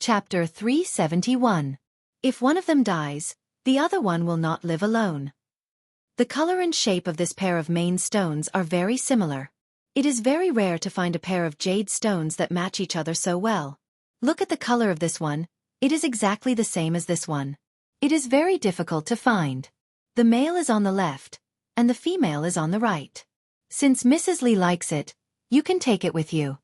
Chapter 371. If one of them dies, the other one will not live alone. The color and shape of this pair of main stones are very similar. It is very rare to find a pair of jade stones that match each other so well. Look at the color of this one, it is exactly the same as this one. It is very difficult to find. The male is on the left, and the female is on the right. Since Mrs. Li likes it, you can take it with you.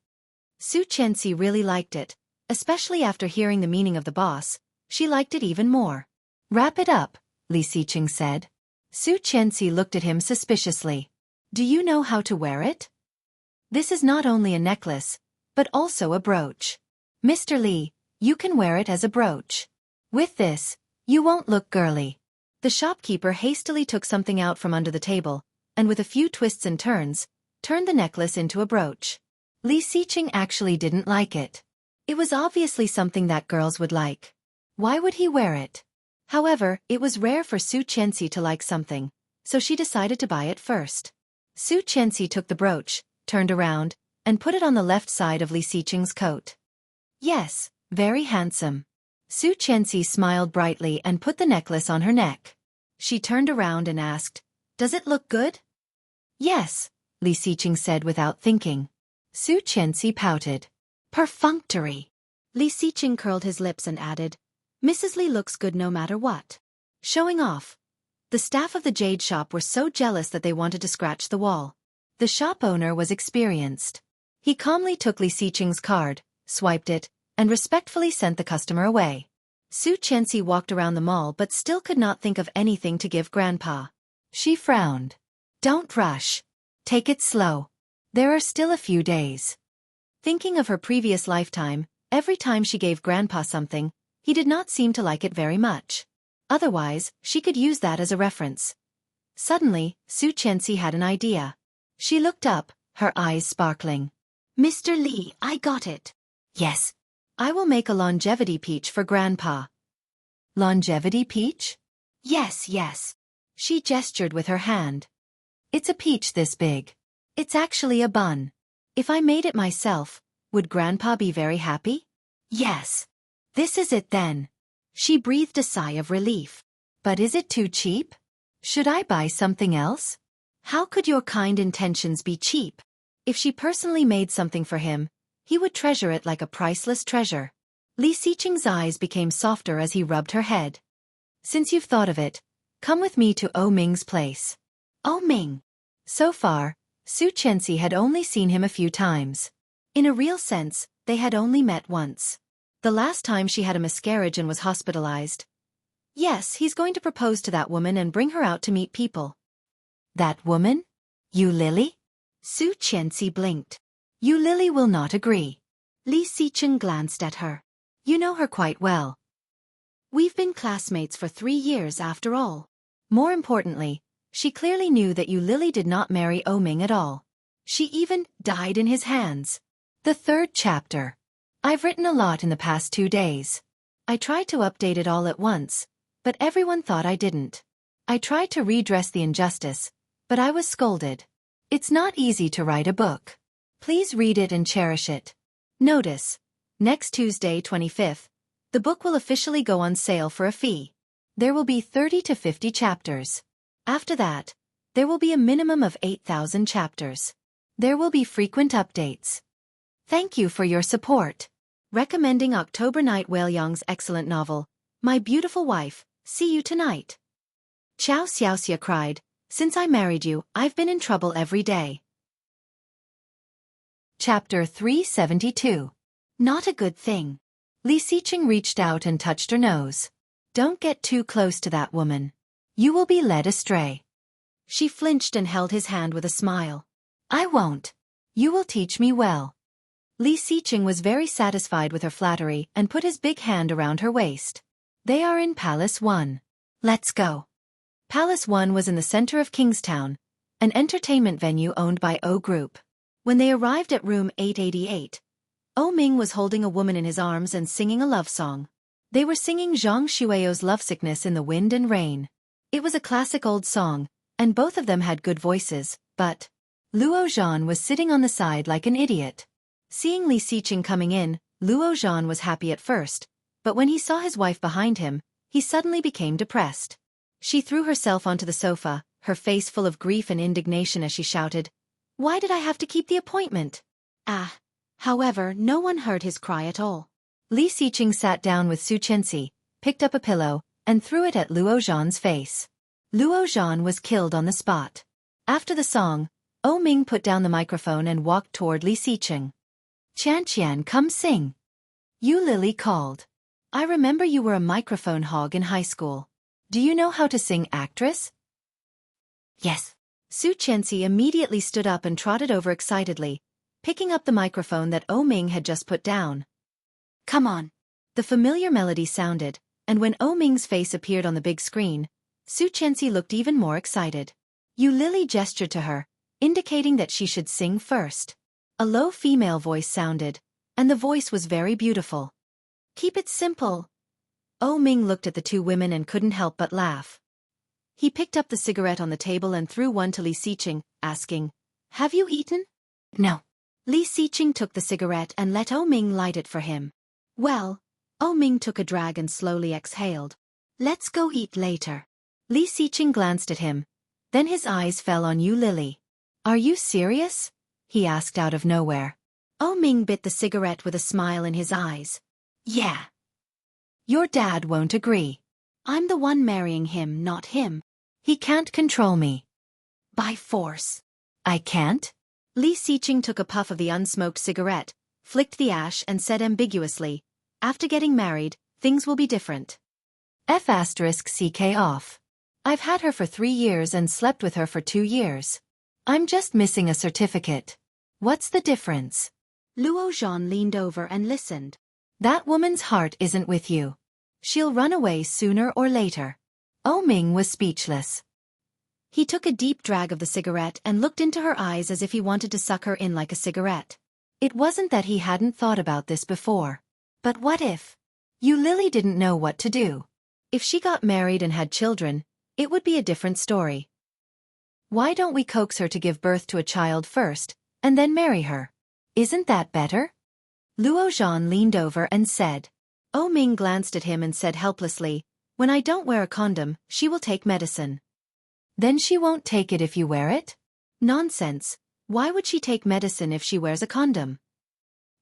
Su Qianxi really liked it, especially after hearing the meaning of the boss. She liked it even more. Wrap it up, Li Xiqing said. Su Qianxi looked at him suspiciously. Do you know how to wear it? This is not only a necklace, but also a brooch. Mr. Li, you can wear it as a brooch. With this, you won't look girly. The shopkeeper hastily took something out from under the table, and with a few twists and turns, turned the necklace into a brooch. Li Xiqing actually didn't like it. It was obviously something that girls would like. Why would he wear it? However, it was rare for Su Qianxi to like something, so she decided to buy it first. Su Qianxi took the brooch, turned around, and put it on the left side of Li Xiqing's coat. Yes, very handsome. Su Qianxi smiled brightly and put the necklace on her neck. She turned around and asked, Does it look good? Yes, Li Xiqing said without thinking. Su Qianxi pouted. Perfunctory. Li Xiqing curled his lips and added, Mrs. Li looks good no matter what. Showing off. The staff of the jade shop were so jealous that they wanted to scratch the wall. The shop owner was experienced. He calmly took Li Xiqing's card, swiped it, and respectfully sent the customer away. Su Qianxi walked around the mall but still could not think of anything to give Grandpa. She frowned. Don't rush. Take it slow. There are still a few days. Thinking of her previous lifetime, every time she gave Grandpa something, he did not seem to like it very much. Otherwise, she could use that as a reference. Suddenly, Su Qianxi had an idea. She looked up, her eyes sparkling. Mr. Li, I got it. Yes. I will make a longevity peach for Grandpa. Longevity peach? Yes, yes. She gestured with her hand. It's a peach this big. It's actually a bun. If I made it myself, would Grandpa be very happy? Yes. This is it then. She breathed a sigh of relief. But is it too cheap? Should I buy something else? How could your kind intentions be cheap? If she personally made something for him, he would treasure it like a priceless treasure. Li Xiqing's eyes became softer as he rubbed her head. Since you've thought of it, come with me to O Ming's place. O Ming. So far, Su Qianxi had only seen him a few times. In a real sense, they had only met once. The last time she had a miscarriage and was hospitalized. Yes, he's going to propose to that woman and bring her out to meet people. That woman? You Lily? Su Qianxi blinked. You Lily will not agree. Li Xiqing glanced at her. You know her quite well. We've been classmates for 3 years after all. More importantly, she clearly knew that Yu Lily did not marry O Ming at all. She even died in his hands. The 3rd chapter. I've written a lot in the past 2 days. I tried to update it all at once, but everyone thought I didn't. I tried to redress the injustice, but I was scolded. It's not easy to write a book. Please read it and cherish it. Notice, next Tuesday 25th, the book will officially go on sale for a fee. There will be 30 to 50 chapters. After that, there will be a minimum of 8,000 chapters. There will be frequent updates. Thank you for your support. Recommending October Night Whaleyong's excellent novel, My Beautiful Wife, see you tonight. Xiao Xiaoxia cried, Since I married you, I've been in trouble every day. Chapter 372. Not a good thing. Li Xiqing reached out and touched her nose. Don't get too close to that woman. You will be led astray. She flinched and held his hand with a smile. I won't. You will teach me well. Li Xiqing was very satisfied with her flattery and put his big hand around her waist. They are in Palace 1. Let's go. Palace 1 was in the center of Kingstown, an entertainment venue owned by O Group. When they arrived at room 888, O Ming was holding a woman in his arms and singing a love song. They were singing Zhang Shuiao's Lovesickness in the Wind and Rain. It was a classic old song, and both of them had good voices, but Luo Zhan was sitting on the side like an idiot. Seeing Li Xiqing coming in, Luo Zhan was happy at first, but when he saw his wife behind him, he suddenly became depressed. She threw herself onto the sofa, her face full of grief and indignation as she shouted, "Why did I have to keep the appointment?" However, no one heard his cry at all. Li Xiqing sat down with Su Chenxi, picked up a pillow, and threw it at Luo Zhan's face. Luo Zhan was killed on the spot. After the song, O Ming put down the microphone and walked toward Li Xiqing. "Qian, come sing." Yu Lili called. "I remember you were a microphone hog in high school. Do you know how to sing, actress?" "Yes." Su Chenxi immediately stood up and trotted over excitedly, picking up the microphone that O Ming had just put down. "Come on." The familiar melody sounded, and when O Ming's face appeared on the big screen, Su Chenxi looked even more excited. Yu Lili gestured to her, indicating that she should sing first. A low female voice sounded, and the voice was very beautiful. "Keep it simple." O Ming looked at the two women and couldn't help but laugh. He picked up the cigarette on the table and threw one to Li Xiqing, asking, "Have you eaten?" "No." Li Xiqing took the cigarette and let O Ming light it for him. Well, O Ming took a drag and slowly exhaled. "Let's go eat later." Li Xiqing glanced at him, then his eyes fell on Yu Lili. "Are you serious?" he asked out of nowhere. O Ming bit the cigarette with a smile in his eyes. "Yeah." "Your dad won't agree. I'm the one marrying him, not him. He can't control me." "By force." "I can't?" Li Xiqing took a puff of the unsmoked cigarette, flicked the ash and said ambiguously, "After getting married, things will be different." F***CK off. I've had her for 3 years and slept with her for 2 years. I'm just missing a certificate. What's the difference? Luo Zhan leaned over and listened. That woman's heart isn't with you. She'll run away sooner or later. O Ming was speechless. He took a deep drag of the cigarette and looked into her eyes as if he wanted to suck her in like a cigarette. It wasn't that he hadn't thought about this before. But what if? Yu Lili didn't know what to do. If she got married and had children, it would be a different story. Why don't we coax her to give birth to a child first, and then marry her? Isn't that better? Luo Zhan leaned over and said. O Ming glanced at him and said helplessly, "When I don't wear a condom, she will take medicine." "Then she won't take it if you wear it?" "Nonsense. Why would she take medicine if she wears a condom?"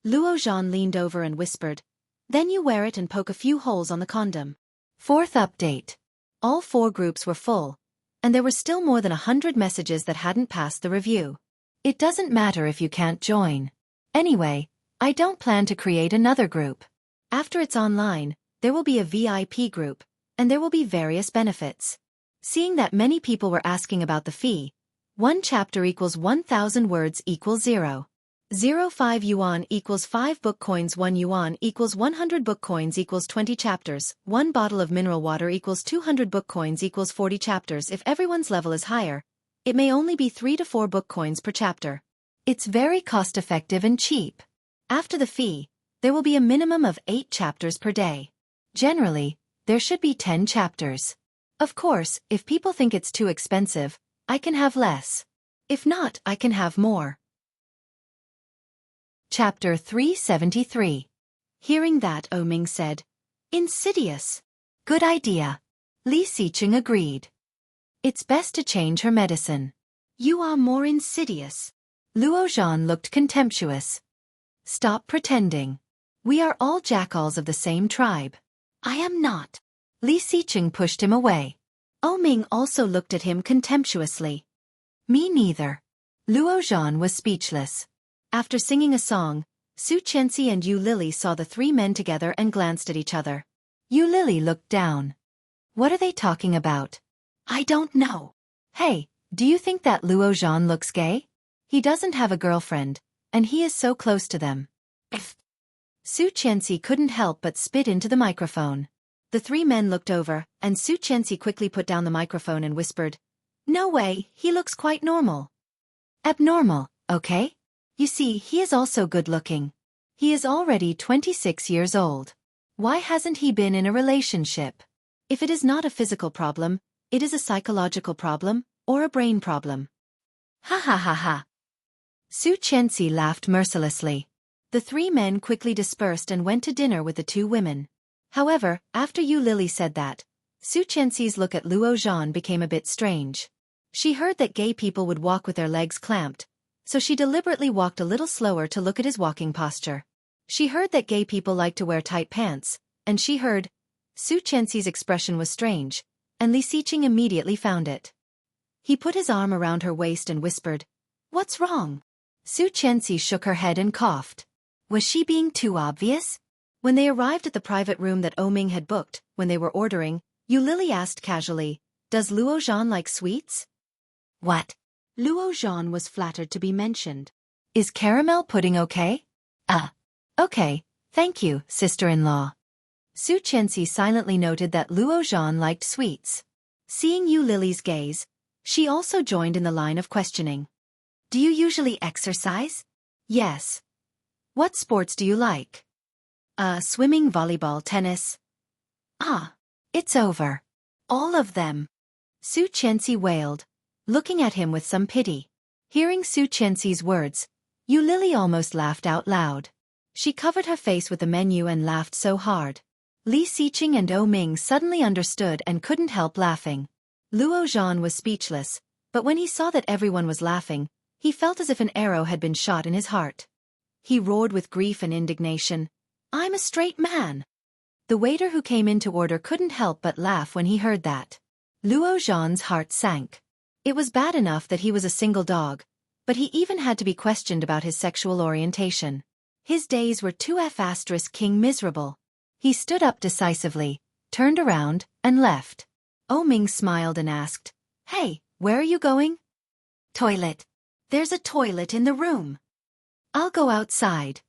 Luo Zhan leaned over and whispered, "Then you wear it and poke a few holes on the condom." Fourth update. All 4 groups were full, and there were still more than 100 messages that hadn't passed the review. It doesn't matter if you can't join. Anyway, I don't plan to create another group. After it's online, there will be a VIP group, and there will be various benefits. Seeing that many people were asking about the fee, 1 chapter equals 1,000 words equals 0. 0.5 yuan equals 5 book coins, 1 yuan equals 100 book coins equals 20 chapters, 1 bottle of mineral water equals 200 book coins equals 40 chapters. If everyone's level is higher, it may only be 3 to 4 book coins per chapter. It's very cost-effective and cheap. After the fee, there will be a minimum of 8 chapters per day. Generally, there should be 10 chapters. Of course, if people think it's too expensive, I can have less. If not, I can have more. Chapter 373. Hearing that, O Ming said, "Insidious. Good idea." Li Xiqing agreed. "It's best to change her medicine." "You are more insidious." Luo Zhan looked contemptuous. "Stop pretending. We are all jackals of the same tribe." "I am not." Li Xiqing pushed him away. O Ming also looked at him contemptuously. "Me neither." Luo Zhan was speechless. After singing a song, Su Chenxi and Yu Lili saw the 3 men together and glanced at each other. Yu Lili looked down. What are they talking about? "I don't know." "Hey, do you think that Luo Zhan looks gay? He doesn't have a girlfriend, and he is so close to them." Su Chenxi couldn't help but spit into the microphone. The 3 men looked over, and Su Chenxi quickly put down the microphone and whispered, "No way, he looks quite normal." "Abnormal, okay? You see, he is also good-looking. He is already 26 years old. Why hasn't he been in a relationship? If it is not a physical problem, it is a psychological problem, or a brain problem." Ha ha ha ha. Su Chenxi laughed mercilessly. The three men quickly dispersed and went to dinner with the two women. However, after Yu Lily said that, Su Qianxi's look at Luo Zhan became a bit strange. She heard that gay people would walk with their legs clamped, so she deliberately walked a little slower to look at his walking posture. She heard that gay people like to wear tight pants, and she heard Su Qianxi's expression was strange, and Li Xiqing immediately found it. He put his arm around her waist and whispered, "What's wrong?" Su Qianxi shook her head and coughed. Was she being too obvious? When they arrived at the private room that Oming had booked, when they were ordering, Yu Lily asked casually, "Does Luo Zhan like sweets?" "What?" Luo Zhan was flattered to be mentioned. "Is caramel pudding okay?" Okay, thank you, sister-in-law." Su Qianxi silently noted that Luo Zhan liked sweets. Seeing Yu Lily's gaze, she also joined in the line of questioning. "Do you usually exercise?" "Yes." "What sports do you like?" Swimming, volleyball, tennis." It's over. All of them." Su Qianxi wailed, looking at him with some pity. Hearing Su Qianxi's words, Yu Lily almost laughed out loud. She covered her face with the menu and laughed so hard. Li Xiqing and O Ming suddenly understood and couldn't help laughing. Luo Zhan was speechless, but when he saw that everyone was laughing, he felt as if an arrow had been shot in his heart. He roared with grief and indignation, "I'm a straight man!" The waiter who came in to order couldn't help but laugh when he heard that. Luo Zhan's heart sank. It was bad enough that he was a single dog, but he even had to be questioned about his sexual orientation. His days were too king miserable. He stood up decisively, turned around, and left. O Ming smiled and asked, "Hey, where are you going?" "Toilet. There's a toilet in the room." "I'll go outside."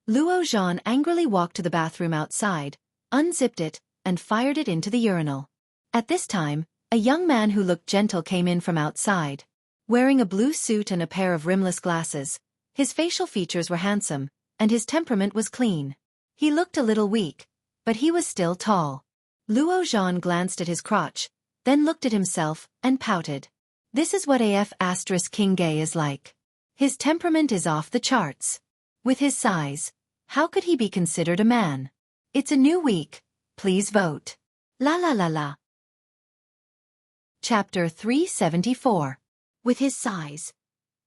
Luo Zhan angrily walked to the bathroom outside, unzipped it, and fired it into the urinal. At this time, a young man who looked gentle came in from outside. Wearing a blue suit and a pair of rimless glasses, his facial features were handsome, and his temperament was clean. He looked a little weak, but he was still tall. Luo Zhan glanced at his crotch, then looked at himself, and pouted. This is what King Gay is like. His temperament is off the charts. With his size, how could he be considered a man? It's a new week. Please vote. La la la la. Chapter 374. With his size,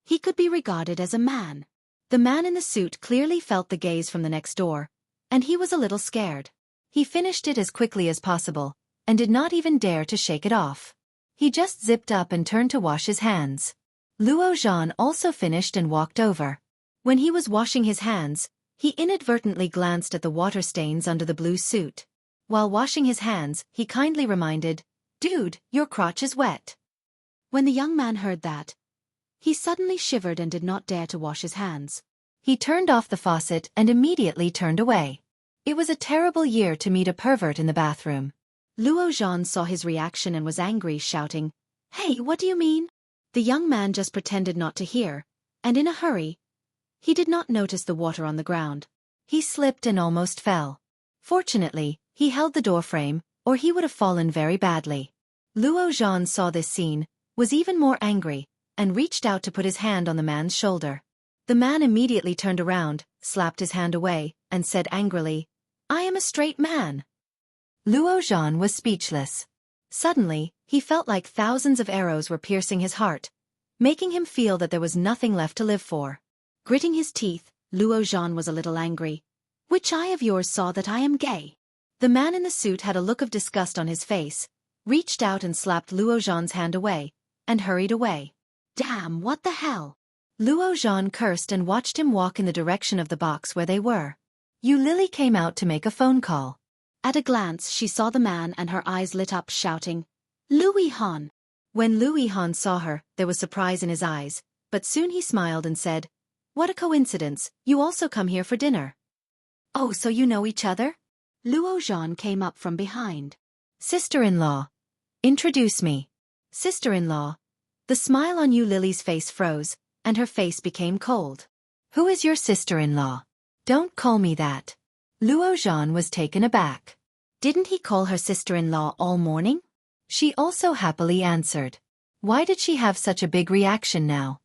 he could be regarded as a man. The man in the suit clearly felt the gaze from the next door, and he was a little scared. He finished it as quickly as possible, and did not even dare to shake it off. He just zipped up and turned to wash his hands. Luo Zhan also finished and walked over. When he was washing his hands, he inadvertently glanced at the water stains under the blue suit. While washing his hands, he kindly reminded, "Dude, your crotch is wet." When the young man heard that, he suddenly shivered and did not dare to wash his hands. He turned off the faucet and immediately turned away. It was a terrible year to meet a pervert in the bathroom. Luo Zhan saw his reaction and was angry, shouting, "Hey, what do you mean?" The young man just pretended not to hear, and in a hurry, he did not notice the water on the ground. He slipped and almost fell. Fortunately, he held the door frame, or he would have fallen very badly. Luo Zhan saw this scene, was even more angry, and reached out to put his hand on the man's shoulder. The man immediately turned around, slapped his hand away, and said angrily, "I am a straight man." Luo Zhan was speechless. Suddenly, he felt like thousands of arrows were piercing his heart, making him feel that there was nothing left to live for. Gritting his teeth, Luo Zhan was a little angry. "Which eye of yours saw that I am gay?" The man in the suit had a look of disgust on his face, reached out and slapped Luo Zhan's hand away, and hurried away. "Damn, what the hell?" Luo Zhan cursed and watched him walk in the direction of the box where they were. Yu Lily came out to make a phone call. At a glance she saw the man and her eyes lit up, shouting, "Louis Han!" When Louis Han saw her, there was surprise in his eyes, but soon he smiled and said, "What a coincidence, you also come here for dinner." "Oh, so you know each other?" Luo Zhan came up from behind. "Sister-in-law. Introduce me." "Sister-in-law." The smile on Yu Lily's face froze, and her face became cold. "Who is your sister-in-law?" "Don't call me that." Luo Zhan was taken aback. Didn't he call her sister-in-law all morning? She also happily answered. Why did she have such a big reaction now?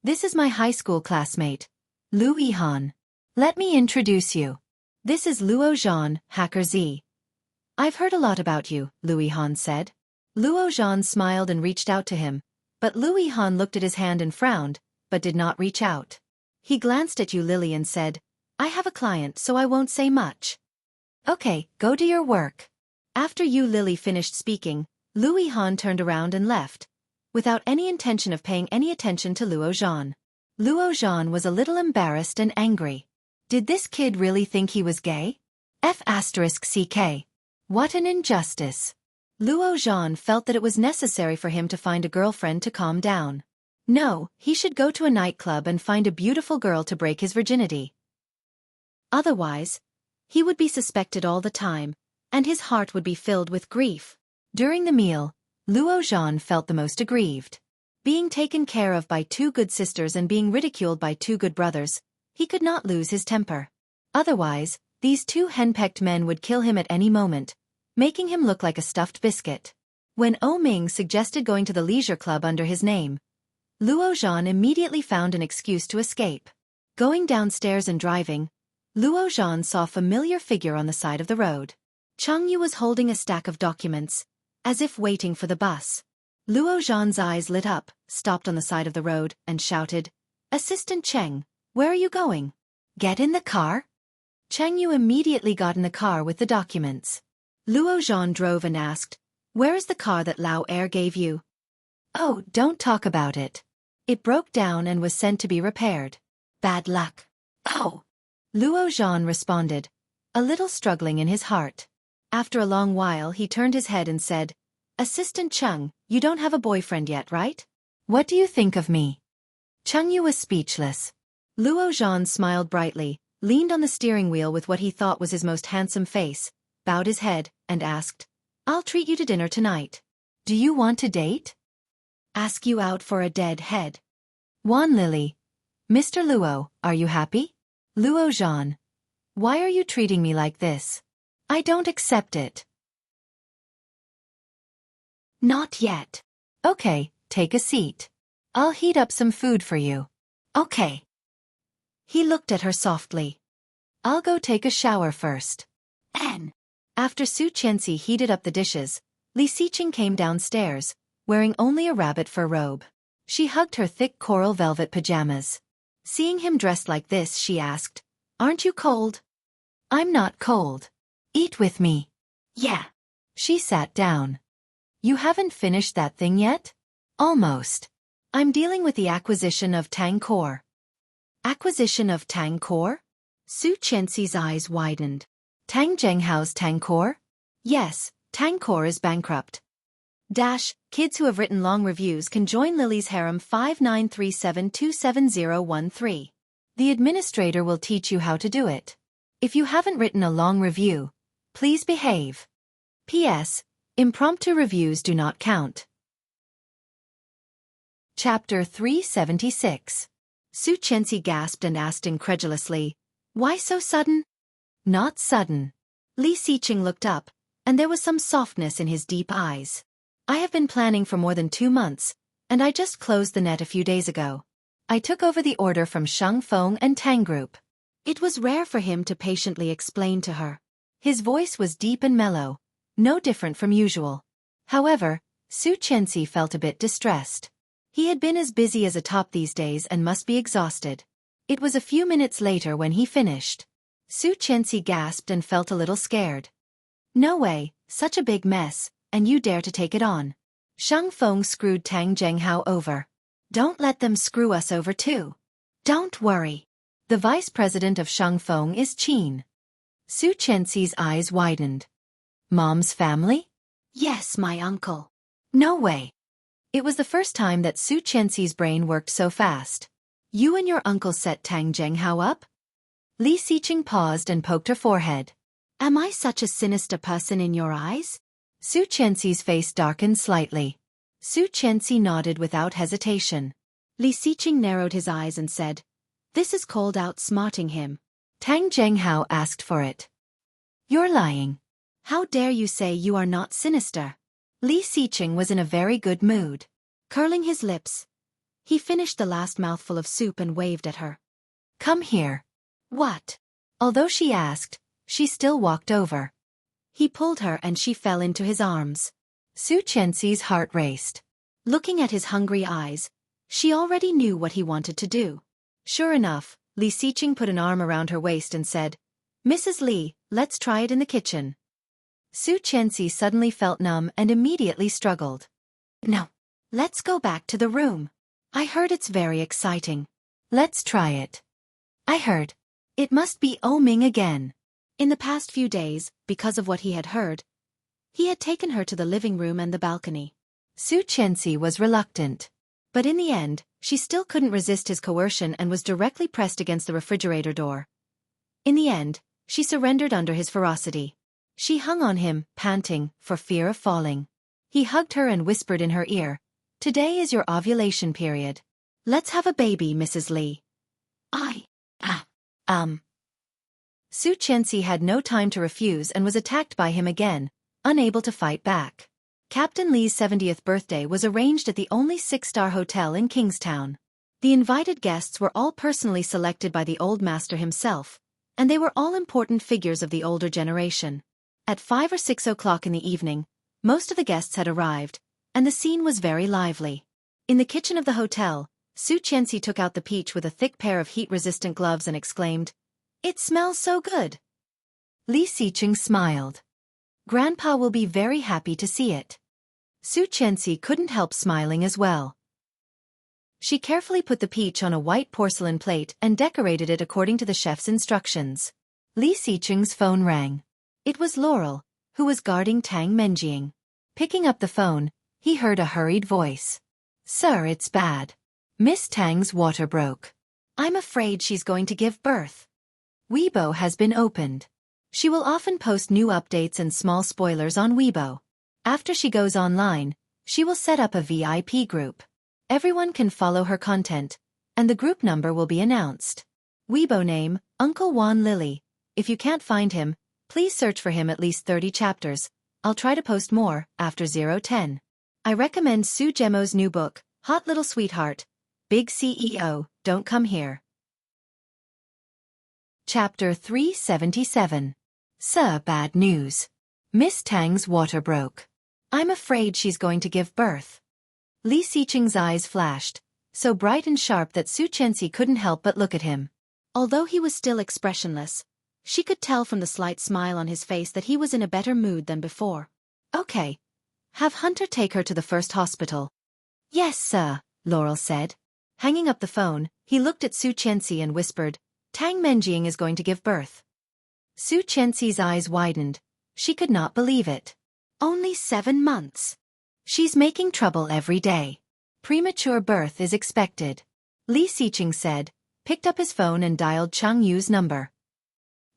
"This is my high school classmate, Lu Yihan. Let me introduce you. This is Luo Zhan, Hacker Z. I've heard a lot about you, Lu Yihan said. Luo Zhan smiled and reached out to him, but Lu Yihan looked at his hand and frowned, but did not reach out. He glanced at Yu Lily and said, I have a client so I won't say much. Okay, go do your work. After Yu Lily finished speaking, Lu Yihan turned around and left, without any intention of paying any attention to Luo Zhan. Luo Zhan was a little embarrassed and angry. Did this kid really think he was gay? F***CK. What an injustice. Luo Zhan felt that it was necessary for him to find a girlfriend to calm down. No, he should go to a nightclub and find a beautiful girl to break his virginity. Otherwise, he would be suspected all the time, and his heart would be filled with grief. During the meal, Luo Zhan felt the most aggrieved. Being taken care of by two good sisters and being ridiculed by two good brothers, he could not lose his temper. Otherwise, these two henpecked men would kill him at any moment, making him look like a stuffed biscuit. When O Ming suggested going to the leisure club under his name, Luo Zhan immediately found an excuse to escape. Going downstairs and driving, Luo Zhan saw a familiar figure on the side of the road. Cheng Yu was holding a stack of documents, as if waiting for the bus. Luo Zhan's eyes lit up, stopped on the side of the road, and shouted, Assistant Cheng, where are you going? Get in the car? Cheng Yu immediately got in the car with the documents. Luo Zhan drove and asked, Where is the car that Lao Er gave you? Oh, don't talk about it. It broke down and was sent to be repaired. Bad luck. Oh. Luo Zhan responded, a little struggling in his heart. After a long while he turned his head and said, Assistant Cheng, you don't have a boyfriend yet, right? What do you think of me? Cheng Yu was speechless. Luo Zhan smiled brightly, leaned on the steering wheel with what he thought was his most handsome face, bowed his head, and asked, I'll treat you to dinner tonight. Do you want to date? Ask you out for a dead head. Wan Lily. Mr. Luo, are you happy? Luo Zhan. Why are you treating me like this? I don't accept it. Not yet. Okay, take a seat. I'll heat up some food for you. Okay. He looked at her softly. I'll go take a shower first. N. After Su Qianxi heated up the dishes, Li Xiqing came downstairs, wearing only a rabbit fur robe. She hugged her thick coral velvet pajamas. Seeing him dressed like this, she asked, Aren't you cold? I'm not cold. Eat with me. Yeah. She sat down. You haven't finished that thing yet? Almost. I'm dealing with the acquisition of Tang Core. Acquisition of Tang Core? Su Qianxi's eyes widened. Tang Zhenghao's Tang Core? Yes, Tang Core is bankrupt. Kids who have written long reviews can join Lily's harem 5937277013. The administrator will teach you how to do it. If you haven't written a long review, please behave. P.S. Impromptu reviews do not count. Chapter 376. Su Qianxi gasped and asked incredulously, Why so sudden? Not sudden. Li Xiqing looked up, and there was some softness in his deep eyes. I have been planning for more than 2 months, and I just closed the net a few days ago. I took over the order from Xiaofan and Tang Group. It was rare for him to patiently explain to her. His voice was deep and mellow, no different from usual. However, Su Qianxi felt a bit distressed. He had been as busy as a top these days and must be exhausted. It was a few minutes later when he finished. Su Qianxi gasped and felt a little scared. No way, such a big mess, and you dare to take it on. Shang Feng screwed Tang Zhenghao over. Don't let them screw us over too. Don't worry. The vice president of Shang Feng is Qin. Su Qianxi's eyes widened. Mom's family? Yes, my uncle. No way. It was the first time that Su Qianxi's brain worked so fast. You and your uncle set Tang Zhenghao up? Li Xiqing paused and poked her forehead. Am I such a sinister person in your eyes? Su Qianxi's face darkened slightly. Su Qianxi nodded without hesitation. Li Xiqing narrowed his eyes and said, This is called outsmarting him. Tang Zhenghao asked for it. You're lying. How dare you say you are not sinister? Li Xiqing was in a very good mood. Curling his lips, he finished the last mouthful of soup and waved at her. Come here. What? Although she asked, she still walked over. He pulled her and she fell into his arms. Su Qianxi's heart raced. Looking at his hungry eyes, she already knew what he wanted to do. Sure enough, Li Xiqing put an arm around her waist and said, Mrs. Li, let's try it in the kitchen. Su Qianxi suddenly felt numb and immediately struggled. No. Let's go back to the room. I heard it's very exciting. Let's try it. I heard. It must be Ming again. In the past few days, because of what he had heard, he had taken her to the living room and the balcony. Su Qianxi was reluctant. But in the end, she still couldn't resist his coercion and was directly pressed against the refrigerator door. In the end, she surrendered under his ferocity. She hung on him, panting, for fear of falling. He hugged her and whispered in her ear, Today is your ovulation period. Let's have a baby, Mrs. Li. Su Qianxi had no time to refuse and was attacked by him again, unable to fight back. Captain Li's 70th birthday was arranged at the only 6-star hotel in Kingstown. The invited guests were all personally selected by the old master himself, and they were all important figures of the older generation. At 5 or 6 o'clock in the evening, most of the guests had arrived, and the scene was very lively. In the kitchen of the hotel, Su Qianxi took out the peach with a thick pair of heat-resistant gloves and exclaimed, It smells so good. Li Xiqing smiled. Grandpa will be very happy to see it. Su Qianxi couldn't help smiling as well. She carefully put the peach on a white porcelain plate and decorated it according to the chef's instructions. Li Xiqing's phone rang. It was Laurel, who was guarding Tang Menjing. Picking up the phone, he heard a hurried voice. Sir, it's bad. Miss Tang's water broke. I'm afraid she's going to give birth. Weibo has been opened. She will often post new updates and small spoilers on Weibo. After she goes online, she will set up a VIP group. Everyone can follow her content, and the group number will be announced. Weibo name, Uncle Wan Lily. If you can't find him, please search for him at least 30 chapters. I'll try to post more after 010. I recommend Su Gemo's new book, Hot Little Sweetheart. Big CEO, Don't Come Here. Chapter 377. Sir, bad news. Miss Tang's water broke. I'm afraid she's going to give birth. Li Xiqing's eyes flashed, so bright and sharp that Su Qianxi couldn't help but look at him. Although he was still expressionless, she could tell from the slight smile on his face that he was in a better mood than before. Okay. Have Hunter take her to the first hospital. Yes, sir, Laurel said. Hanging up the phone, he looked at Su Qianxi and whispered, Tang Menjing is going to give birth. Su Qianxi's eyes widened. She could not believe it. Only 7 months. She's making trouble every day. Premature birth is expected. Li Xiqing said, picked up his phone and dialed Chang Yu's number.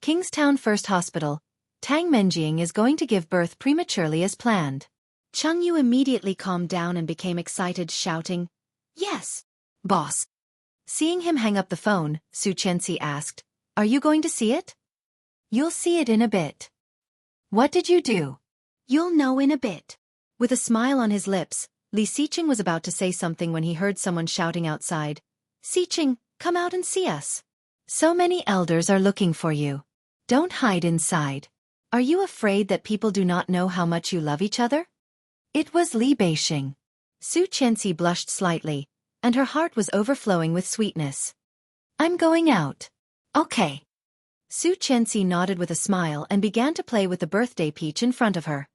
Kingstown First Hospital. Tang Menjing is going to give birth prematurely as planned. Chang Yu immediately calmed down and became excited, shouting, Yes, boss. Seeing him hang up the phone, Su Qianxi asked, Are you going to see it? You'll see it in a bit. What did you do? You'll know in a bit. With a smile on his lips, Li Xiqing was about to say something when he heard someone shouting outside, Xiqing, come out and see us. So many elders are looking for you. Don't hide inside. Are you afraid that people do not know how much you love each other? It was Li Beixing. Su Qianxi blushed slightly, and her heart was overflowing with sweetness. I'm going out. Okay. Su Qianxi nodded with a smile and began to play with the birthday peach in front of her.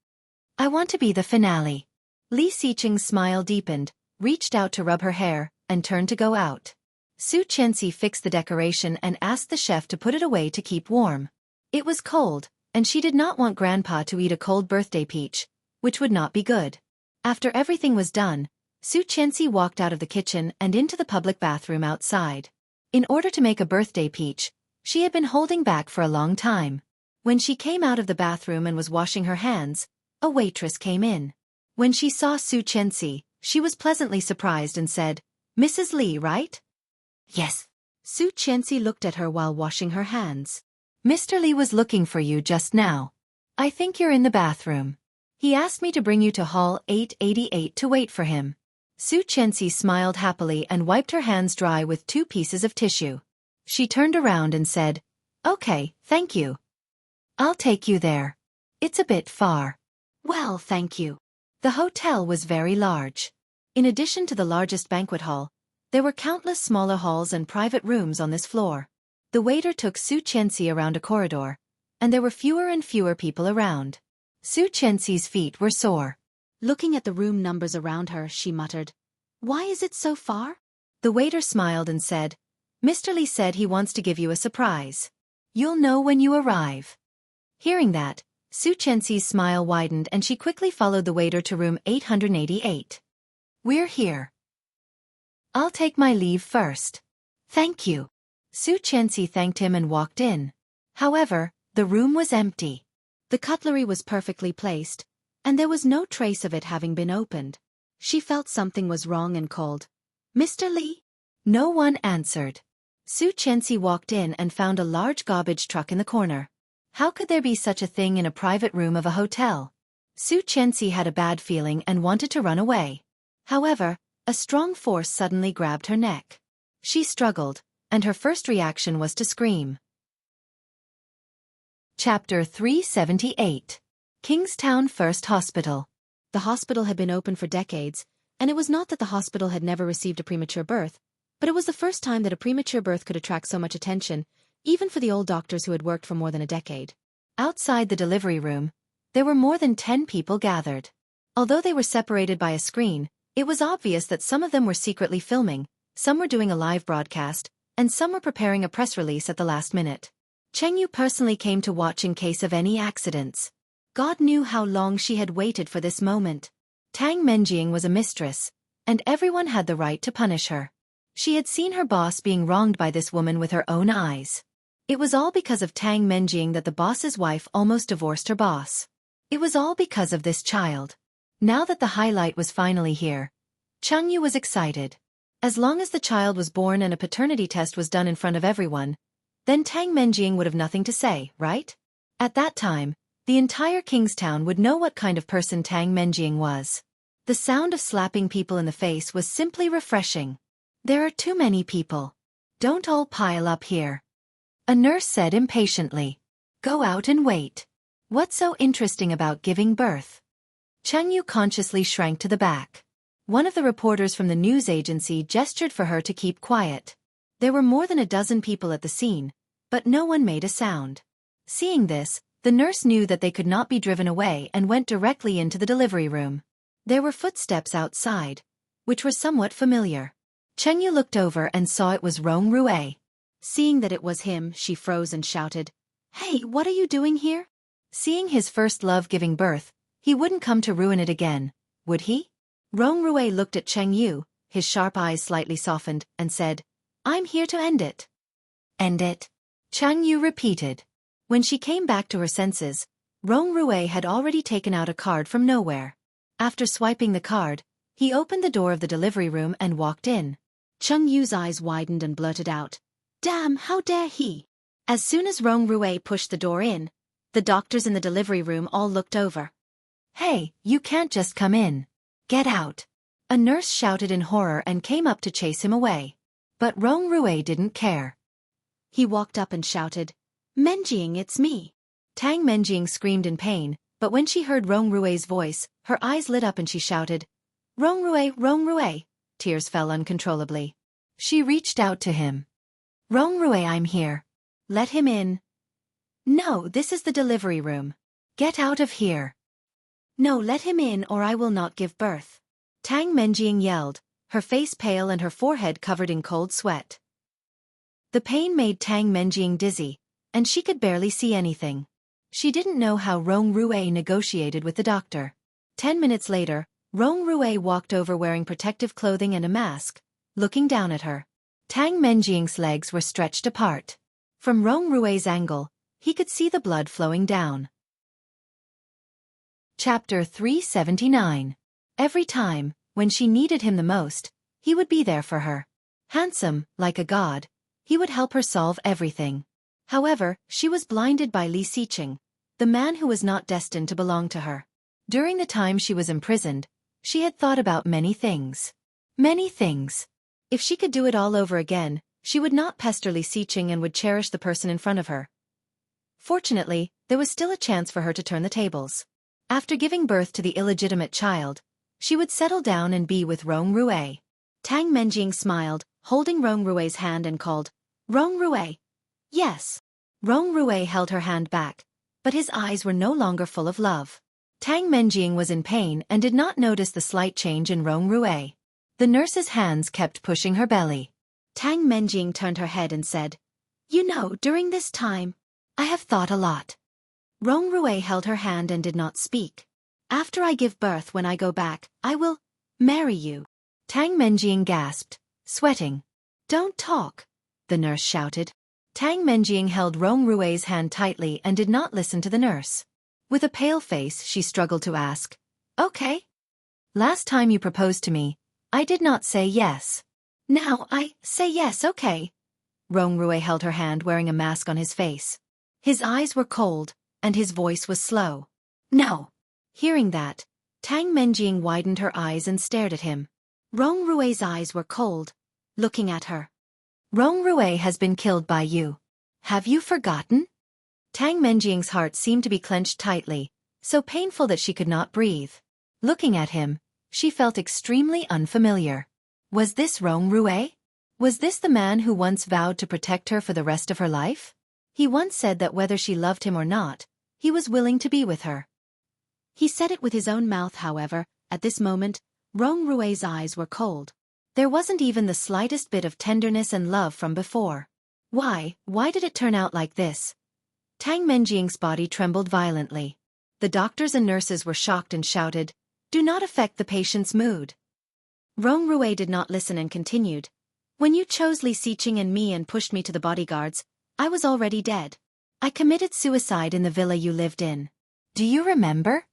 I want to be the finale. Li Xiqing's smile deepened, reached out to rub her hair, and turned to go out. Su Qianxi fixed the decoration and asked the chef to put it away to keep warm. It was cold, and she did not want Grandpa to eat a cold birthday peach, which would not be good. After everything was done, Su Qianxi walked out of the kitchen and into the public bathroom outside. In order to make a birthday peach, she had been holding back for a long time. When she came out of the bathroom and was washing her hands, a waitress came in. When she saw Su Qianxi, she was pleasantly surprised and said, Mrs. Li, right? Yes. Su Qianxi looked at her while washing her hands. Mr. Li was looking for you just now. I think you're in the bathroom. He asked me to bring you to Hall 888 to wait for him. Su Qianxi smiled happily and wiped her hands dry with 2 pieces of tissue. She turned around and said, "Okay, thank you. I'll take you there. It's a bit far." "Well, thank you." The hotel was very large. In addition to the largest banquet hall, there were countless smaller halls and private rooms on this floor. The waiter took Su Qianxi around a corridor, and there were fewer and fewer people around. Su Qianxi's feet were sore. Looking at the room numbers around her, she muttered, "Why is it so far?" The waiter smiled and said, "Mr. Li said he wants to give you a surprise. You'll know when you arrive." Hearing that, Su Qianxi's smile widened and she quickly followed the waiter to room 888. "We're here. I'll take my leave first." "Thank you." Su Qianxi thanked him and walked in. However, the room was empty. The cutlery was perfectly placed, and there was no trace of it having been opened. She felt something was wrong and called, "Mr. Li?" No one answered. Su Qianxi walked in and found a large garbage truck in the corner. How could there be such a thing in a private room of a hotel? Su Qianxi had a bad feeling and wanted to run away. However, a strong force suddenly grabbed her neck. She struggled, and her first reaction was to scream. Chapter 378. Kingstown First Hospital. The hospital had been open for decades, and it was not that the hospital had never received a premature birth, but it was the first time that a premature birth could attract so much attention, even for the old doctors who had worked for more than a decade. Outside the delivery room, there were more than 10 people gathered. Although they were separated by a screen, it was obvious that some of them were secretly filming, some were doing a live broadcast, and some were preparing a press release at the last minute. Cheng Yu personally came to watch in case of any accidents. God knew how long she had waited for this moment. Tang Menjing was a mistress, and everyone had the right to punish her. She had seen her boss being wronged by this woman with her own eyes. It was all because of Tang Menjing that the boss's wife almost divorced her boss. It was all because of this child. Now that the highlight was finally here, Cheng Yu was excited. As long as the child was born and a paternity test was done in front of everyone, then Tang Menjing would have nothing to say, right? At that time, the entire Kingstown would know what kind of person Tang Menjing was. The sound of slapping people in the face was simply refreshing. "There are too many people. Don't all pile up here," a nurse said impatiently. "Go out and wait. What's so interesting about giving birth?" Cheng Yu consciously shrank to the back. One of the reporters from the news agency gestured for her to keep quiet. There were more than a dozen people at the scene, but no one made a sound. Seeing this, the nurse knew that they could not be driven away and went directly into the delivery room. There were footsteps outside, which were somewhat familiar. Cheng Yu looked over and saw it was Rong Rui. Seeing that it was him, she froze and shouted, "Hey, what are you doing here?" Seeing his first love giving birth, he wouldn't come to ruin it again, would he? Rong Rui looked at Cheng Yu, his sharp eyes slightly softened, and said, "I'm here to end it." "End it?" Cheng Yu repeated. When she came back to her senses, Rong Rui had already taken out a card from nowhere. After swiping the card, he opened the door of the delivery room and walked in. Cheng Yu's eyes widened and blurted out, "Damn, how dare he!" As soon as Rong Rui pushed the door in, the doctors in the delivery room all looked over. "Hey, you can't just come in. Get out!" A nurse shouted in horror and came up to chase him away. But Rong Rui didn't care. He walked up and shouted, "Menjing, it's me." Tang Menjing screamed in pain, but when she heard Rong Rui's voice, her eyes lit up and she shouted, "Rong Rui, Rong Rui." Tears fell uncontrollably. She reached out to him. "Rong Rui, I'm here. Let him in." "No, this is the delivery room. Get out of here." "No, let him in or I will not give birth." Tang Menjing yelled, her face pale and her forehead covered in cold sweat. The pain made Tang Menjing dizzy, and she could barely see anything. She didn't know how Rong Rui negotiated with the doctor. 10 minutes later, Rong Rui walked over wearing protective clothing and a mask, looking down at her. Tang Menjing's legs were stretched apart. From Rong Rui's angle, he could see the blood flowing down. Chapter 379. Every time, when she needed him the most, he would be there for her. Handsome, like a god, he would help her solve everything. However, she was blinded by Li Xiqing, the man who was not destined to belong to her. During the time she was imprisoned, she had thought about many things. Many things. If she could do it all over again, She would not pester Li Xiqing and would cherish the person in front of her. Fortunately, there was still a chance for her to turn the tables. After giving birth to the illegitimate child, she would settle down and be with Rong Rui. Tang Menjing smiled, holding Rong Rui's hand and called, "Rong Rui." "Yes." Rong Rui held her hand back, but his eyes were no longer full of love. Tang Menjing was in pain and did not notice the slight change in Rong Rui. The nurse's hands kept pushing her belly. Tang Menjing turned her head and said, "You know, during this time, I have thought a lot." Rong Rui held her hand and did not speak. "After I give birth, when I go back, I will marry you." Tang Menjing gasped, sweating. "Don't talk," the nurse shouted. Tang Menjing held Rong Rui's hand tightly and did not listen to the nurse. With a pale face, she struggled to ask, "Okay? Last time you proposed to me, I did not say yes. Now I say yes, okay?" Rong Rui held her hand, wearing a mask on his face. His eyes were cold, and his voice was slow. "No." Hearing that, Tang Menjing widened her eyes and stared at him. Rong Rui's eyes were cold, looking at her. "Rong Rui has been killed by you. Have you forgotten?" Tang Menjing's heart seemed to be clenched tightly, so painful that she could not breathe. Looking at him, she felt extremely unfamiliar. Was this Rong Rui? Was this the man who once vowed to protect her for the rest of her life? He once said that whether she loved him or not, he was willing to be with her. He said it with his own mouth, however. At this moment, Rong Rui's eyes were cold. There wasn't even the slightest bit of tenderness and love from before. Why did it turn out like this? Tang Menjing's body trembled violently. The doctors and nurses were shocked and shouted, "Do not affect the patient's mood." Rong Rui did not listen and continued, "When you chose Li Xiqing and me and pushed me to the bodyguards, I was already dead. I committed suicide in the villa you lived in. Do you remember?"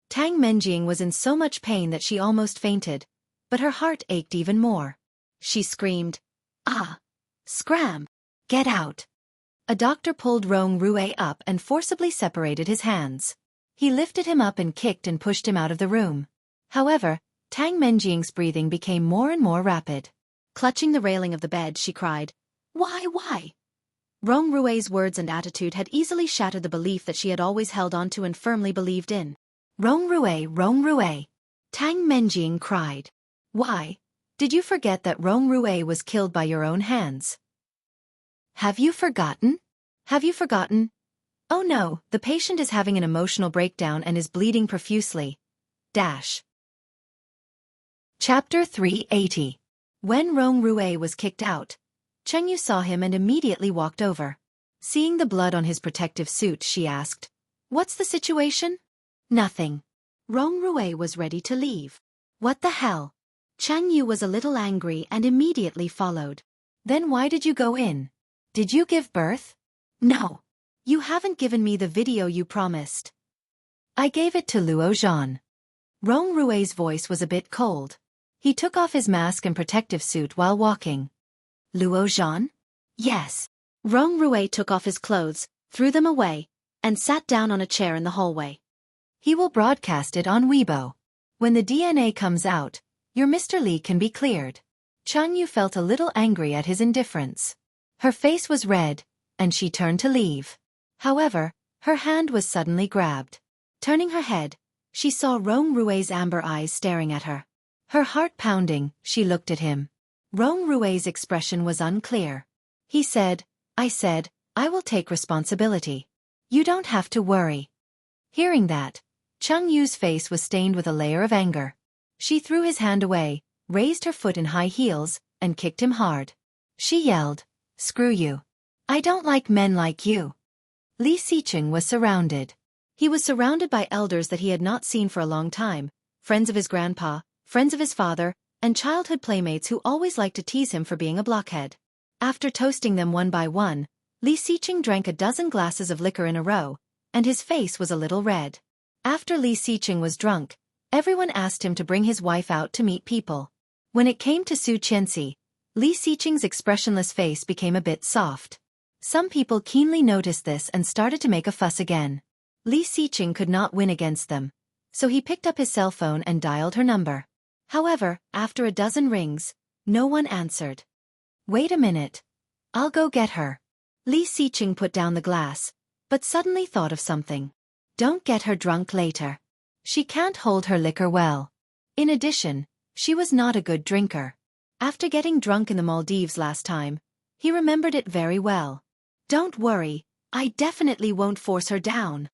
Tang Menjing was in so much pain that she almost fainted, but her heart ached even more. She screamed, "Ah! Scram! Get out!" A doctor pulled Rong Rui up and forcibly separated his hands. He lifted him up and kicked and pushed him out of the room. However, Tang Menjing's breathing became more and more rapid. Clutching the railing of the bed, she cried, Why?" Rong Rui's words and attitude had easily shattered the belief that she had always held on to and firmly believed in. Rong Rui. Tang Menjing cried. "Why? Did you forget that Rong Rui was killed by your own hands? Have you forgotten? Oh no, the patient is having an emotional breakdown and is bleeding profusely. Chapter 380. When Rong Rui was kicked out, Cheng Yu saw him and immediately walked over. Seeing the blood on his protective suit, she asked, "What's the situation?" "Nothing." Rong Rui was ready to leave. "What the hell?" Cheng Yu was a little angry and immediately followed. "Then why did you go in? Did you give birth?" "No. You haven't given me the video you promised." "I gave it to Luo Zhan." Rong Rui's voice was a bit cold. He took off his mask and protective suit while walking. "Luo Zhan?" "Yes." Rong Rui took off his clothes, threw them away, and sat down on a chair in the hallway. "He will broadcast it on Weibo. When the DNA comes out, your Mr. Li can be cleared." Cheng Yu felt a little angry at his indifference. Her face was red, and she turned to leave. However, her hand was suddenly grabbed. Turning her head, she saw Rong Rui's amber eyes staring at her. Her heart pounding, she looked at him. Rong Rui's expression was unclear. He said, I will take responsibility. You don't have to worry." Hearing that, Cheng Yu's face was stained with a layer of anger. She threw his hand away, raised her foot in high heels, and kicked him hard. She yelled, "Screw you. I don't like men like you." Li Xiqing was surrounded. He was surrounded by elders that he had not seen for a long time, friends of his grandpa, friends of his father, and childhood playmates who always liked to tease him for being a blockhead. After toasting them one by one, Li Xiqing drank a dozen glasses of liquor in a row, and his face was a little red. After Li Xiqing was drunk, everyone asked him to bring his wife out to meet people. When it came to Su Qianxi, Li Xiqing's expressionless face became a bit soft. Some people keenly noticed this and started to make a fuss again. Li Xiqing could not win against them, so he picked up his cell phone and dialed her number. However, after a dozen rings, no one answered. "Wait a minute," I'll go get her. Li Xiqing put down the glass, but suddenly thought of something. Don't get her drunk later. She can't hold her liquor well. In addition, she was not a good drinker. After getting drunk in the Maldives last time, he remembered it very well. Don't worry, I definitely won't force her down.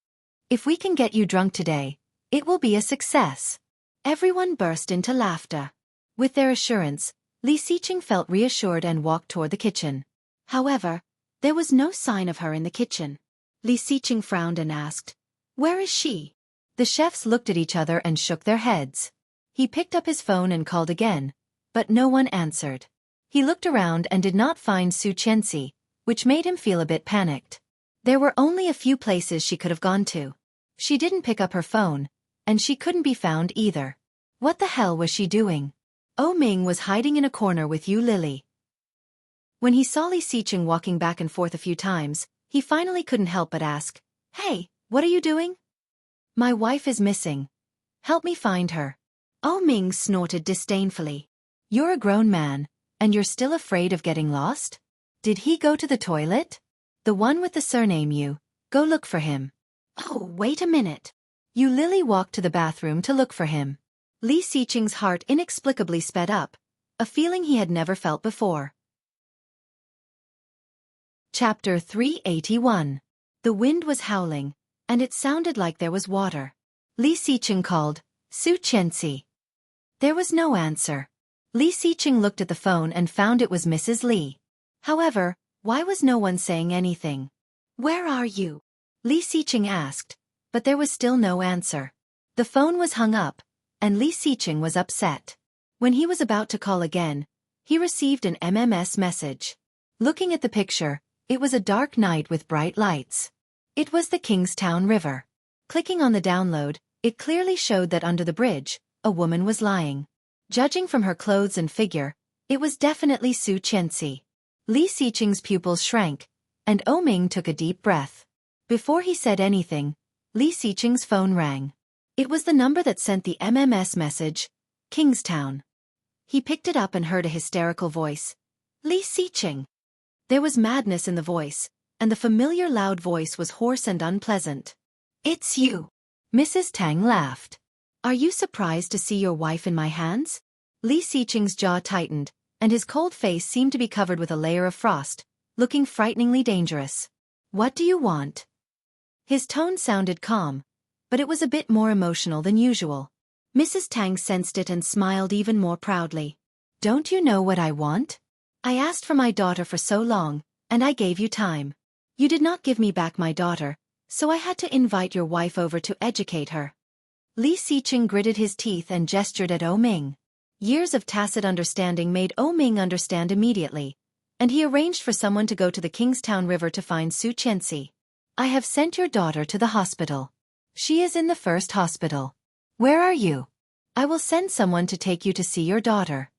If we can get you drunk today, it will be a success. Everyone burst into laughter. With their assurance, Li Xiqing felt reassured and walked toward the kitchen. However, there was no sign of her in the kitchen. Li Xiqing frowned and asked, "Where is she?" The chefs looked at each other and shook their heads. He picked up his phone and called again, but no one answered. He looked around and did not find Su Qianxi, which made him feel a bit panicked. There were only a few places she could have gone to. She didn't pick up her phone, and she couldn't be found either. What the hell was she doing? Oh Ming was hiding in a corner with Yu Lily. When he saw Li Xiqing walking back and forth a few times, he finally couldn't help but ask, "Hey, what are you doing?" "My wife is missing. Help me find her." Oh Ming snorted disdainfully. "You're a grown man, and you're still afraid of getting lost? Did he go to the toilet? The one with the surname Yu, go look for him." "Oh, wait a minute." Yu Lily walked to the bathroom to look for him. Li Xiqing's heart inexplicably sped up, a feeling he had never felt before. Chapter 381. The wind was howling, and it sounded like there was water. Li Xiqing called, "Su Qianxi." There was no answer. Li Xiqing looked at the phone and found it was Mrs. Li. However, why was no one saying anything? "Where are you?" Li Xiqing asked, but there was still no answer. The phone was hung up, and Li Xiqing was upset. When he was about to call again, he received an MMS message. Looking at the picture, it was a dark night with bright lights. It was the Kingstown River. Clicking on the download, it clearly showed that under the bridge, a woman was lying. Judging from her clothes and figure, it was definitely Su Qianxi. Li Xiqing's pupils shrank, and Oh Ming took a deep breath. Before he said anything, Li Xiqing's phone rang. It was the number that sent the MMS message, Kingstown. He picked it up and heard a hysterical voice. "Li Xiqing." There was madness in the voice, and the familiar loud voice was hoarse and unpleasant. "It's you." Mrs. Tang laughed. "Are you surprised to see your wife in my hands?" Li Xiqing's jaw tightened, and his cold face seemed to be covered with a layer of frost, looking frighteningly dangerous. "What do you want?" His tone sounded calm, but it was a bit more emotional than usual. Mrs. Tang sensed it and smiled even more proudly. "Don't you know what I want? I asked for my daughter for so long, and I gave you time. You did not give me back my daughter, so I had to invite your wife over to educate her." Li Xiqing gritted his teeth and gestured at Oh Ming. Years of tacit understanding made Oh Ming understand immediately, and he arranged for someone to go to the Kingstown River to find Su Qianxi. "I have sent your daughter to the hospital. She is in the first hospital. Where are you? I will send someone to take you to see your daughter."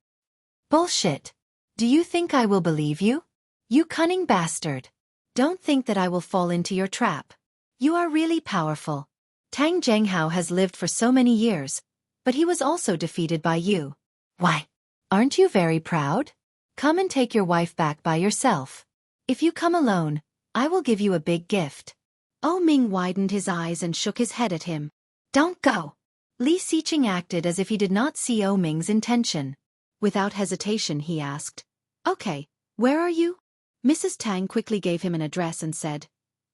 "Bullshit. Do you think I will believe you? You cunning bastard. Don't think that I will fall into your trap. You are really powerful. Tang Zhenghao has lived for so many years, but he was also defeated by you. Why? Aren't you very proud? Come and take your wife back by yourself. If you come alone, I will give you a big gift." Oh Ming widened his eyes and shook his head at him. "Don't go." Li Xiqing acted as if he did not see Oh Ming's intention. Without hesitation he asked, "Okay, where are you?" Mrs. Tang quickly gave him an address and said,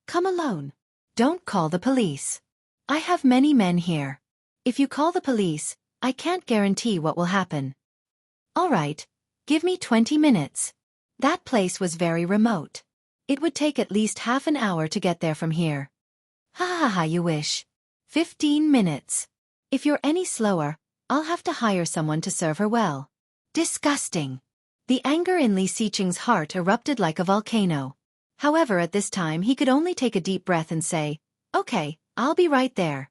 "Come alone. Don't call the police. I have many men here. If you call the police, I can't guarantee what will happen." "All right, give me 20 minutes. That place was very remote. It would take at least half an hour to get there from here." "Ha ha ha, you wish. 15 minutes. If you're any slower, I'll have to hire someone to serve her well." Disgusting. The anger in Li Xiqing's heart erupted like a volcano. However, at this time he could only take a deep breath and say, "Okay, I'll be right there."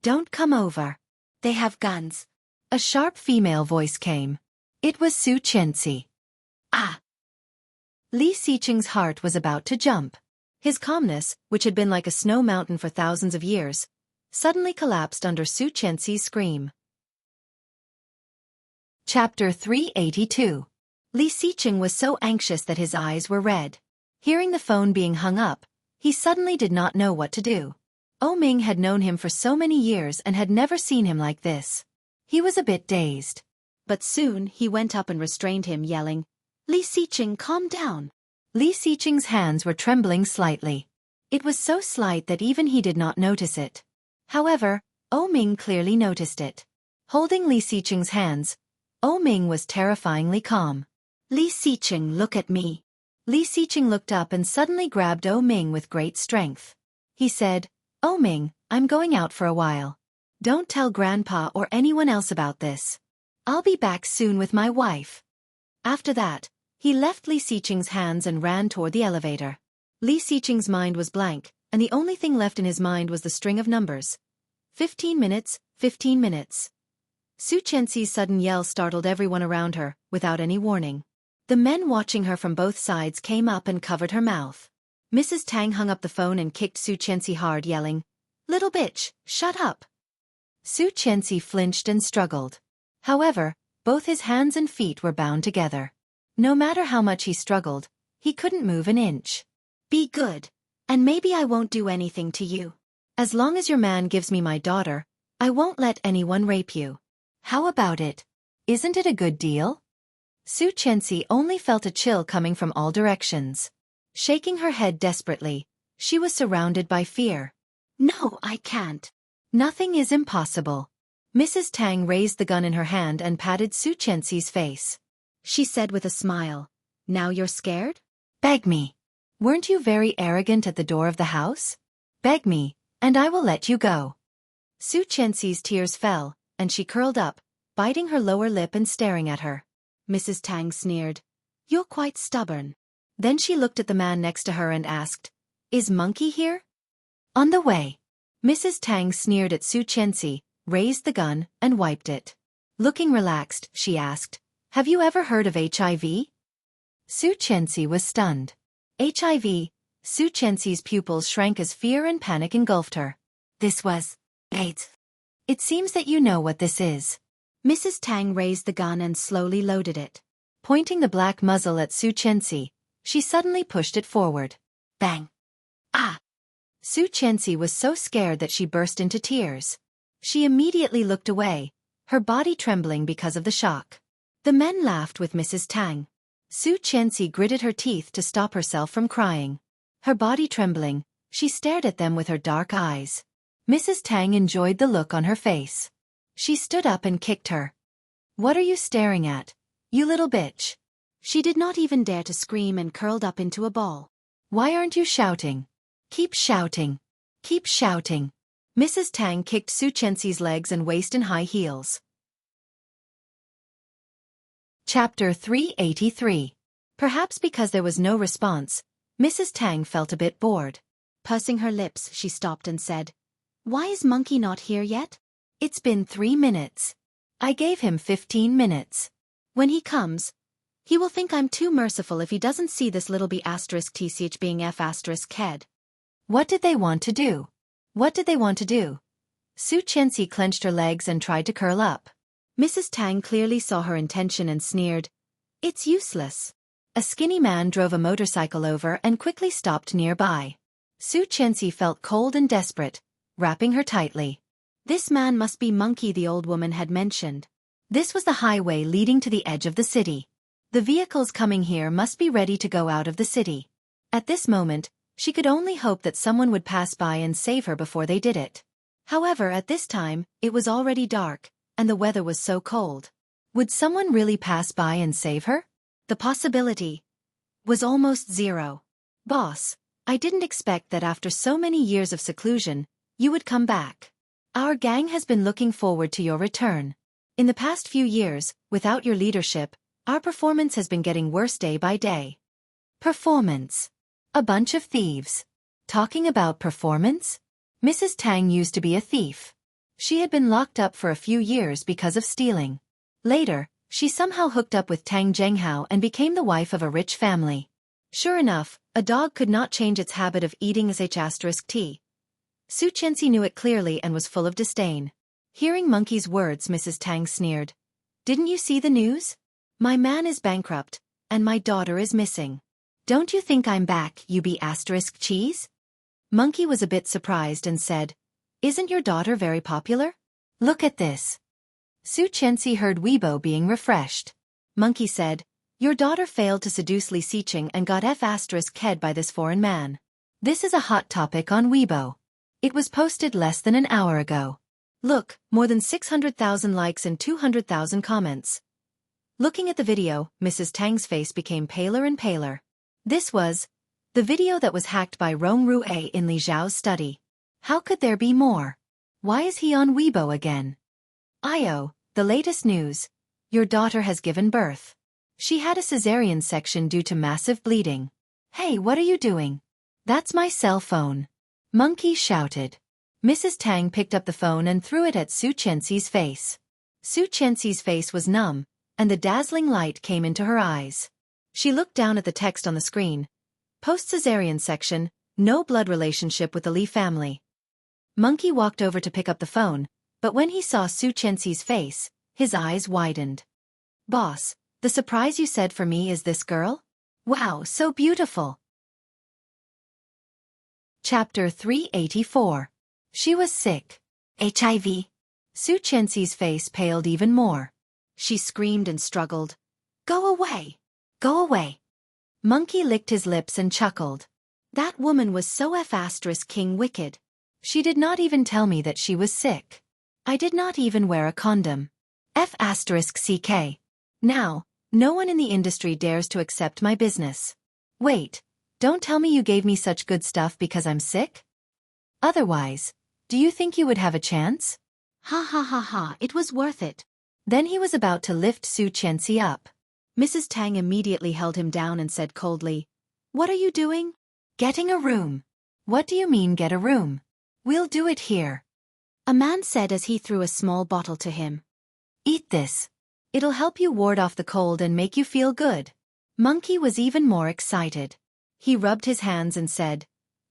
"Don't come over. They have guns." A sharp female voice came. It was Su Qianxi. "Ah!" Li Xiqing's heart was about to jump. His calmness, which had been like a snow mountain for thousands of years, suddenly collapsed under Su Qianxi's scream. Chapter 382. Li Xiqing was so anxious that his eyes were red. Hearing the phone being hung up, he suddenly did not know what to do. Ming had known him for so many years and had never seen him like this. He was a bit dazed. But soon he went up and restrained him, yelling, "Li Xiqing, calm down." Li Xiqing's hands were trembling slightly. It was so slight that even he did not notice it. However, Ming clearly noticed it. Holding Li Xiqing's hands, Ming was terrifyingly calm. "Li Xiqing, look at me." Li Xiqing looked up and suddenly grabbed Ming with great strength. He said, "Ming, I'm going out for a while. Don't tell Grandpa or anyone else about this. I'll be back soon with my wife." After that, he left Li Xiqing's hands and ran toward the elevator. Li Xiqing's mind was blank, and the only thing left in his mind was the string of numbers. 15 minutes, 15 minutes. Su Qianxi's sudden yell startled everyone around her, without any warning. The men watching her from both sides came up and covered her mouth. Mrs. Tang hung up the phone and kicked Su Qianxi hard, yelling, "Little bitch, shut up." Su Qianxi flinched and struggled. However, both his hands and feet were bound together. No matter how much he struggled, he couldn't move an inch. "Be good, and maybe I won't do anything to you. As long as your man gives me my daughter, I won't let anyone rape you. How about it? Isn't it a good deal?" Su Qianxi only felt a chill coming from all directions. Shaking her head desperately, she was surrounded by fear. "No, I can't. Nothing is impossible." Mrs. Tang raised the gun in her hand and patted Su Qianxi's face. She said with a smile, "Now you're scared? Beg me. Weren't you very arrogant at the door of the house? Beg me, and I will let you go." Su Qianxi's tears fell, and she curled up, biting her lower lip and staring at her. Mrs. Tang sneered, "You're quite stubborn." Then she looked at the man next to her and asked, "Is Monkey here?" "On the way." Mrs. Tang sneered at Su Qianxi, raised the gun, and wiped it. Looking relaxed, she asked, "Have you ever heard of HIV?" Su Qianxi was stunned. HIV? Su Qianxi's pupils shrank as fear and panic engulfed her. "This was AIDS. It seems that you know what this is." Mrs. Tang raised the gun and slowly loaded it. Pointing the black muzzle at Su Qianxi, she suddenly pushed it forward. Bang! Ah! Su Qianxi was so scared that she burst into tears. She immediately looked away, her body trembling because of the shock. The men laughed with Mrs. Tang. Su Qianxi gritted her teeth to stop herself from crying. Her body trembling, she stared at them with her dark eyes. Mrs. Tang enjoyed the look on her face. She stood up and kicked her. "What are you staring at, you little bitch?" She did not even dare to scream and curled up into a ball. "Why aren't you shouting? Keep shouting. Keep shouting." Mrs. Tang kicked Su Qianxi's legs and waist in high heels. Chapter 383. Perhaps because there was no response, Mrs. Tang felt a bit bored. Pursing her lips, she stopped and said, "Why is Monkey not here yet? It's been 3 minutes. I gave him 15 minutes. When he comes, he will think I'm too merciful if he doesn't see this little b*tch being f** head." What did they want to do? What did they want to do? Su Qianxi clenched her legs and tried to curl up. Mrs. Tang clearly saw her intention and sneered, "It's useless." A skinny man drove a motorcycle over and quickly stopped nearby. Su Qianxi felt cold and desperate, wrapping her tightly. This man must be Monkey the old woman had mentioned. This was the highway leading to the edge of the city. The vehicles coming here must be ready to go out of the city. At this moment, she could only hope that someone would pass by and save her before they did it. However, at this time, it was already dark, and the weather was so cold. Would someone really pass by and save her? The possibility was almost zero. "Boss, I didn't expect that after so many years of seclusion, you would come back. Our gang has been looking forward to your return. In the past few years, without your leadership, our performance has been getting worse day by day." Performance. A bunch of thieves. Talking about performance? Mrs. Tang used to be a thief. She had been locked up for a few years because of stealing. Later, she somehow hooked up with Tang Zhenghao and became the wife of a rich family. Sure enough, a dog could not change its habit of eating *t. Su Qianxi knew it clearly and was full of disdain. Hearing Monkey's words, Mrs. Tang sneered. "Didn't you see the news? My man is bankrupt, and my daughter is missing. Don't you think I'm back, you be asterisk cheese? Monkey was a bit surprised and said, Isn't your daughter very popular? Look at this. Su Qianxi heard Weibo being refreshed. Monkey said, Your daughter failed to seduce Li Xiqing and got F***ed by this foreign man. This is a hot topic on Weibo. It was posted less than an hour ago. Look, more than 600,000 likes and 200,000 comments. Looking at the video, Mrs. Tang's face became paler and paler. This was the video that was hacked by Rong Rue in Li Zhao's study. How could there be more? Why is he on Weibo again? Io, the latest news. Your daughter has given birth. She had a cesarean section due to massive bleeding. Hey, what are you doing? That's my cell phone. Monkey shouted. Mrs. Tang picked up the phone and threw it at Su Qianxi's face. Su Qianxi's face was numb, and the dazzling light came into her eyes. She looked down at the text on the screen. Post-cesarean section, no blood relationship with the Li family. Monkey walked over to pick up the phone, but when he saw Su Qianxi's face, his eyes widened. Boss, the surprise you said for me is this girl? Wow, so beautiful. Chapter 384. She was sick. HIV. Su Qianxi's face paled even more. She screamed and struggled. Go away. Go away. Monkey licked his lips and chuckled. That woman was so F***ing wicked. She did not even tell me that she was sick. I did not even wear a condom. F***ck. Now, no one in the industry dares to accept my business. Wait, don't tell me you gave me such good stuff because I'm sick? Otherwise, do you think you would have a chance? Ha ha ha ha, it was worth it. Then he was about to lift Su Qianxi up. Mrs. Tang immediately held him down and said coldly, What are you doing? Getting a room. What do you mean get a room? We'll do it here. A man said as he threw a small bottle to him. Eat this. It'll help you ward off the cold and make you feel good. Monkey was even more excited. He rubbed his hands and said,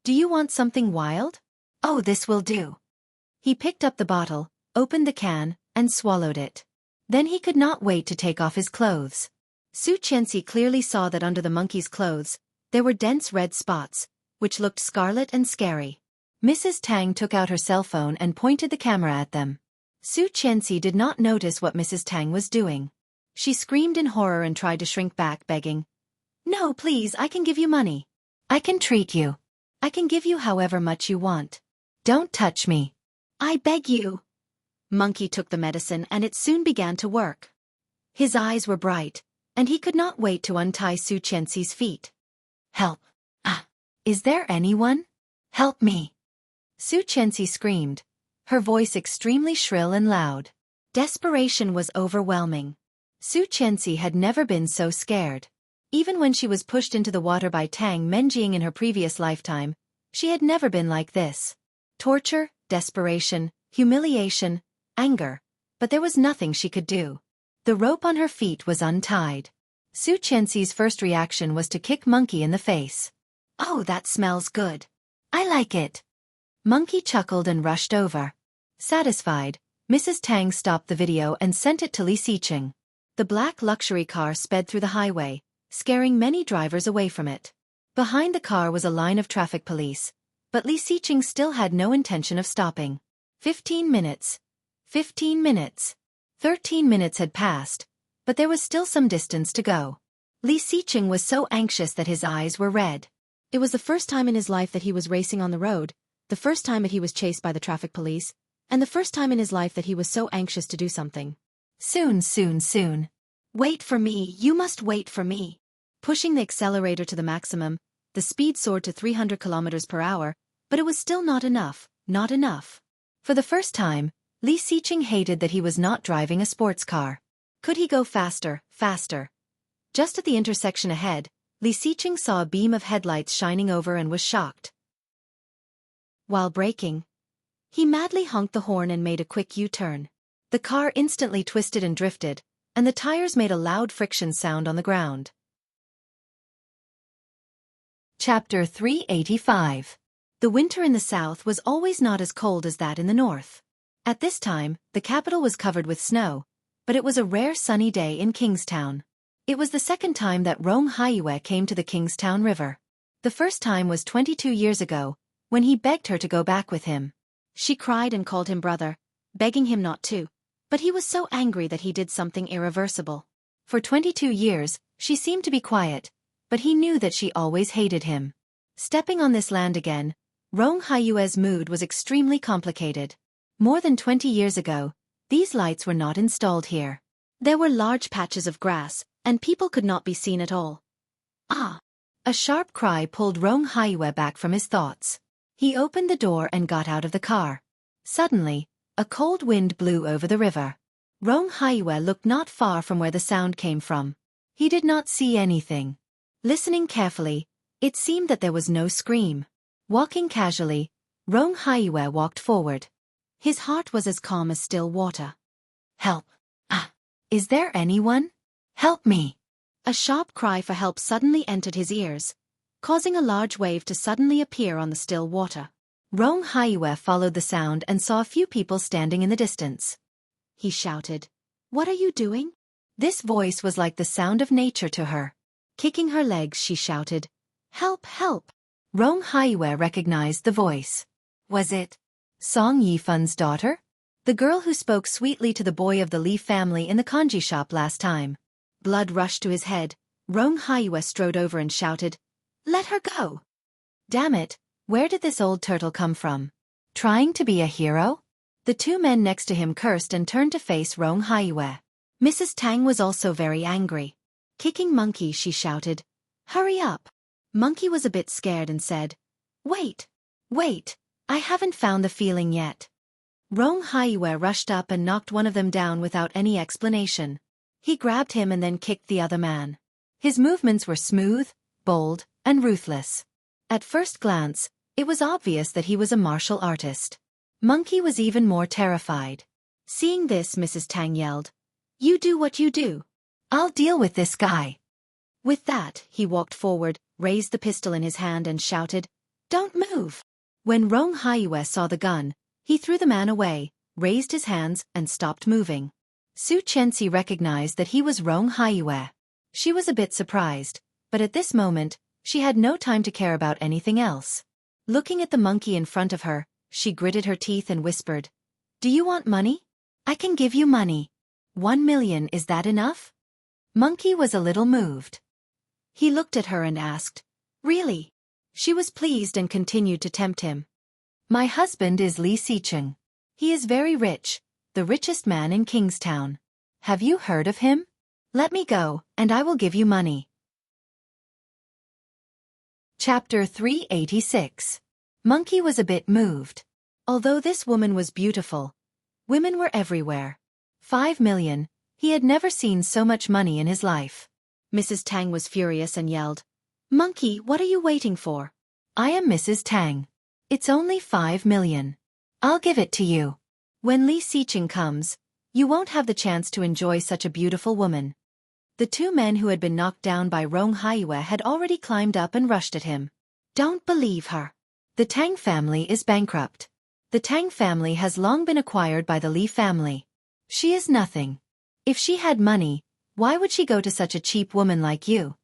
Do you want something wild? Oh, this will do. He picked up the bottle, opened the can, and swallowed it. Then he could not wait to take off his clothes. Su Qianxi clearly saw that under the monkey's clothes, there were dense red spots, which looked scarlet and scary. Mrs. Tang took out her cell phone and pointed the camera at them. Su Qianxi did not notice what Mrs. Tang was doing. She screamed in horror and tried to shrink back, begging, No, please, I can give you money. I can treat you. I can give you however much you want. Don't touch me. I beg you. Monkey took the medicine and it soon began to work. His eyes were bright, and he could not wait to untie Su Qianxi's feet. Help. Is there anyone? Help me. Su Qianxi screamed, her voice extremely shrill and loud. Desperation was overwhelming. Su Qianxi had never been so scared. Even when she was pushed into the water by Tang Menjing in her previous lifetime, she had never been like this. Torture, desperation, humiliation, anger, but there was nothing she could do. The rope on her feet was untied. Su Qianxi's first reaction was to kick Monkey in the face. Oh, that smells good. I like it. Monkey chuckled and rushed over. Satisfied, Mrs. Tang stopped the video and sent it to Li Xiqing. The black luxury car sped through the highway, scaring many drivers away from it. Behind the car was a line of traffic police, but Li Xiqing still had no intention of stopping. 15 minutes. 15 minutes. 13 minutes had passed, but there was still some distance to go. Li Xiqing was so anxious that his eyes were red. It was the first time in his life that he was racing on the road, the first time that he was chased by the traffic police, and the first time in his life that he was so anxious to do something. Soon, soon, soon. Wait for me, you must wait for me. Pushing the accelerator to the maximum, the speed soared to 300 kilometers per hour, but it was still not enough, not enough. For the first time, Li Xiqing hated that he was not driving a sports car. Could he go faster, faster? Just at the intersection ahead, Li Xiqing saw a beam of headlights shining over and was shocked. While braking, he madly honked the horn and made a quick U-turn. The car instantly twisted and drifted, and the tires made a loud friction sound on the ground. Chapter 385. The winter in the south was always not as cold as that in the north. At this time, the capital was covered with snow, but it was a rare sunny day in Kingstown. It was the second time that Rong Haiyue came to the Kingstown River. The first time was 22 years ago, when he begged her to go back with him. She cried and called him brother, begging him not to, but he was so angry that he did something irreversible. For 22 years, she seemed to be quiet, but he knew that she always hated him. Stepping on this land again, Rong Haiyue's mood was extremely complicated. More than 20 years ago, these lights were not installed here. There were large patches of grass, and people could not be seen at all. Ah! A sharp cry pulled Rong Haiyue back from his thoughts. He opened the door and got out of the car. Suddenly, a cold wind blew over the river. Rong Haiyue looked not far from where the sound came from. He did not see anything. Listening carefully, it seemed that there was no scream. Walking casually, Rong Haiyue walked forward. His heart was as calm as still water. Help! Ah! Is there anyone? Help me! A sharp cry for help suddenly entered his ears, causing a large wave to suddenly appear on the still water. Rong Haiyue followed the sound and saw a few people standing in the distance. He shouted, "What are you doing?" This voice was like the sound of nature to her. Kicking her legs, she shouted, "Help, help!" Rong Haiyue recognized the voice. Was it Song Yifan's daughter? The girl who spoke sweetly to the boy of the Li family in the kanji shop last time. Blood rushed to his head. Rong Haiyue strode over and shouted, "Let her go!" Damn it, where did this old turtle come from? Trying to be a hero? The two men next to him cursed and turned to face Rong Haiyue. Mrs. Tang was also very angry. Kicking Monkey, she shouted, "Hurry up!" Monkey was a bit scared and said, Wait, I haven't found the feeling yet." Rong Haiyue rushed up and knocked one of them down without any explanation. He grabbed him and then kicked the other man. His movements were smooth, bold, and ruthless. At first glance, it was obvious that he was a martial artist. Monkey was even more terrified. Seeing this, Mrs. Tang yelled, "You do what you do. I'll deal with this guy." With that, he walked forward, raised the pistol in his hand and shouted, "Don't move!" When Rong Haiyue saw the gun, he threw the man away, raised his hands, and stopped moving. Su Chenxi recognized that he was Rong Haiyue. She was a bit surprised, but at this moment, she had no time to care about anything else. Looking at the monkey in front of her, she gritted her teeth and whispered, "Do you want money? I can give you money. 1 million, is that enough?" Monkey was a little moved. He looked at her and asked, "Really?" She was pleased and continued to tempt him. "My husband is Li Xicheng. He is very rich, the richest man in Kingstown. Have you heard of him? Let me go, and I will give you money." Chapter 386. Monkey was a bit moved. Although this woman was beautiful, women were everywhere. 5 million, he had never seen so much money in his life. Mrs. Tang was furious and yelled, "Monkey, what are you waiting for?" "I am Mrs. Tang. It's only 5 million. I'll give it to you. When Li Xicheng comes, you won't have the chance to enjoy such a beautiful woman." The two men who had been knocked down by Rong Haiyue had already climbed up and rushed at him. "Don't believe her. The Tang family is bankrupt. The Tang family has long been acquired by the Li family. She is nothing. If she had money, why would she go to such a cheap woman like you?"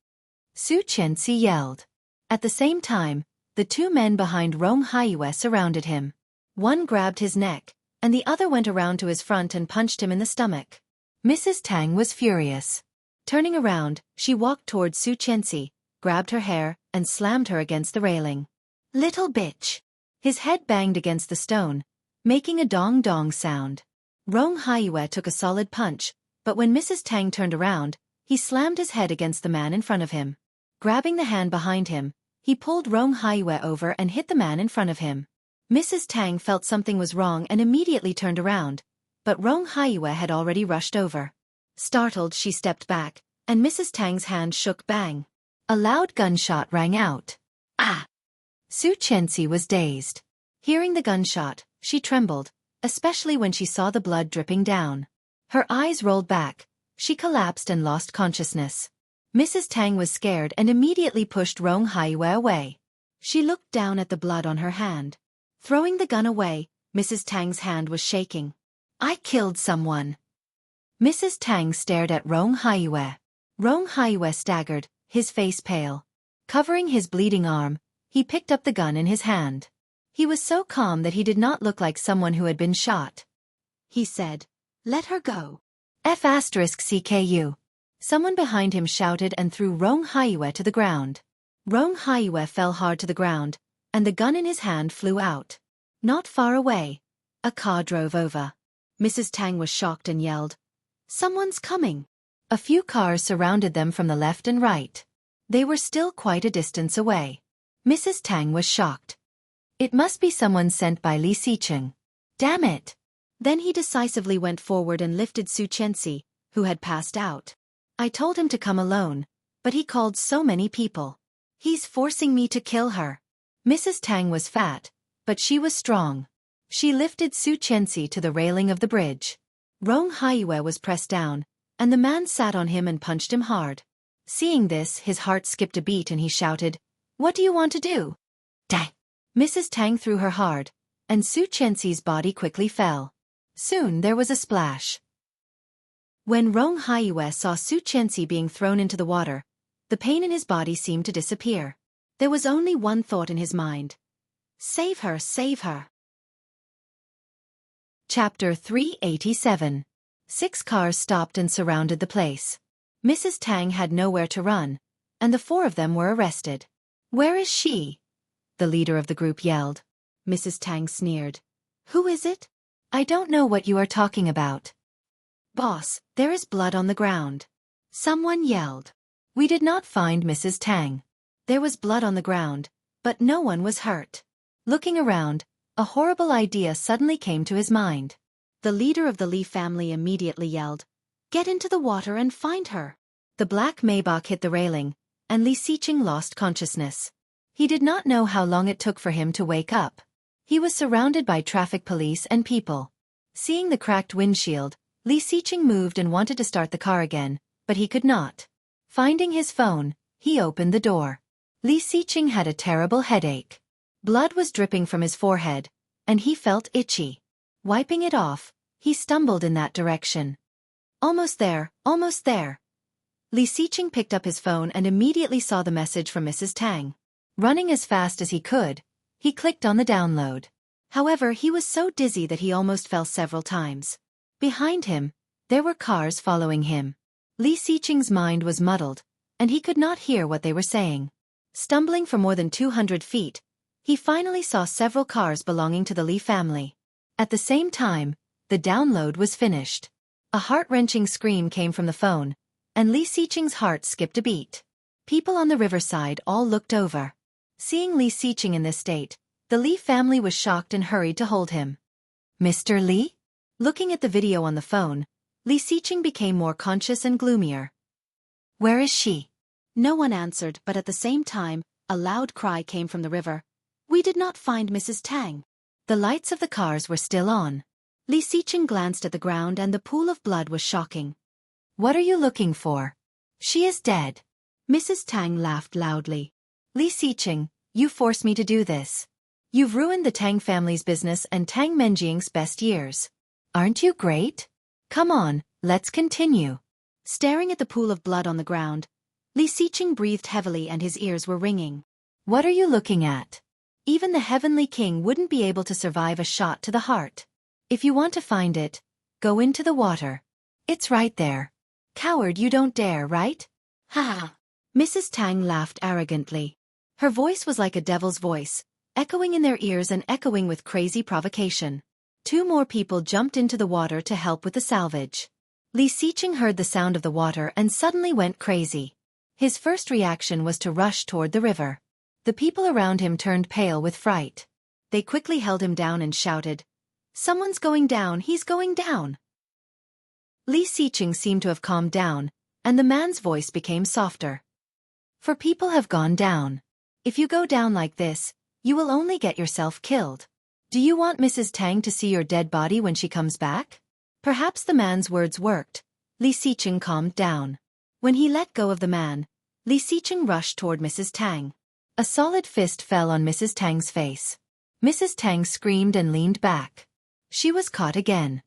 Su Chenxi yelled. At the same time, the two men behind Rong Haiyue surrounded him. One grabbed his neck, and the other went around to his front and punched him in the stomach. Mrs. Tang was furious. Turning around, she walked towards Su Chenxi, grabbed her hair, and slammed her against the railing. "Little bitch!" His head banged against the stone, making a dong-dong sound. Rong Haiyue took a solid punch, but when Mrs. Tang turned around, he slammed his head against the man in front of him. Grabbing the hand behind him, he pulled Rong Haiyue over and hit the man in front of him. Mrs. Tang felt something was wrong and immediately turned around, but Rong Haiyue had already rushed over. Startled, she stepped back, and Mrs. Tang's hand shook. Bang! A loud gunshot rang out. Ah! Su Chenxi was dazed. Hearing the gunshot, she trembled, especially when she saw the blood dripping down. Her eyes rolled back, she collapsed and lost consciousness. Mrs. Tang was scared and immediately pushed Rong Haiyue away. She looked down at the blood on her hand. Throwing the gun away, Mrs. Tang's hand was shaking. "I killed someone." Mrs. Tang stared at Rong Haiyue. Rong Haiyue staggered, his face pale. Covering his bleeding arm, he picked up the gun in his hand. He was so calm that he did not look like someone who had been shot. He said, "Let her go." F***CKU. Someone behind him shouted and threw Rong Haiyue to the ground. Rong Haiyue fell hard to the ground, and the gun in his hand flew out. Not far away, a car drove over. Mrs. Tang was shocked and yelled, "Someone's coming!" A few cars surrounded them from the left and right. They were still quite a distance away. Mrs. Tang was shocked. It must be someone sent by Li Xiqing. Damn it! Then he decisively went forward and lifted Su Chenxi, who had passed out. I told him to come alone, but he called so many people. He's forcing me to kill her. Mrs. Tang was fat, but she was strong. She lifted Su Chenxi to the railing of the bridge. Rong Haiyue was pressed down, and the man sat on him and punched him hard. Seeing this, his heart skipped a beat and he shouted, "What do you want to do?" Dang! Mrs. Tang threw her hard, and Su Chenxi's body quickly fell. Soon there was a splash. When Rong Haiyue saw Su Chenxi being thrown into the water, the pain in his body seemed to disappear. There was only one thought in his mind. Save her, save her. Chapter 387. 6 cars stopped and surrounded the place. Mrs. Tang had nowhere to run, and the 4 of them were arrested. "Where is she?" the leader of the group yelled. Mrs. Tang sneered. "Who is it? I don't know what you are talking about." "Boss, there is blood on the ground," someone yelled. We did not find Mrs. Tang. There was blood on the ground, but no one was hurt. Looking around, a horrible idea suddenly came to his mind. The leader of the Li family immediately yelled, "Get into the water and find her." The black Maybach hit the railing, and Li Xiqing lost consciousness. He did not know how long it took for him to wake up. He was surrounded by traffic police and people. Seeing the cracked windshield, Li Xiqing moved and wanted to start the car again, but he could not. Finding his phone, he opened the door. Li Xiqing had a terrible headache. Blood was dripping from his forehead, and he felt itchy. Wiping it off, he stumbled in that direction. Almost there, almost there. Li Xiqing picked up his phone and immediately saw the message from Mrs. Tang. Running as fast as he could, he clicked on the download. However, he was so dizzy that he almost fell several times. Behind him, there were cars following him. Li Xiqing's mind was muddled, and he could not hear what they were saying. Stumbling for more than 200 feet, he finally saw several cars belonging to the Li family. At the same time, the download was finished. A heart-wrenching scream came from the phone, and Li Xiqing's heart skipped a beat. People on the riverside all looked over. Seeing Li Xiqing in this state, the Li family was shocked and hurried to hold him. "Mr. Li?" Looking at the video on the phone, Li Xiqing became more conscious and gloomier. "Where is she?" No one answered, but at the same time, a loud cry came from the river. "We did not find Mrs. Tang." The lights of the cars were still on. Li Xiqing glanced at the ground and the pool of blood was shocking. "What are you looking for?" "She is dead." Mrs. Tang laughed loudly. "Li Xiqing, you forced me to do this. You've ruined the Tang family's business and Tang Menjing's best years. Aren't you great? Come on, let's continue." Staring at the pool of blood on the ground, Li Xiqing breathed heavily and his ears were ringing. "What are you looking at? Even the Heavenly King wouldn't be able to survive a shot to the heart. If you want to find it, go into the water. It's right there. Coward, you don't dare, right?" "Ha ha." Mrs. Tang laughed arrogantly. Her voice was like a devil's voice, echoing in their ears and echoing with crazy provocation. 2 more people jumped into the water to help with the salvage. Li Xiqing heard the sound of the water and suddenly went crazy. His first reaction was to rush toward the river. The people around him turned pale with fright. They quickly held him down and shouted, "Someone's going down, he's going down." Li Xiqing seemed to have calmed down, and the man's voice became softer. "For people have gone down. If you go down like this, you will only get yourself killed. Do you want Mrs. Tang to see your dead body when she comes back?" Perhaps the man's words worked. Li Xiqing calmed down. When he let go of the man, Li Xiqing rushed toward Mrs. Tang. A solid fist fell on Mrs. Tang's face. Mrs. Tang screamed and leaned back. She was caught again.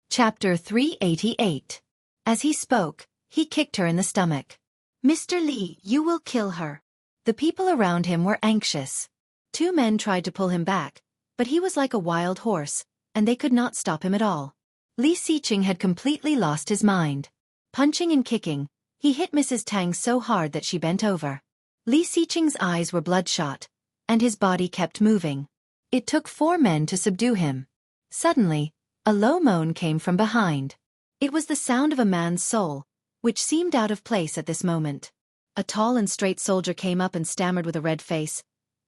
Chapter 388. As he spoke, he kicked her in the stomach. "Mr. Li, you will kill her." The people around him were anxious. Two men tried to pull him back, but he was like a wild horse, and they could not stop him at all. Li Xiqing had completely lost his mind. Punching and kicking, he hit Mrs. Tang so hard that she bent over. Li Xiqing's eyes were bloodshot, and his body kept moving. It took 4 men to subdue him. Suddenly, a low moan came from behind. It was the sound of a man's soul, which seemed out of place at this moment. A tall and straight soldier came up and stammered with a red face.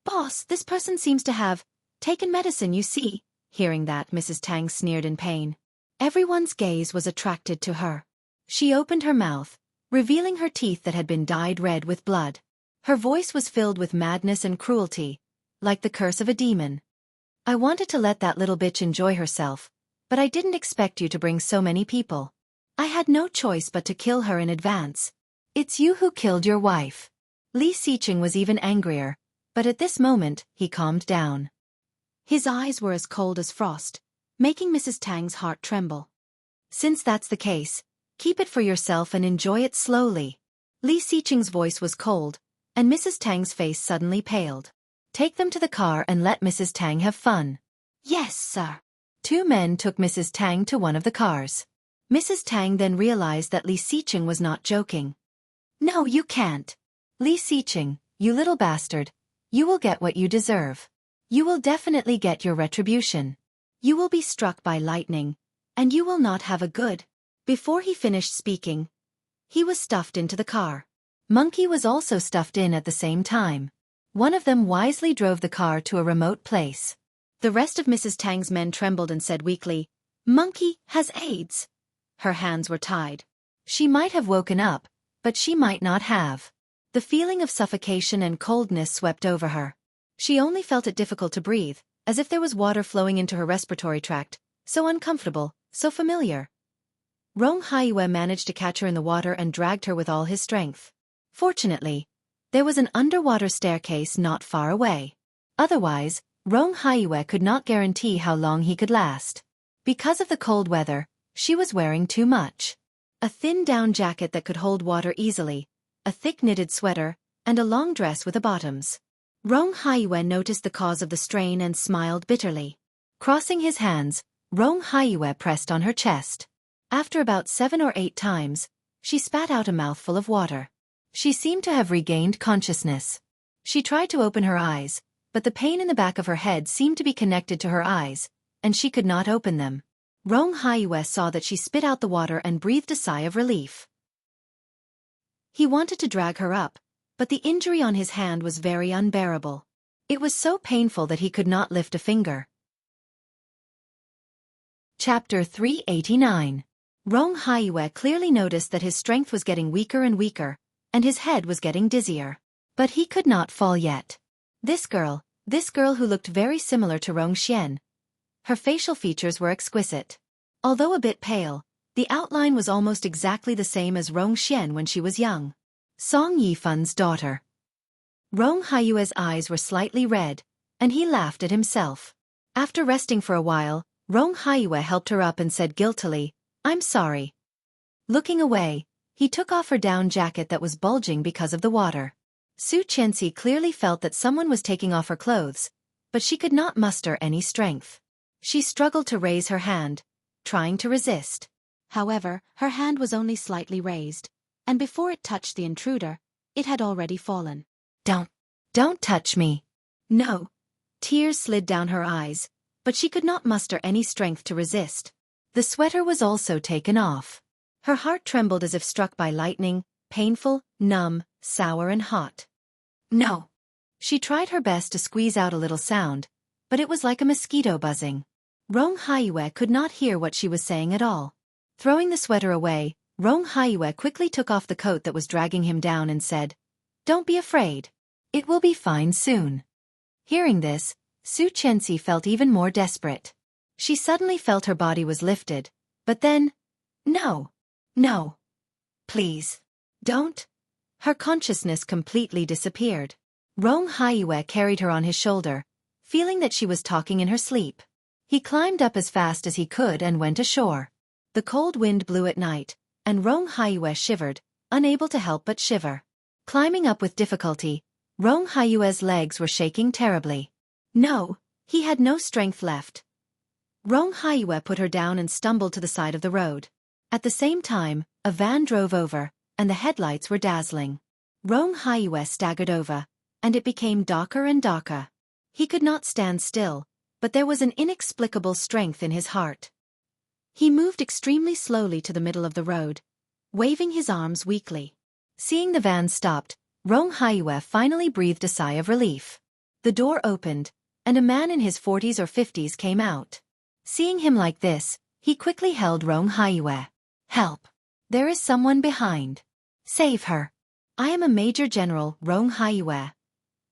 "Boss, this person seems to have taken medicine, you see." Hearing that, Mrs. Tang sneered in pain. Everyone's gaze was attracted to her. She opened her mouth, revealing her teeth that had been dyed red with blood. Her voice was filled with madness and cruelty, like the curse of a demon. "I wanted to let that little bitch enjoy herself, but I didn't expect you to bring so many people. I had no choice but to kill her in advance. It's you who killed your wife." Li Xiqing was even angrier, but at this moment, he calmed down. His eyes were as cold as frost, making Mrs. Tang's heart tremble. "Since that's the case, keep it for yourself and enjoy it slowly." Li Xiqing's voice was cold, and Mrs. Tang's face suddenly paled. "Take them to the car and let Mrs. Tang have fun." "Yes, sir." 2 men took Mrs. Tang to one of the cars. Mrs. Tang then realized that Li Xiqing was not joking. "No, you can't. Li Xiqing, you little bastard, you will get what you deserve. You will definitely get your retribution. You will be struck by lightning, and you will not have a good..." Before he finished speaking, he was stuffed into the car. Monkey was also stuffed in at the same time. One of them wisely drove the car to a remote place. The rest of Mrs. Tang's men trembled and said weakly, "Monkey has AIDS." Her hands were tied. She might have woken up, but she might not have. The feeling of suffocation and coldness swept over her. She only felt it difficult to breathe, as if there was water flowing into her respiratory tract, so uncomfortable, so familiar. Rong Haiyue managed to catch her in the water and dragged her with all his strength. Fortunately, there was an underwater staircase not far away. Otherwise, Rong Haiyue could not guarantee how long he could last. Because of the cold weather, she was wearing too much. A thin down jacket that could hold water easily, a thick knitted sweater, and a long dress with bottoms. Rong Haiyue noticed the cause of the strain and smiled bitterly. Crossing his hands, Rong Haiyue pressed on her chest. After about 7 or 8 times, she spat out a mouthful of water. She seemed to have regained consciousness. She tried to open her eyes, but the pain in the back of her head seemed to be connected to her eyes, and she could not open them. Rong Haiyue saw that she spit out the water and breathed a sigh of relief. He wanted to drag her up, but the injury on his hand was very unbearable. It was so painful that he could not lift a finger. Chapter 389. Rong Haiyue clearly noticed that his strength was getting weaker and weaker, and his head was getting dizzier. But he could not fall yet. This girl who looked very similar to Rong Xian. Her facial features were exquisite. Although a bit pale, the outline was almost exactly the same as Rong Xian when she was young. Song Yifan's daughter. Rong Haiyue's eyes were slightly red, and he laughed at himself. After resting for a while, Rong Haiyue helped her up and said guiltily, "I'm sorry." Looking away, he took off her down jacket that was bulging because of the water. Su Qianxi clearly felt that someone was taking off her clothes, but she could not muster any strength. She struggled to raise her hand, trying to resist. However, her hand was only slightly raised, and before it touched the intruder, it had already fallen. Don't touch me." "No." Tears slid down her eyes, but she could not muster any strength to resist. The sweater was also taken off. Her heart trembled as if struck by lightning, painful, numb, sour and hot. "No." She tried her best to squeeze out a little sound, but it was like a mosquito buzzing. Rong Haiyue could not hear what she was saying at all. Throwing the sweater away, Rong Haiyue quickly took off the coat that was dragging him down and said, "Don't be afraid. It will be fine soon." Hearing this, Su Qianxi felt even more desperate. She suddenly felt her body was lifted, but then, "No. No. Please. Don't." Her consciousness completely disappeared. Rong Haiyue carried her on his shoulder, feeling that she was talking in her sleep. He climbed up as fast as he could and went ashore. The cold wind blew at night, and Rong Haiyue shivered, unable to help but shiver. Climbing up with difficulty, Rong Haiyue's legs were shaking terribly. No, he had no strength left. Rong Haiyue put her down and stumbled to the side of the road. At the same time, a van drove over, and the headlights were dazzling. Rong Haiyue staggered over, and it became darker and darker. He could not stand still, but there was an inexplicable strength in his heart. He moved extremely slowly to the middle of the road, waving his arms weakly. Seeing the van stopped, Rong Haiyue finally breathed a sigh of relief. The door opened, and a man in his 40s or 50s came out. Seeing him like this, he quickly held Rong Haiyue. Help! There is someone behind. Save her. I am a Major General Rong Haiyue.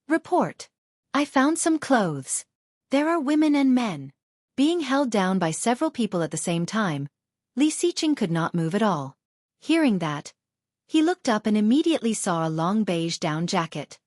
Report. I found some clothes. There are women and men. Being held down by several people at the same time, Li Xiqing could not move at all. Hearing that, he looked up and immediately saw a long beige down jacket.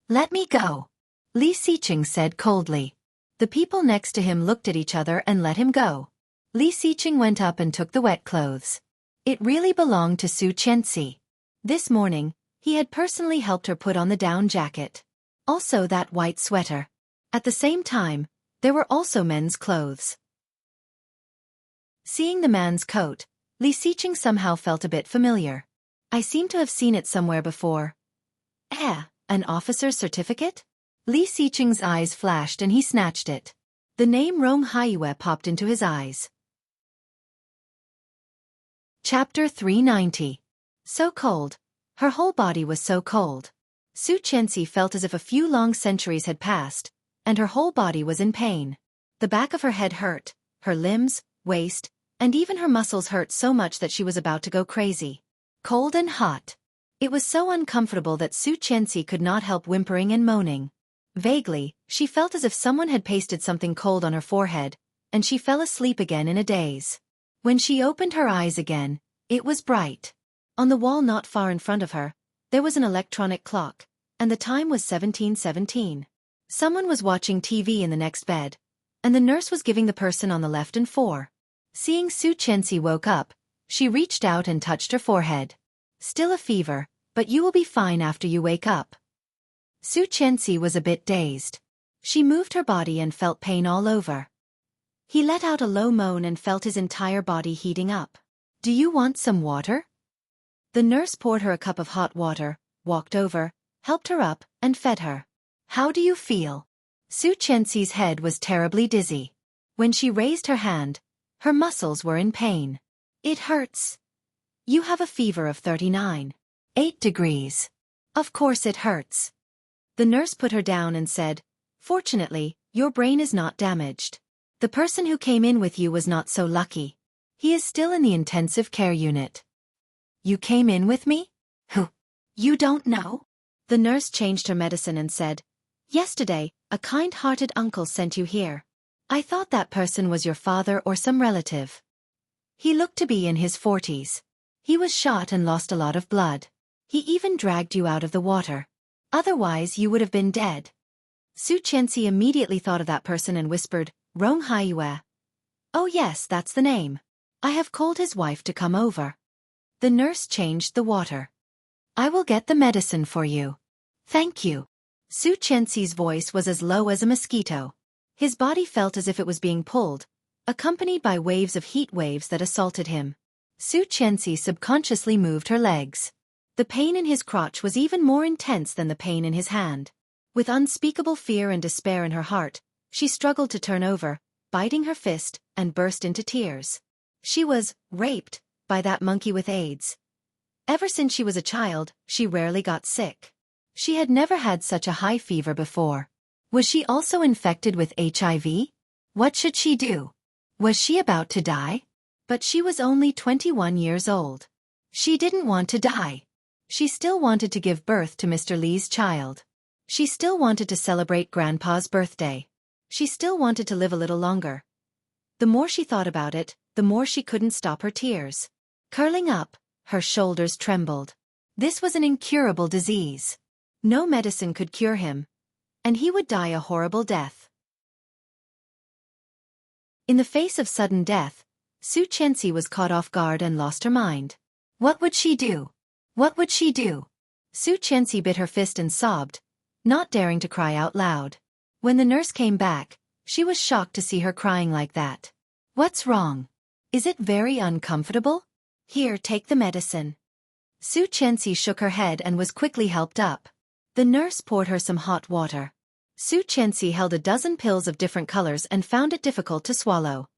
Let me go, Li Xiqing said coldly. The people next to him looked at each other and let him go. Li Xiqing went up and took the wet clothes. It really belonged to Su Qianxi. This morning, he had personally helped her put on the down jacket. Also that white sweater. At the same time, there were also men's clothes. Seeing the man's coat, Li Xiqing somehow felt a bit familiar. I seem to have seen it somewhere before. An officer's certificate? Li Xiqing's eyes flashed and he snatched it. The name Rong Haiyue popped into his eyes. Chapter 390. So cold. Her whole body was so cold. Su Qianxi felt as if a few long centuries had passed, and her whole body was in pain. The back of her head hurt, her limbs, waist, and even her muscles hurt so much that she was about to go crazy. Cold and hot. It was so uncomfortable that Su Qianxi could not help whimpering and moaning. Vaguely, she felt as if someone had pasted something cold on her forehead, and she fell asleep again in a daze. When she opened her eyes again, it was bright. On the wall not far in front of her, there was an electronic clock, and the time was 17:17. Someone was watching TV in the next bed, and the nurse was giving the person on the left an 4. Seeing Su Qianxi woke up, she reached out and touched her forehead. Still a fever, but you will be fine after you wake up. Su Qianxi was a bit dazed. She moved her body and felt pain all over. He let out a low moan and felt his entire body heating up. Do you want some water? The nurse poured her a cup of hot water, walked over, helped her up, and fed her. How do you feel? Su Qianxi's head was terribly dizzy. When she raised her hand, her muscles were in pain. It hurts. You have a fever of 39.8 degrees. Of course it hurts. The nurse put her down and said, Fortunately, your brain is not damaged. The person who came in with you was not so lucky. He is still in the intensive care unit. You came in with me? Who? You don't know? The nurse changed her medicine and said, Yesterday, a kind-hearted uncle sent you here. I thought that person was your father or some relative. He looked to be in his 40s. He was shot and lost a lot of blood. He even dragged you out of the water. Otherwise you would have been dead. Su Qianxi immediately thought of that person and whispered, Rong Haiyue. Oh yes, that's the name. I have called his wife to come over. The nurse changed the water. I will get the medicine for you. Thank you. Su Qianxi's voice was as low as a mosquito. His body felt as if it was being pulled, accompanied by waves of heat waves that assaulted him. Su Qianxi subconsciously moved her legs. The pain in his crotch was even more intense than the pain in his hand. With unspeakable fear and despair in her heart, she struggled to turn over, biting her fist, and burst into tears. She was raped by that monkey with AIDS. Ever since she was a child, she rarely got sick. She had never had such a high fever before. Was she also infected with HIV? What should she do? Was she about to die? But she was only 21 years old. She didn't want to die. She still wanted to give birth to Mr. Li's child. She still wanted to celebrate Grandpa's birthday. She still wanted to live a little longer. The more she thought about it, the more she couldn't stop her tears. Curling up, her shoulders trembled. This was an incurable disease. No medicine could cure him, and he would die a horrible death. In the face of sudden death, Su Qianxi was caught off guard and lost her mind. What would she do? What would she do? Su Qianxi bit her fist and sobbed, not daring to cry out loud. When the nurse came back, she was shocked to see her crying like that. What's wrong? Is it very uncomfortable? Here, take the medicine. Su Qianxi shook her head and was quickly helped up. The nurse poured her some hot water. Su Qianxi held a dozen pills of different colors and found it difficult to swallow.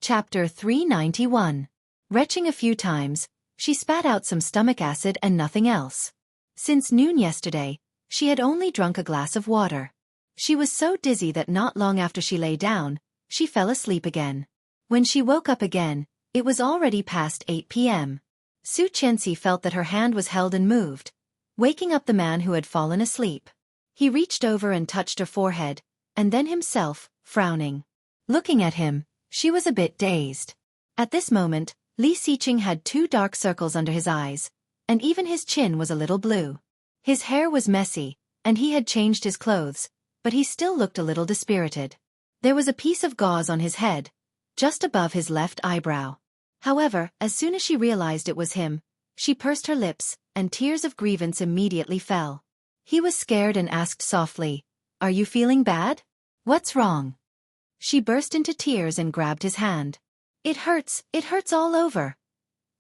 Chapter 391. Retching a few times, she spat out some stomach acid and nothing else. Since noon yesterday, she had only drunk a glass of water. She was so dizzy that not long after she lay down, she fell asleep again. When she woke up again, it was already past 8 p.m. Su Qianxi felt that her hand was held and moved, waking up the man who had fallen asleep. He reached over and touched her forehead, and then himself, frowning. Looking at him, she was a bit dazed. At this moment, Li Xiqing had 2 dark circles under his eyes, and even his chin was a little blue. His hair was messy, and he had changed his clothes, but he still looked a little dispirited. There was a piece of gauze on his head, just above his left eyebrow. However, as soon as she realized it was him, she pursed her lips, and tears of grievance immediately fell. He was scared and asked softly, "Are you feeling bad? What's wrong?" She burst into tears and grabbed his hand. It hurts all over."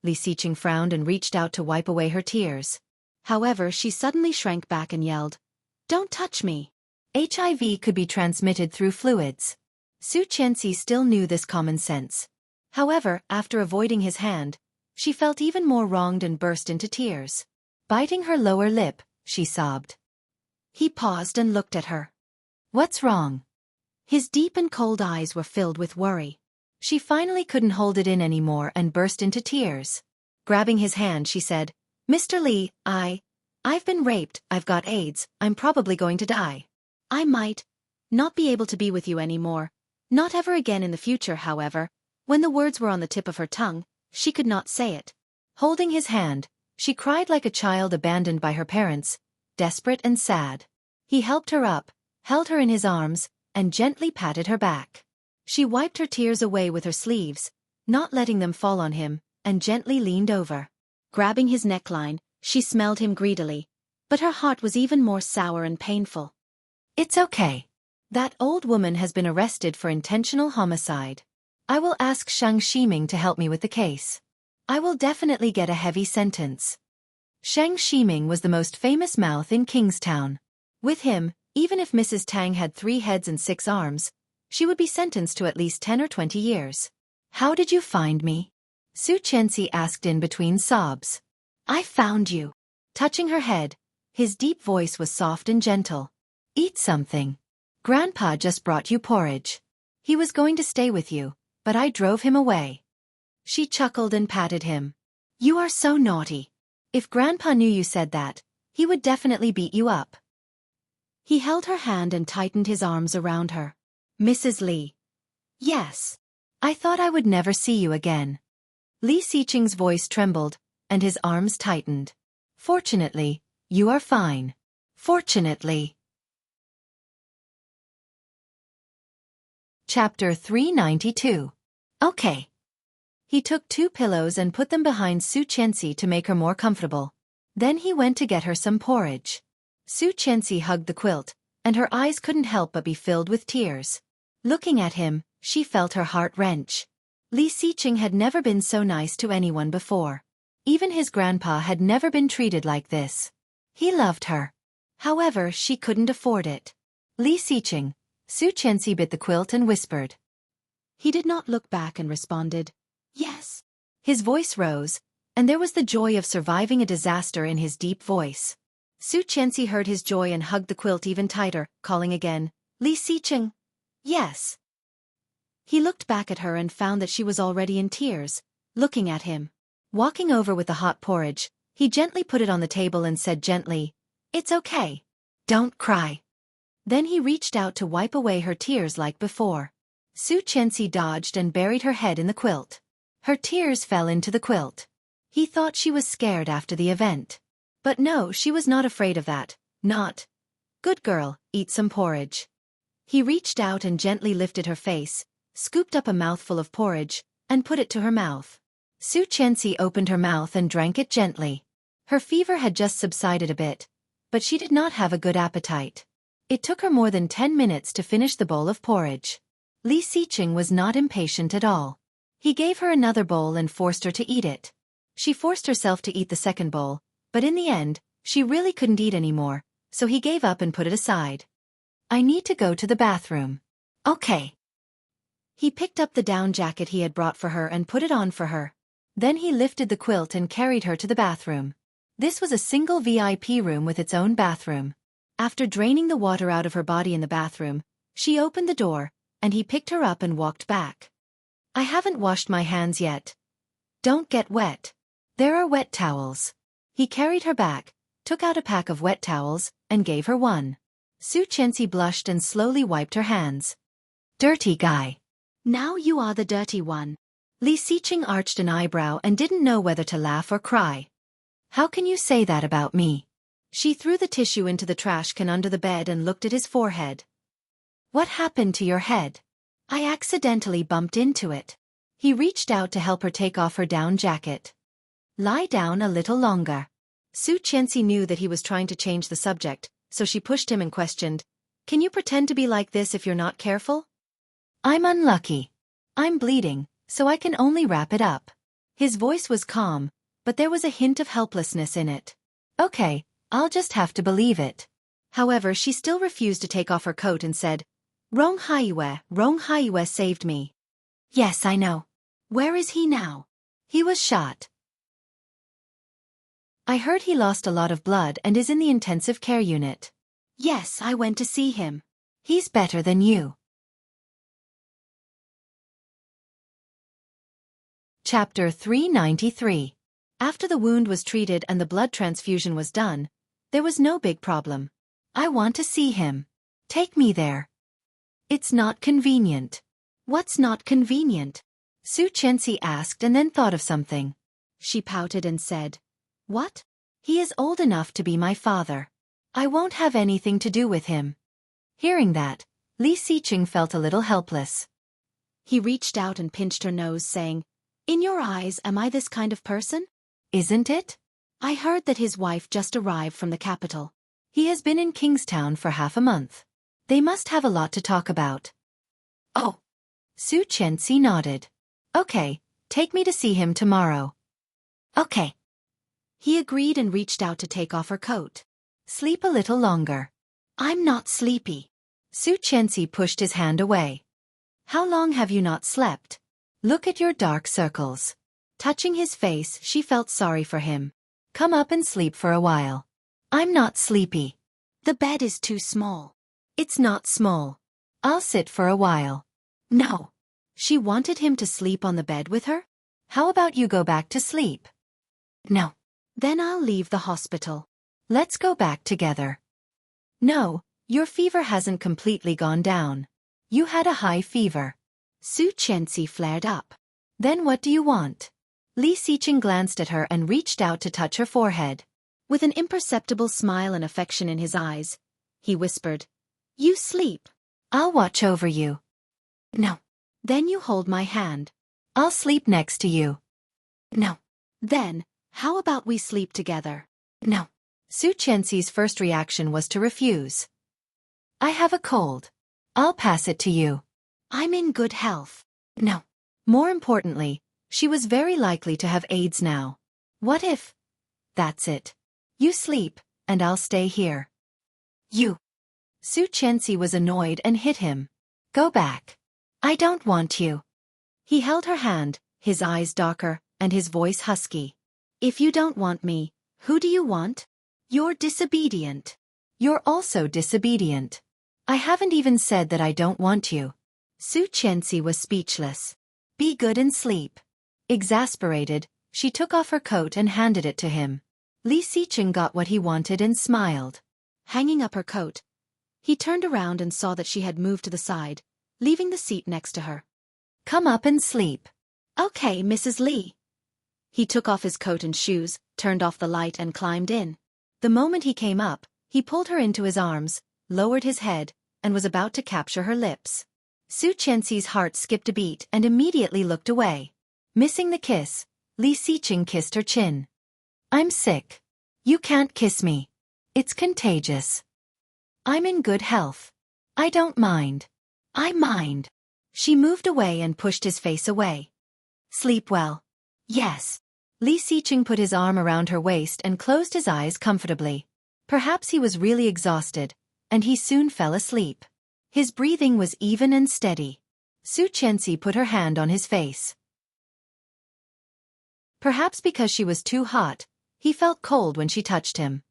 Li Xiqing frowned and reached out to wipe away her tears. However, she suddenly shrank back and yelled, "Don't touch me. HIV could be transmitted through fluids." Su Qianxi still knew this common sense. However, after avoiding his hand, she felt even more wronged and burst into tears. Biting her lower lip, she sobbed. He paused and looked at her. "What's wrong?" His deep and cold eyes were filled with worry. She finally couldn't hold it in anymore and burst into tears. Grabbing his hand, she said, "Mr. Li, I've been raped, I've got AIDS, I'm probably going to die. I might not be able to be with you anymore, not ever again in the future." However, when the words were on the tip of her tongue, she could not say it. Holding his hand, she cried like a child abandoned by her parents, desperate and sad. He helped her up, held her in his arms, and gently patted her back. She wiped her tears away with her sleeves, not letting them fall on him, and gently leaned over. Grabbing his neckline, she smelled him greedily, but her heart was even more sour and painful. "It's okay. That old woman has been arrested for intentional homicide. I will ask Shang Ximing to help me with the case. I will definitely get a heavy sentence." Shang Ximing was the most famous mouth in Kingstown. With him, even if Mrs. Tang had 3 heads and 6 arms, she would be sentenced to at least 10 or 20 years. "How did you find me?" Su Qianxi asked in between sobs. "I found you." Touching her head, his deep voice was soft and gentle. "Eat something. Grandpa just brought you porridge. He was going to stay with you, but I drove him away." She chuckled and patted him. "You are so naughty. If Grandpa knew you said that, he would definitely beat you up." He held her hand and tightened his arms around her. "Mrs. Li." "Yes. I thought I would never see you again." Li Xiqing's voice trembled, and his arms tightened. "Fortunately, you are fine. Fortunately." Chapter 392. Okay. He took 2 pillows and put them behind Su Qianxi to make her more comfortable. Then he went to get her some porridge. Su Qianxi hugged the quilt, and her eyes couldn't help but be filled with tears. Looking at him, she felt her heart wrench. Li Xiqing had never been so nice to anyone before. Even his grandpa had never been treated like this. He loved her. However, she couldn't afford it. "Li Xiqing." Su Qianxi bit the quilt and whispered. He did not look back and responded, "Yes." His voice rose, and there was the joy of surviving a disaster in his deep voice. Su Qianxi heard his joy and hugged the quilt even tighter, calling again, "Li Xiqing." "Yes." He looked back at her and found that she was already in tears, looking at him. Walking over with the hot porridge, he gently put it on the table and said gently, "It's okay. Don't cry." Then he reached out to wipe away her tears like before. Su Qianxi dodged and buried her head in the quilt. Her tears fell into the quilt. He thought she was scared after the event. But no, she was not afraid of that, not. "Good girl, eat some porridge." He reached out and gently lifted her face, scooped up a mouthful of porridge, and put it to her mouth. Su Qianxi opened her mouth and drank it gently. Her fever had just subsided a bit, but she did not have a good appetite. It took her more than 10 minutes to finish the bowl of porridge. Li Xiqing was not impatient at all. He gave her another bowl and forced her to eat it. She forced herself to eat the second bowl, but in the end, she really couldn't eat anymore, so he gave up and put it aside. I need to go to the bathroom. Okay. He picked up the down jacket he had brought for her and put it on for her. Then he lifted the quilt and carried her to the bathroom. This was a single VIP room with its own bathroom. After draining the water out of her body in the bathroom, she opened the door, and he picked her up and walked back. I haven't washed my hands yet. Don't get wet. There are wet towels. He carried her back, took out a pack of wet towels, and gave her one. Su Qianxi blushed and slowly wiped her hands. Dirty guy. Now you are the dirty one. Li Xiqing arched an eyebrow and didn't know whether to laugh or cry. How can you say that about me? She threw the tissue into the trash can under the bed and looked at his forehead. What happened to your head? I accidentally bumped into it. He reached out to help her take off her down jacket. Lie down a little longer. Su Qianxi knew that he was trying to change the subject, so she pushed him and questioned, Can you pretend to be like this if you're not careful? I'm unlucky. I'm bleeding, so I can only wrap it up. His voice was calm, but there was a hint of helplessness in it. Okay, I'll just have to believe it. However, she still refused to take off her coat and said, Rong Haiyue saved me. Yes, I know. Where is he now? He was shot. I heard he lost a lot of blood and is in the intensive care unit. Yes, I went to see him. He's better than you. Chapter 393. After the wound was treated and the blood transfusion was done, there was no big problem. I want to see him. Take me there. It's not convenient. What's not convenient? Su Qianxi asked and then thought of something. She pouted and said, What? He is old enough to be my father. I won't have anything to do with him. Hearing that, Li Xiqing felt a little helpless. He reached out and pinched her nose, saying, In your eyes, am I this kind of person? Isn't it? I heard that his wife just arrived from the capital. He has been in Kingstown for half a month. They must have a lot to talk about. Oh. Su Qianxi nodded. Okay, take me to see him tomorrow. Okay. He agreed and reached out to take off her coat. Sleep a little longer. I'm not sleepy. Su Qianxi pushed his hand away. How long have you not slept? Look at your dark circles. Touching his face, she felt sorry for him. Come up and sleep for a while. I'm not sleepy. The bed is too small. It's not small. I'll sit for a while. No. She wanted him to sleep on the bed with her? How about you go back to sleep? No. Then I'll leave the hospital. Let's go back together. No, your fever hasn't completely gone down. You had a high fever. Su Qianxi flared up. Then what do you want? Li Xiqing glanced at her and reached out to touch her forehead. With an imperceptible smile and affection in his eyes, he whispered, You sleep. I'll watch over you. No. Then you hold my hand. I'll sleep next to you. No. Then, how about we sleep together? No. Su Qianxi's first reaction was to refuse. I have a cold. I'll pass it to you. I'm in good health. No. More importantly, she was very likely to have AIDS now. What if? That's it. You sleep, and I'll stay here. You. Su Qianxi was annoyed and hit him. Go back. I don't want you. He held her hand, his eyes darker, and his voice husky. If you don't want me, who do you want? You're disobedient. You're also disobedient. I haven't even said that I don't want you. Su Qianxi was speechless. Be good and sleep. Exasperated, she took off her coat and handed it to him. Li Xiqing got what he wanted and smiled. Hanging up her coat, he turned around and saw that she had moved to the side, leaving the seat next to her. Come up and sleep. Okay, Mrs. Li. He took off his coat and shoes, turned off the light and climbed in. The moment he came up, he pulled her into his arms, lowered his head, and was about to capture her lips. Su Qianxi's heart skipped a beat and immediately looked away. Missing the kiss, Li Xiqing kissed her chin. I'm sick. You can't kiss me. It's contagious. I'm in good health. I don't mind. I mind. She moved away and pushed his face away. Sleep well. Yes. Li Xiqing put his arm around her waist and closed his eyes comfortably. Perhaps he was really exhausted, and he soon fell asleep. His breathing was even and steady. Su Qianxi put her hand on his face. Perhaps because she was too hot, he felt cold when she touched him.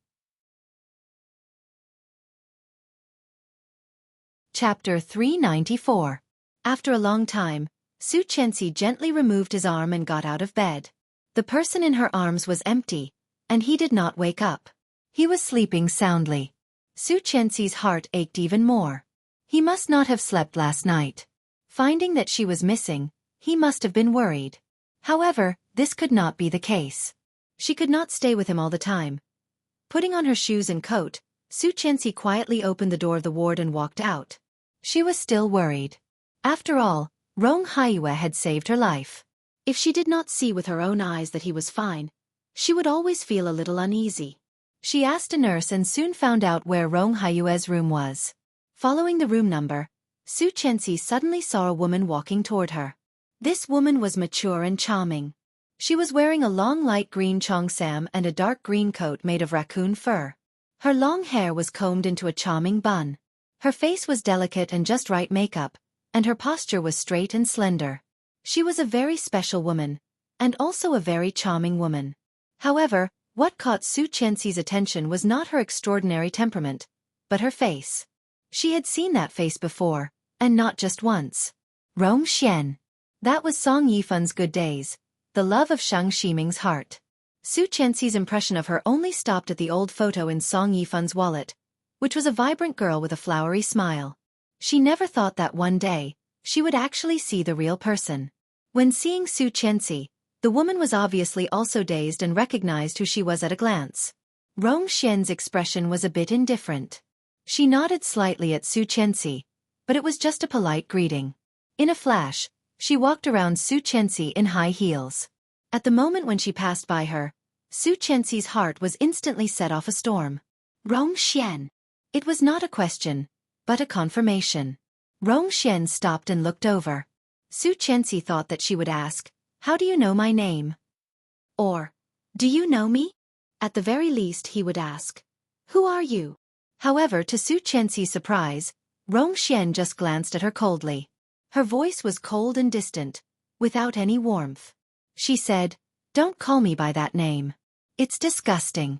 Chapter 394. After a long time, Su Qianxi gently removed his arm and got out of bed. The person in her arms was empty, and he did not wake up. He was sleeping soundly. Su Qianxi's heart ached even more. He must not have slept last night. Finding that she was missing, he must have been worried. However, this could not be the case. She could not stay with him all the time. Putting on her shoes and coat, Su Qianxi quietly opened the door of the ward and walked out. She was still worried. After all, Rong Haiyue had saved her life. If she did not see with her own eyes that he was fine, she would always feel a little uneasy. She asked a nurse and soon found out where Rong Haiyue's room was. Following the room number, Su Qianxi suddenly saw a woman walking toward her. This woman was mature and charming. She was wearing a long light green cheongsam and a dark green coat made of raccoon fur. Her long hair was combed into a charming bun. Her face was delicate and just right makeup, and her posture was straight and slender. She was a very special woman, and also a very charming woman. However, what caught Su Qianxi's attention was not her extraordinary temperament, but her face. She had seen that face before, and not just once. Rong Xian. That was Song Yifan's good days, the love of Shang Ximing's heart. Su Qianxi's impression of her only stopped at the old photo in Song Yifan's wallet, which was a vibrant girl with a flowery smile. She never thought that one day, she would actually see the real person. When seeing Su Qianxi, the woman was obviously also dazed and recognized who she was at a glance. Rong Xian's expression was a bit indifferent. She nodded slightly at Su Qianxi, but it was just a polite greeting. In a flash, she walked around Su Qianxi in high heels. At the moment when she passed by her, Su Qianxi's heart was instantly set off a storm. Rong Xian. It was not a question, but a confirmation. Rong Xian stopped and looked over. Su Qianxi thought that she would ask, "How do you know my name?" Or, "Do you know me?" At the very least he would ask, "Who are you?" However, to Su Qianxi's surprise, Rong Xian just glanced at her coldly. Her voice was cold and distant, without any warmth. She said, "Don't call me by that name. It's disgusting."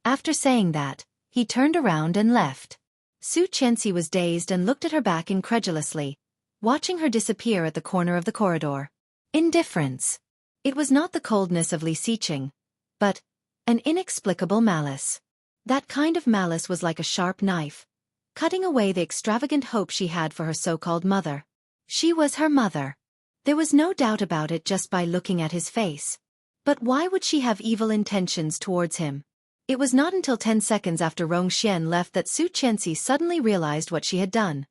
After saying that, he turned around and left. Su Qianxi was dazed and looked at her back incredulously, watching her disappear at the corner of the corridor. Indifference. It was not the coldness of Li Xiqing, but an inexplicable malice. That kind of malice was like a sharp knife, cutting away the extravagant hope she had for her so-called mother. She was her mother. There was no doubt about it just by looking at his face. But why would she have evil intentions towards him? It was not until 10 seconds after Rong Xian left that Su Qianxi suddenly realized what she had done.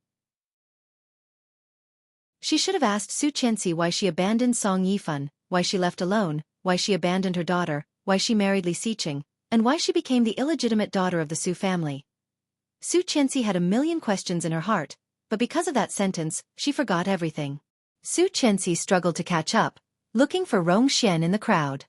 She should have asked Su Qianxi why she abandoned Song Yifan, why she left alone, why she abandoned her daughter, why she married Li Xiqing, and why she became the illegitimate daughter of the Su family. Su Qianxi had a million questions in her heart, but because of that sentence, she forgot everything. Su Qianxi struggled to catch up, looking for Rong Xian in the crowd.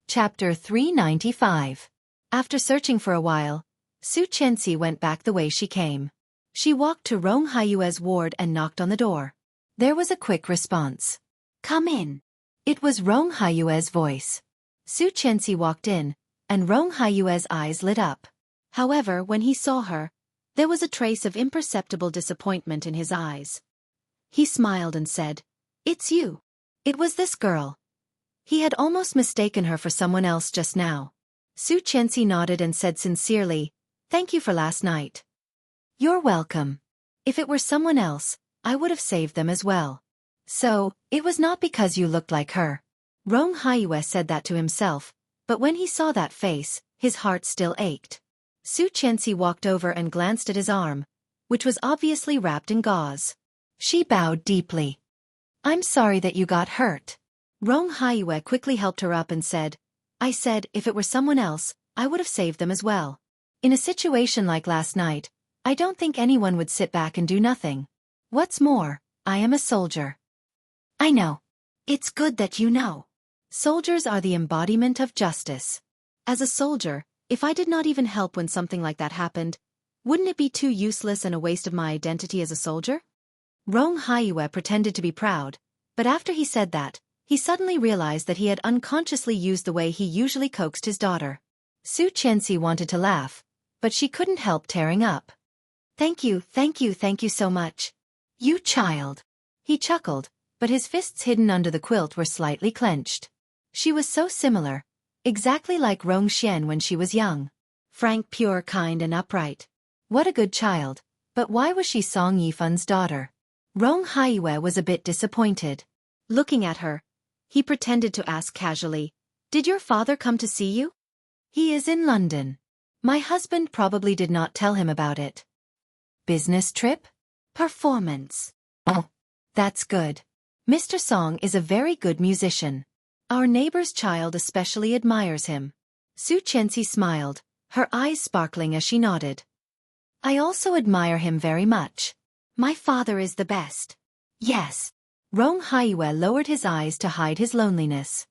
Chapter 395. After searching for a while, Su Qianxi went back the way she came. She walked to Rong Haiyue's ward and knocked on the door. There was a quick response. "Come in." It was Rong Haiyue's voice. Su Qianxi walked in, and Rong Haiyue's eyes lit up. However, when he saw her, there was a trace of imperceptible disappointment in his eyes. He smiled and said, "It's you." It was this girl. He had almost mistaken her for someone else just now. Su Qianxi nodded and said sincerely, "Thank you for last night." "You're welcome. If it were someone else, I would have saved them as well." "So, it was not because you looked like her." Rong Haiyue said that to himself, but when he saw that face, his heart still ached. Su Qianxi walked over and glanced at his arm, which was obviously wrapped in gauze. She bowed deeply. I'm sorry that you got hurt. Rong Haiyue quickly helped her up and said, I said if it were someone else, I would have saved them as well. In a situation like last night, I don't think anyone would sit back and do nothing. What's more, I am a soldier. I know. It's good that you know. Soldiers are the embodiment of justice. As a soldier, if I did not even help when something like that happened, wouldn't it be too useless and a waste of my identity as a soldier? Rong Haiyue pretended to be proud, but after he said that, he suddenly realized that he had unconsciously used the way he usually coaxed his daughter. Su Qianxi wanted to laugh, but she couldn't help tearing up. Thank you so much. You child. He chuckled, but his fists hidden under the quilt were slightly clenched. She was so similar, exactly like Rong Xian when she was young. Frank, pure, kind and upright. What a good child, but why was she Song Yifan's daughter? Rong Haiyue was a bit disappointed. Looking at her, he pretended to ask casually, Did your father come to see you? He is in London. My husband probably did not tell him about it. Business trip? Performance. Oh, that's good. Mr. Song is a very good musician. Our neighbor's child especially admires him. Su Qianxi smiled, her eyes sparkling as she nodded. I also admire him very much. My father is the best. Yes. Rong Haiyue lowered his eyes to hide his loneliness.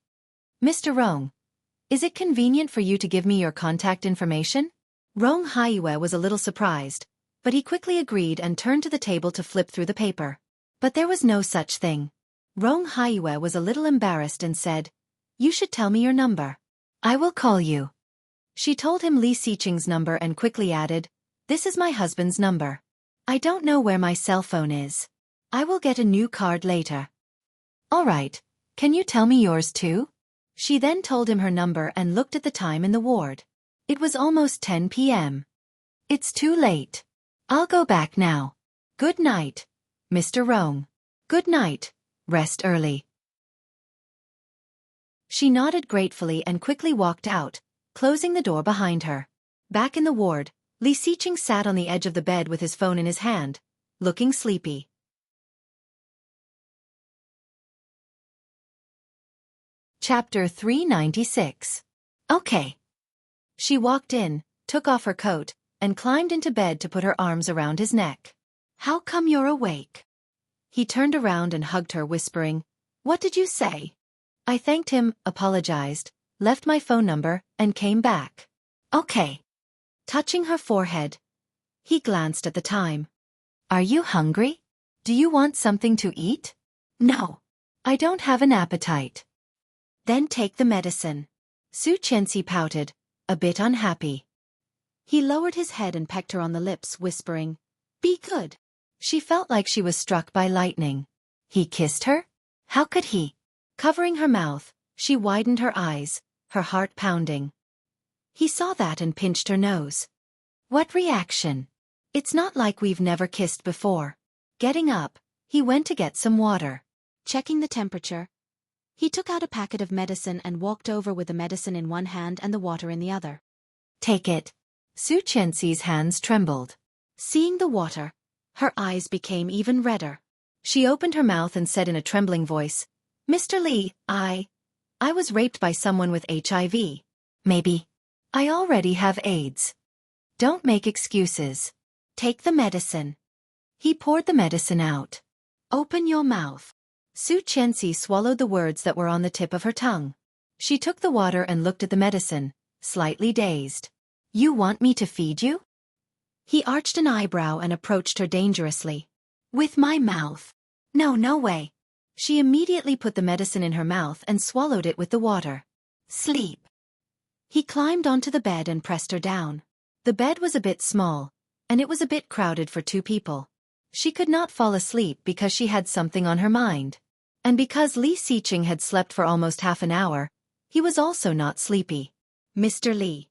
Mr. Rong, is it convenient for you to give me your contact information? Rong Haiyue was a little surprised, but he quickly agreed and turned to the table to flip through the paper. But there was no such thing. Rong Haiyue was a little embarrassed and said, You should tell me your number. I will call you. She told him Li Xiqing's number and quickly added, This is my husband's number. I don't know where my cell phone is. I will get a new card later. All right, can you tell me yours too? She then told him her number and looked at the time in the ward. It was almost 10 p.m. It's too late. I'll go back now. Good night, Mr. Rong. Good night. Rest early. She nodded gratefully and quickly walked out, closing the door behind her. Back in the ward, Li Xiqing sat on the edge of the bed with his phone in his hand, looking sleepy. Chapter 396. Okay. She walked in, took off her coat, and climbed into bed to put her arms around his neck. How come you're awake? He turned around and hugged her, whispering, What did you say? I thanked him, apologized, left my phone number, and came back. Okay. Touching her forehead, he glanced at the time. Are you hungry? Do you want something to eat? No. I don't have an appetite. Then take the medicine. Su Qianxi pouted, a bit unhappy. He lowered his head and pecked her on the lips, whispering, Be good. She felt like she was struck by lightning. He kissed her? How could he? Covering her mouth, she widened her eyes, her heart pounding. He saw that and pinched her nose. What reaction? It's not like we've never kissed before. Getting up, he went to get some water. Checking the temperature, he took out a packet of medicine and walked over with the medicine in one hand and the water in the other. Take it. Su Qianxi's hands trembled. Seeing the water, her eyes became even redder. She opened her mouth and said in a trembling voice, Mr. Li, I was raped by someone with HIV. Maybe. I already have AIDS. Don't make excuses. Take the medicine. He poured the medicine out. Open your mouth. Su Qianxi swallowed the words that were on the tip of her tongue. She took the water and looked at the medicine, slightly dazed. You want me to feed you? He arched an eyebrow and approached her dangerously. With my mouth. No way. She immediately put the medicine in her mouth and swallowed it with the water. Sleep. He climbed onto the bed and pressed her down. The bed was a bit small, and it was a bit crowded for two people. She could not fall asleep because she had something on her mind. And because Li Xiqing had slept for almost half an hour, he was also not sleepy. Mr. Li.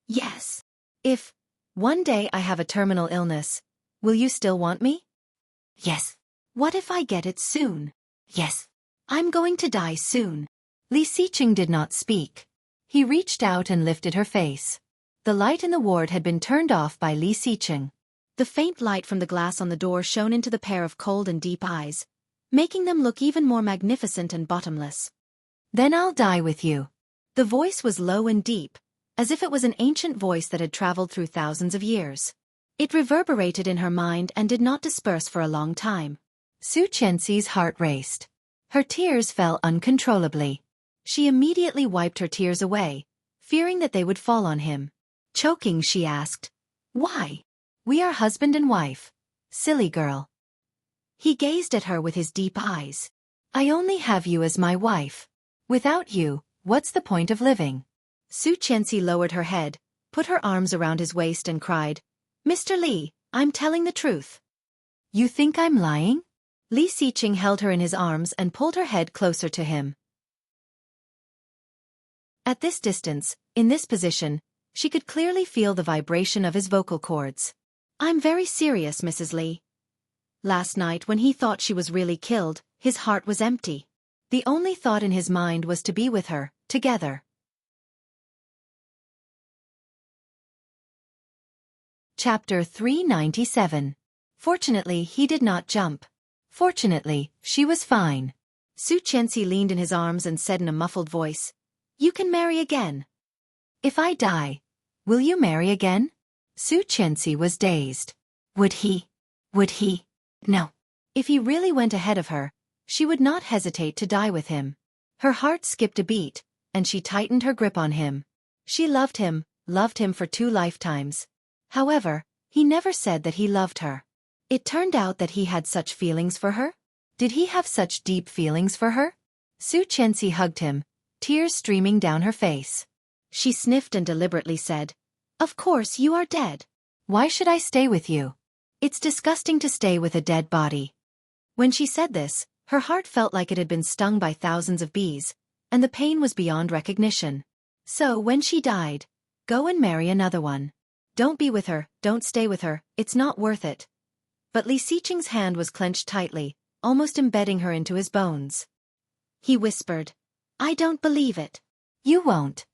Yes. If one day I have a terminal illness, will you still want me? Yes. What if I get it soon? Yes. I'm going to die soon. Li Xiqing did not speak. He reached out and lifted her face. The light in the ward had been turned off by Li Xiqing. The faint light from the glass on the door shone into the pair of cold and deep eyes, making them look even more magnificent and bottomless. Then I'll die with you. The voice was low and deep, as if it was an ancient voice that had traveled through thousands of years. It reverberated in her mind and did not disperse for a long time. Su Qianxi's heart raced. Her tears fell uncontrollably. She immediately wiped her tears away, fearing that they would fall on him. Choking, she asked, "Why? We are husband and wife. Silly girl." He gazed at her with his deep eyes. "I only have you as my wife. Without you, what's the point of living?" Su Qianxi lowered her head, put her arms around his waist and cried, "Mr. Li, I'm telling the truth." "You think I'm lying?" Li Xiqing held her in his arms and pulled her head closer to him. At this distance, in this position, she could clearly feel the vibration of his vocal cords. "I'm very serious, Mrs. Li." Last night when he thought she was really killed, his heart was empty. The only thought in his mind was to be with her, together. Chapter 397. Fortunately, he did not jump. Fortunately, she was fine. Su Qianxi leaned in his arms and said in a muffled voice, "You can marry again." "If I die, will you marry again?" Su Qianxi was dazed. Would he? No. If he really went ahead of her, she would not hesitate to die with him. Her heart skipped a beat, and she tightened her grip on him. She loved him for 2 lifetimes. However, he never said that he loved her. It turned out that he had such feelings for her? Did he have such deep feelings for her? Su Qianxi hugged him, tears streaming down her face. She sniffed and deliberately said, "Of course you are dead. Why should I stay with you? It's disgusting to stay with a dead body." When she said this, her heart felt like it had been stung by thousands of bees, and the pain was beyond recognition. So when she died, go and marry another one. Don't be with her, don't stay with her, it's not worth it. But Li Xiqing's hand was clenched tightly, almost embedding her into his bones. He whispered, "I don't believe it." "You won't."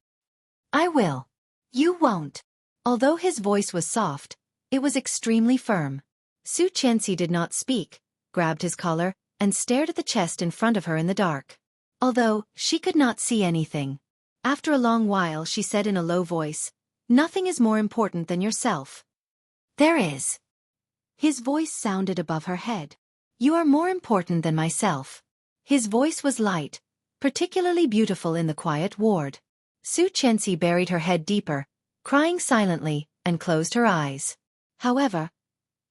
"I will." "You won't." Although his voice was soft, it was extremely firm. Su Qianxi did not speak, grabbed his collar, and stared at the chest in front of her in the dark. Although she could not see anything. After a long while she said in a low voice, "Nothing is more important than yourself." "There is." His voice sounded above her head. "You are more important than myself." His voice was light, particularly beautiful in the quiet ward. Su Qianxi buried her head deeper, crying silently, and closed her eyes. However,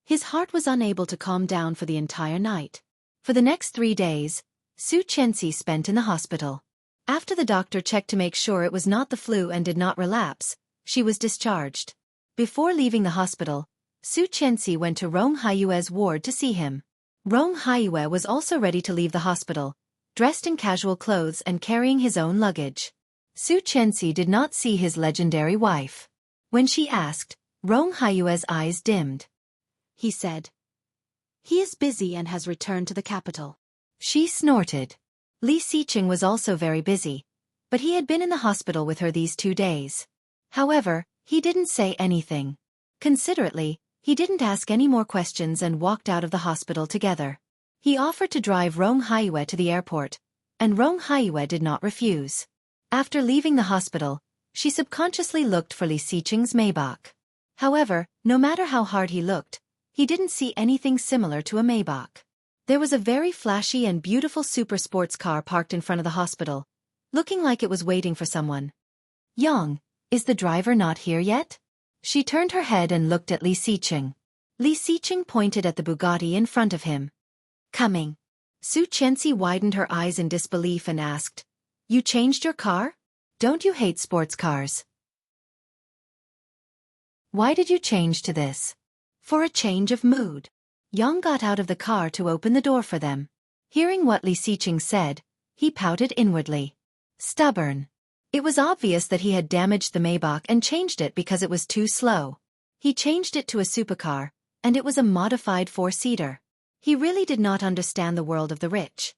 his heart was unable to calm down for the entire night. For the next 3 days, Su Qianxi spent in the hospital. After the doctor checked to make sure it was not the flu and did not relapse, she was discharged. Before leaving the hospital, Su Qianxi went to Rong Haiyue's ward to see him. Rong Haiyue was also ready to leave the hospital, dressed in casual clothes and carrying his own luggage. Su Qianxi did not see his legendary wife. When she asked, Rong Haiyue's eyes dimmed. He said, "He is busy and has returned to the capital." She snorted. Li Xiqing was also very busy, but he had been in the hospital with her these 2 days. However, he didn't say anything. Considerately, he didn't ask any more questions and walked out of the hospital together. He offered to drive Rong Haiyue to the airport, and Rong Haiyue did not refuse. After leaving the hospital, she subconsciously looked for Li Xiqing's Maybach. However, no matter how hard he looked, he didn't see anything similar to a Maybach. There was a very flashy and beautiful super sports car parked in front of the hospital, looking like it was waiting for someone. "Yang, is the driver not here yet?" She turned her head and looked at Li Xiqing. Li Xiqing pointed at the Bugatti in front of him. "Coming." Su Qianxi widened her eyes in disbelief and asked, "You changed your car? Don't you hate sports cars? Why did you change to this?" "For a change of mood." Yang got out of the car to open the door for them. Hearing what Li Xiqing said, he pouted inwardly. Stubborn. It was obvious that he had damaged the Maybach and changed it because it was too slow. He changed it to a supercar, and it was a modified 4-seater. He really did not understand the world of the rich.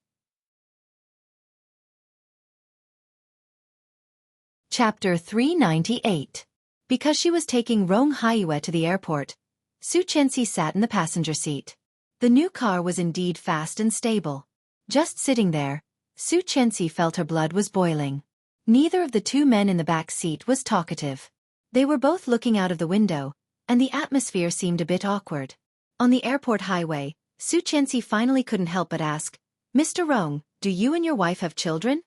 Chapter 398. Because she was taking Rong Haiyue to the airport, Su Qianxi sat in the passenger seat. The new car was indeed fast and stable. Just sitting there, Su Qianxi felt her blood was boiling. Neither of the two men in the back seat was talkative. They were both looking out of the window, and the atmosphere seemed a bit awkward. On the airport highway, Su Qianxi finally couldn't help but ask, "Mr. Rong, do you and your wife have children?"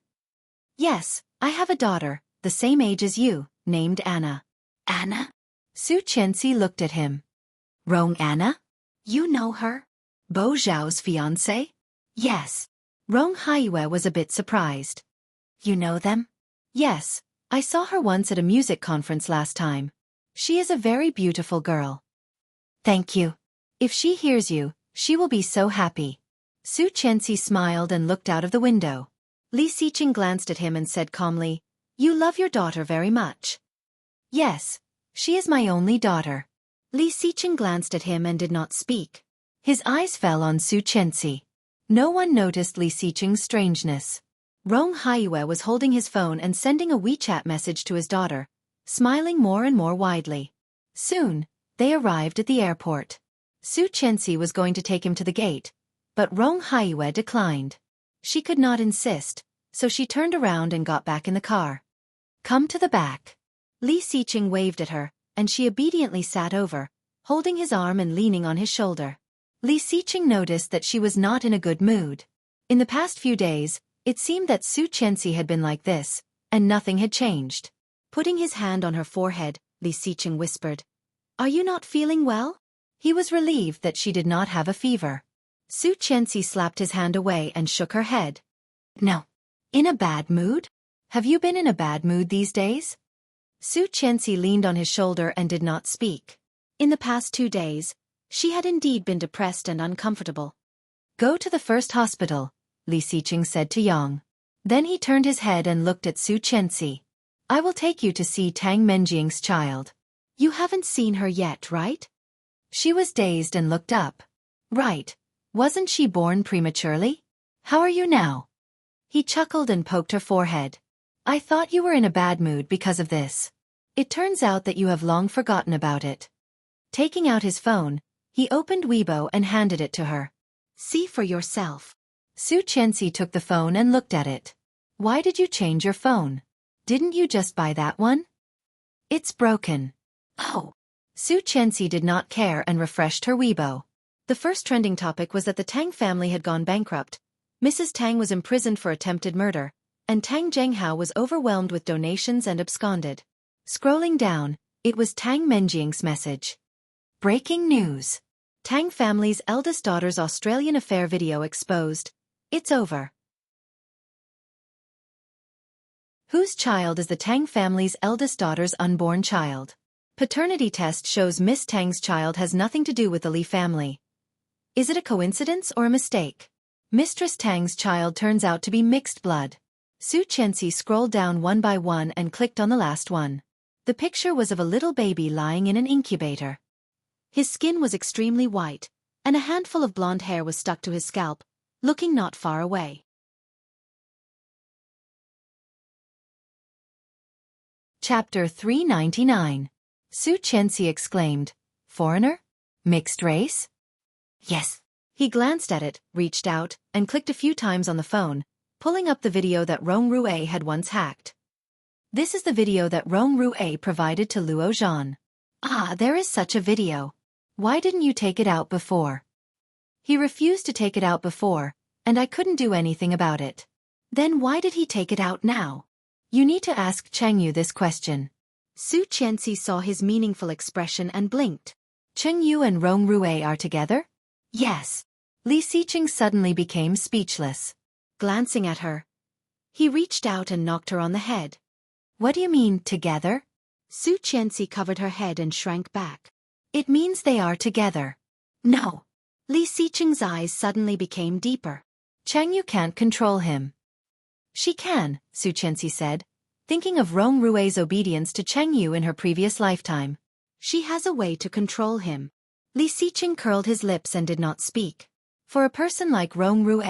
"Yes, I have a daughter, the same age as you, named Anna." Anna? Su Qianxi looked at him. "Rong Anna? You know her? Bo Zhao's fiancée?" Yes. Rong Haiyue was a bit surprised. You know them? "Yes, I saw her once at a music conference last time. She is a very beautiful girl." Thank you. "If she hears you, she will be so happy." Su Qianxi smiled and looked out of the window. Li Xiqing glanced at him and said calmly, "You love your daughter very much." "Yes, she is my only daughter." Li Xiqing glanced at him and did not speak. His eyes fell on Su Qianxi. No one noticed Li Xiqing's strangeness. Rong Haiyue was holding his phone and sending a WeChat message to his daughter, smiling more and more widely. Soon, they arrived at the airport. Su Qianxi was going to take him to the gate, but Rong Haiyue declined. She could not insist, so she turned around and got back in the car. "Come to the back." Li Xiqing waved at her, and she obediently sat over, holding his arm and leaning on his shoulder. Li Xiqing noticed that she was not in a good mood. In the past few days, it seemed that Su Qianxi had been like this, and nothing had changed. Putting his hand on her forehead, Li Xiqing whispered, "Are you not feeling well?" He was relieved that she did not have a fever. Su Qianxi slapped his hand away and shook her head. No. "In a bad mood? Have you been in a bad mood these days?" Su Qianxi leaned on his shoulder and did not speak. In the past 2 days, she had indeed been depressed and uncomfortable. "Go to the first hospital," Li Xiqing said to Yang. Then he turned his head and looked at Su Qianxi. "I will take you to see Tang Menjing's child. You haven't seen her yet, right?" She was dazed and looked up. "Right. Wasn't she born prematurely? How are you now?" He chuckled and poked her forehead. "I thought you were in a bad mood because of this. It turns out that you have long forgotten about it." Taking out his phone, he opened Weibo and handed it to her. "See for yourself." Su Qianxi took the phone and looked at it. "Why did you change your phone? Didn't you just buy that one?" "It's broken." "Oh." Su Qianxi did not care and refreshed her Weibo. The first trending topic was that the Tang family had gone bankrupt. Mrs. Tang was imprisoned for attempted murder, and Tang Zhenghao was overwhelmed with donations and absconded. Scrolling down, it was Tang Menjing's message. "Breaking news. Tang family's eldest daughter's Australian affair video exposed. It's over." Whose child is the Tang family's eldest daughter's unborn child? Paternity test shows Miss Tang's child has nothing to do with the Li family. Is it a coincidence or a mistake? Mistress Tang's child turns out to be mixed blood. Su Qianxi scrolled down one by one and clicked on the last one. The picture was of a little baby lying in an incubator. His skin was extremely white, and a handful of blonde hair was stuck to his scalp, looking not far away. Chapter 399. Su Qianxi exclaimed, "Foreigner? Mixed race?" "Yes." He glanced at it, reached out, and clicked a few times on the phone, pulling up the video that Rong Rue had once hacked. This is the video that Rong Rue provided to Luo Zhan. "Ah, there is such a video. Why didn't you take it out before?" "He refused to take it out before, and I couldn't do anything about it." "Then why did he take it out now?" "You need to ask Chengyu this question." Su Qianxi saw his meaningful expression and blinked. "Chengyu and Rong Rue are together?" "Yes." Li Xiqing suddenly became speechless. Glancing at her, he reached out and knocked her on the head. "What do you mean, together?" Su Qianxi covered her head and shrank back. "It means they are together." "No." Li Xiqing's eyes suddenly became deeper. "Chengyu can't control him." "She can," Su Qianxi said, thinking of Rong Rue's obedience to Chengyu in her previous lifetime. "She has a way to control him." Li Xiqing curled his lips and did not speak. For a person like Rong Rue,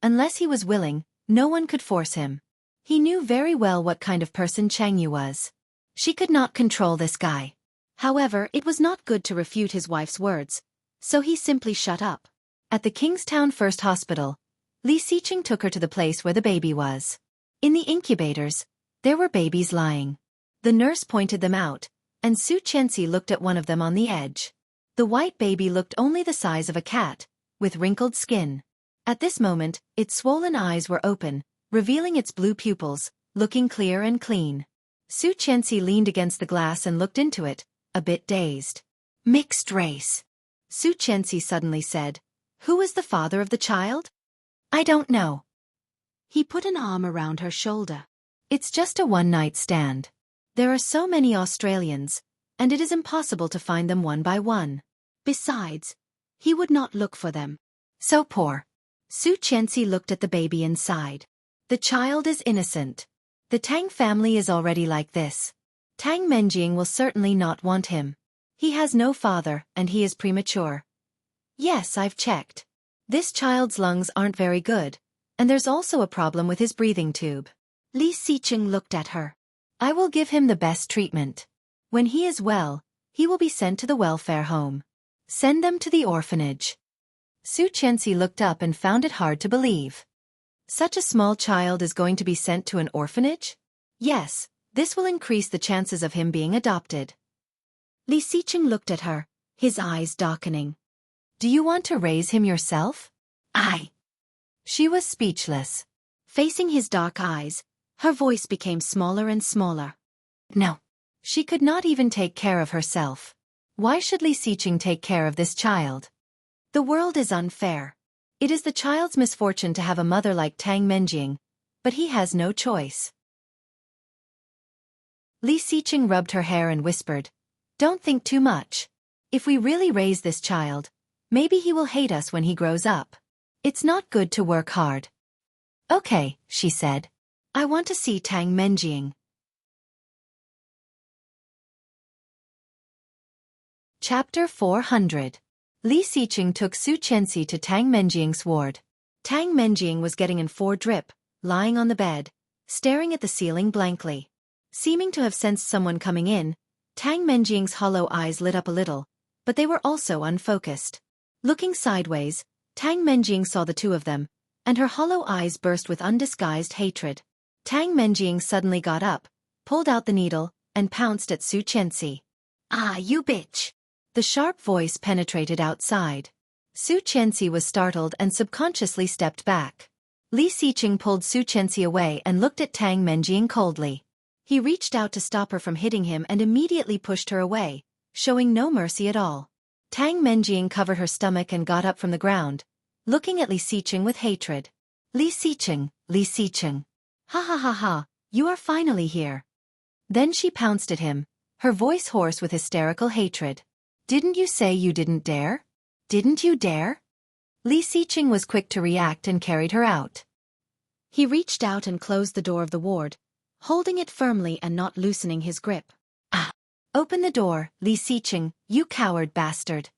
unless he was willing, no one could force him. He knew very well what kind of person Chengyu was. She could not control this guy. However, it was not good to refute his wife's words, so he simply shut up. At the Kingstown First Hospital, Li Xiqing took her to the place where the baby was. In the incubators, there were babies lying. The nurse pointed them out, and Su Qianxi looked at one of them on the edge. The white baby looked only the size of a cat, with wrinkled skin. At this moment, its swollen eyes were open, revealing its blue pupils, looking clear and clean. Su Qianxi leaned against the glass and looked into it, a bit dazed. Mixed race. Su Qianxi suddenly said, "Who is the father of the child?" I don't know. He put an arm around her shoulder. "It's just a one-night stand. There are so many Australians, and it is impossible to find them one by one. Besides, he would not look for them. So poor." Su Qianxi looked at the baby inside. The child is innocent. The Tang family is already like this. Tang Menjing will certainly not want him. He has no father, and he is premature. Yes, I've checked. This child's lungs aren't very good, and there's also a problem with his breathing tube." Li Xiqing looked at her. "I will give him the best treatment. When he is well, he will be sent to the welfare home. Send them to the orphanage." Su Qianxi looked up and found it hard to believe. Such a small child is going to be sent to an orphanage? Yes, this will increase the chances of him being adopted. Li Xiqing looked at her, his eyes darkening. "Do you want to raise him yourself?" She was speechless. Facing his dark eyes, her voice became smaller and smaller. No. She could not even take care of herself. Why should Li Xiqing take care of this child? The world is unfair. It is the child's misfortune to have a mother like Tang Menjing, but he has no choice. Li Xiqing rubbed her hair and whispered, "Don't think too much. If we really raise this child, maybe he will hate us when he grows up. It's not good to work hard." "Okay," she said. "I want to see Tang Menjing." Chapter 400. Li Xiqing took Su Qianxi to Tang Menjing's ward. Tang Menjing was getting in 4 drip, lying on the bed, staring at the ceiling blankly. Seeming to have sensed someone coming in, Tang Menjing's hollow eyes lit up a little, but they were also unfocused. Looking sideways, Tang Menjing saw the two of them, and her hollow eyes burst with undisguised hatred. Tang Menjing suddenly got up, pulled out the needle, and pounced at Su Qianxi. "Ah, you bitch." The sharp voice penetrated outside. Su Qianxi was startled and subconsciously stepped back. Li Xiqing pulled Su Qianxi away and looked at Tang Menjing coldly. He reached out to stop her from hitting him and immediately pushed her away, showing no mercy at all. Tang Menjing covered her stomach and got up from the ground, looking at Li Xiqing with hatred. "Li Xiqing, Li Xiqing. Ha ha ha ha, you are finally here." Then she pounced at him, her voice hoarse with hysterical hatred. "Didn't you say you didn't dare? Didn't you dare?" Li Xiqing was quick to react and carried her out. He reached out and closed the door of the ward, holding it firmly and not loosening his grip. "Ah! Open the door, Li Xiqing, you coward bastard."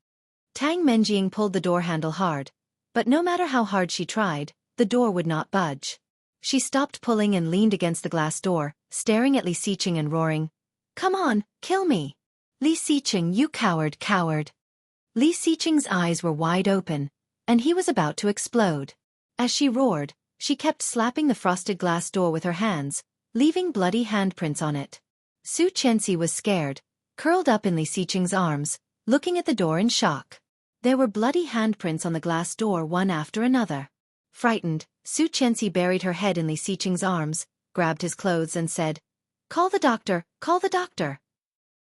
Tang Menjing pulled the door handle hard, but no matter how hard she tried, the door would not budge. She stopped pulling and leaned against the glass door, staring at Li Xiqing and roaring, "Come on, kill me! Li Xiqing, you coward, coward!" Li Xiqing's eyes were wide open, and he was about to explode. As she roared, she kept slapping the frosted glass door with her hands, leaving bloody handprints on it. Su Qianxi was scared, curled up in Li Xiqing's arms, looking at the door in shock. There were bloody handprints on the glass door one after another. Frightened, Su Qianxi buried her head in Li Xiqing's arms, grabbed his clothes and said, "Call the doctor, call the doctor."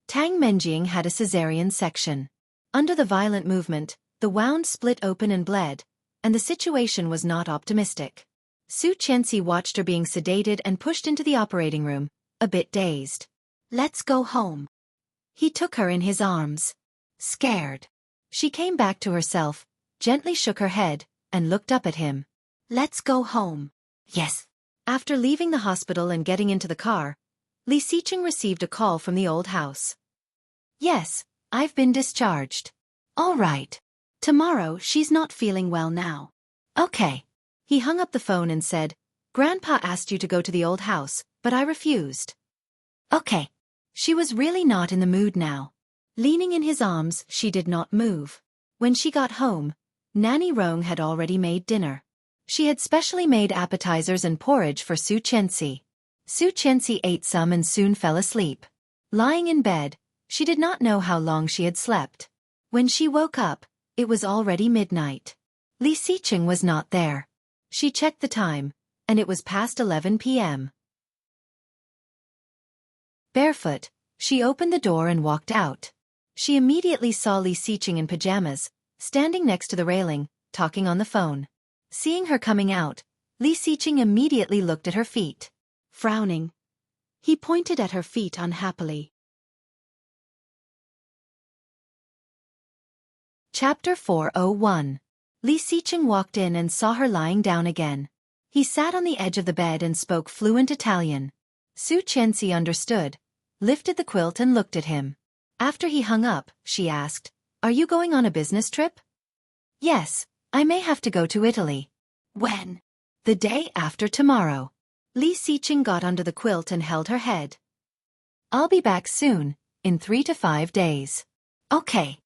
Tang Menjing had a cesarean section. Under the violent movement, the wound split open and bled, and the situation was not optimistic. Su Qianxi watched her being sedated and pushed into the operating room, a bit dazed. "Let's go home." He took her in his arms. Scared. She came back to herself, gently shook her head, and looked up at him. "Let's go home." "Yes." After leaving the hospital and getting into the car, Li Xiqing received a call from the old house. "Yes, I've been discharged." "All right. "Tomorrow she's not feeling well now." Okay." He hung up the phone and said, "Grandpa asked you to go to the old house, but I refused." Okay. She was really not in the mood now. Leaning in his arms, she did not move. When she got home, Nanny Rong had already made dinner. She had specially made appetizers and porridge for Su Qianxi. Su Qianxi ate some and soon fell asleep. Lying in bed, she did not know how long she had slept. When she woke up, it was already midnight. Li Xiqing was not there. She checked the time, and it was past 11 p.m. Barefoot, she opened the door and walked out. She immediately saw Li Xiqing in pajamas, standing next to the railing, talking on the phone. Seeing her coming out, Li Xiqing immediately looked at her feet. Frowning, he pointed at her feet unhappily. Chapter 401. Li Xiqing walked in and saw her lying down again. He sat on the edge of the bed and spoke fluent Italian. Su Qianxi understood, lifted the quilt and looked at him. After he hung up, she asked, "Are you going on a business trip?" "Yes, I may have to go to Italy." "When?" "The day after tomorrow." Li Xiqing got under the quilt and held her head. "I'll be back soon, in 3 to 5 days." "Okay."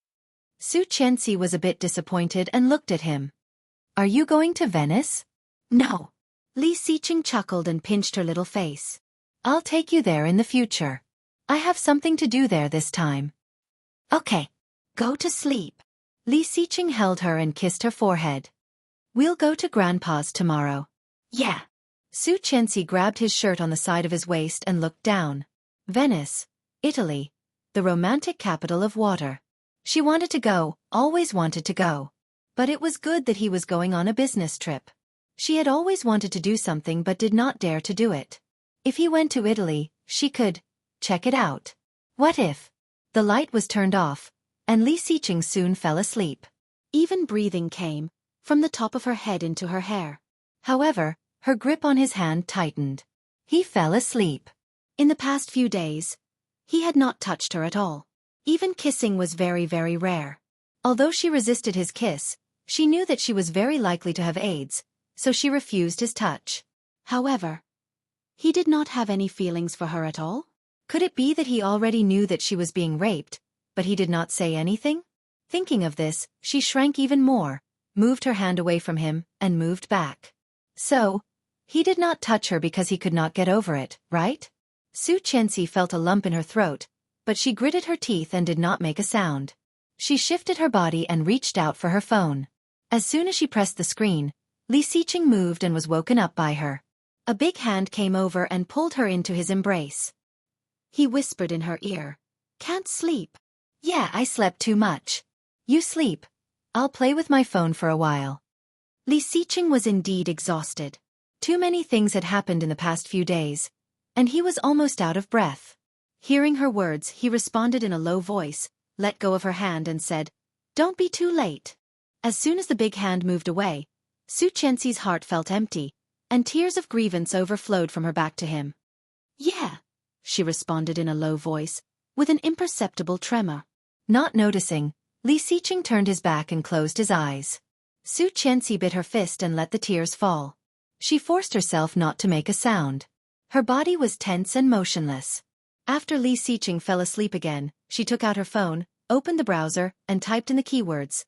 Su Qianxi was a bit disappointed and looked at him. "Are you going to Venice?" "No." Li Xiqing chuckled and pinched her little face. "I'll take you there in the future. I have something to do there this time." "Okay. Go to sleep." Li Xiqing held her and kissed her forehead. "We'll go to Grandpa's tomorrow." "Yeah." Su Qianxi grabbed his shirt on the side of his waist and looked down. Venice, Italy, the romantic capital of water. She wanted to go, always wanted to go. But it was good that he was going on a business trip. She had always wanted to do something but did not dare to do it. If he went to Italy, she could check it out. What if? The light was turned off, and Li Xiqing soon fell asleep. Even breathing came from the top of her head into her hair. However, her grip on his hand tightened. He fell asleep. In the past few days, he had not touched her at all. Even kissing was very, very rare. Although she resisted his kiss, she knew that she was very likely to have AIDS, so she refused his touch. However, he did not have any feelings for her at all? Could it be that he already knew that she was being raped, but he did not say anything? Thinking of this, she shrank even more, moved her hand away from him, and moved back. So, he did not touch her because he could not get over it, right? Su Qianxi felt a lump in her throat, but she gritted her teeth and did not make a sound. She shifted her body and reached out for her phone. As soon as she pressed the screen, Li Xiqing moved and was woken up by her. A big hand came over and pulled her into his embrace. He whispered in her ear, "Can't sleep." "Yeah, I slept too much." "You sleep. I'll play with my phone for a while." Li Xiqing was indeed exhausted. Too many things had happened in the past few days, and he was almost out of breath. Hearing her words, he responded in a low voice, let go of her hand and said, "Don't be too late." As soon as the big hand moved away, Su Qianxi's heart felt empty, and tears of grievance overflowed from her back to him. "Yeah," she responded in a low voice, with an imperceptible tremor. Not noticing, Li Xiqing turned his back and closed his eyes. Su Qianxi bit her fist and let the tears fall. She forced herself not to make a sound. Her body was tense and motionless. After Li Xiqing fell asleep again, she took out her phone, opened the browser, and typed in the keywords.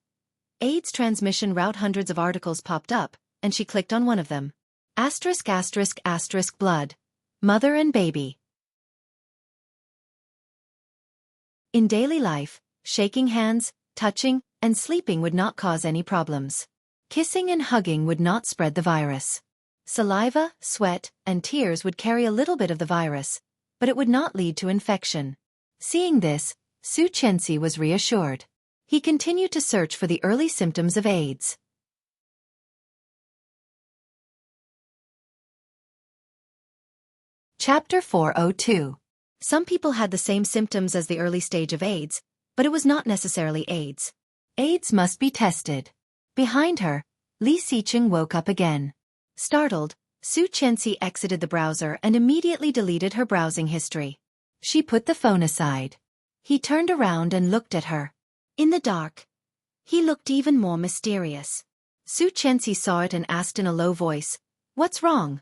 AIDS transmission route. Hundreds of articles popped up, and she clicked on one of them. ***** blood. Mother and baby. In daily life, shaking hands, touching, and sleeping would not cause any problems. Kissing and hugging would not spread the virus. Saliva, sweat, and tears would carry a little bit of the virus, but it would not lead to infection. Seeing this, Su Qianxi was reassured. He continued to search for the early symptoms of AIDS. Chapter 402. Some people had the same symptoms as the early stage of AIDS, but it was not necessarily AIDS. AIDS must be tested. Behind her, Li Xiqing woke up again. Startled, Su Qianxi exited the browser and immediately deleted her browsing history. She put the phone aside. He turned around and looked at her. In the dark, he looked even more mysterious. Su Qianxi saw it and asked in a low voice, "What's wrong?"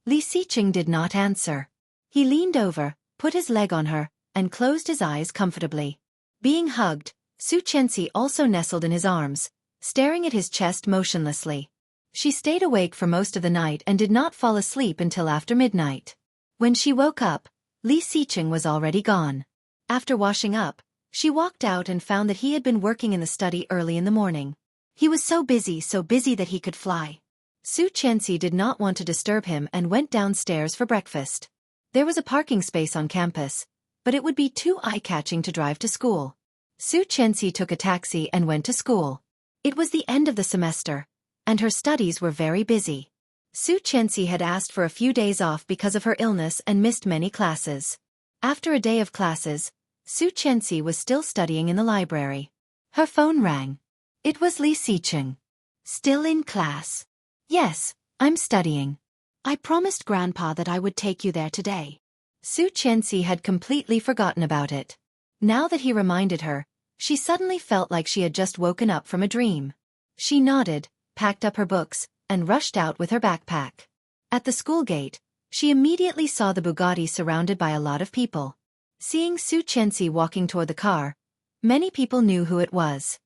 Li Xiqing did not answer. He leaned over, put his leg on her, and closed his eyes comfortably. Being hugged, Su Qianxi also nestled in his arms, staring at his chest motionlessly. She stayed awake for most of the night and did not fall asleep until after midnight. When she woke up, Li Xiqing was already gone. After washing up, she walked out and found that he had been working in the study early in the morning. He was so busy that he could fly. Su Qianxi did not want to disturb him and went downstairs for breakfast. There was a parking space on campus, but it would be too eye-catching to drive to school. Su Qianxi took a taxi and went to school. It was the end of the semester, and her studies were very busy. Su Qianxi had asked for a few days off because of her illness and missed many classes. After a day of classes, Su Qianxi was still studying in the library. Her phone rang. It was Li Xiqing. Still in class? Yes, I'm studying. I promised Grandpa that I would take you there today. Su Qianxi had completely forgotten about it. Now that he reminded her, she suddenly felt like she had just woken up from a dream. She nodded, packed up her books, and rushed out with her backpack. At the school gate, she immediately saw the Bugatti surrounded by a lot of people. Seeing Su Qianxi walking toward the car, many people knew who it was.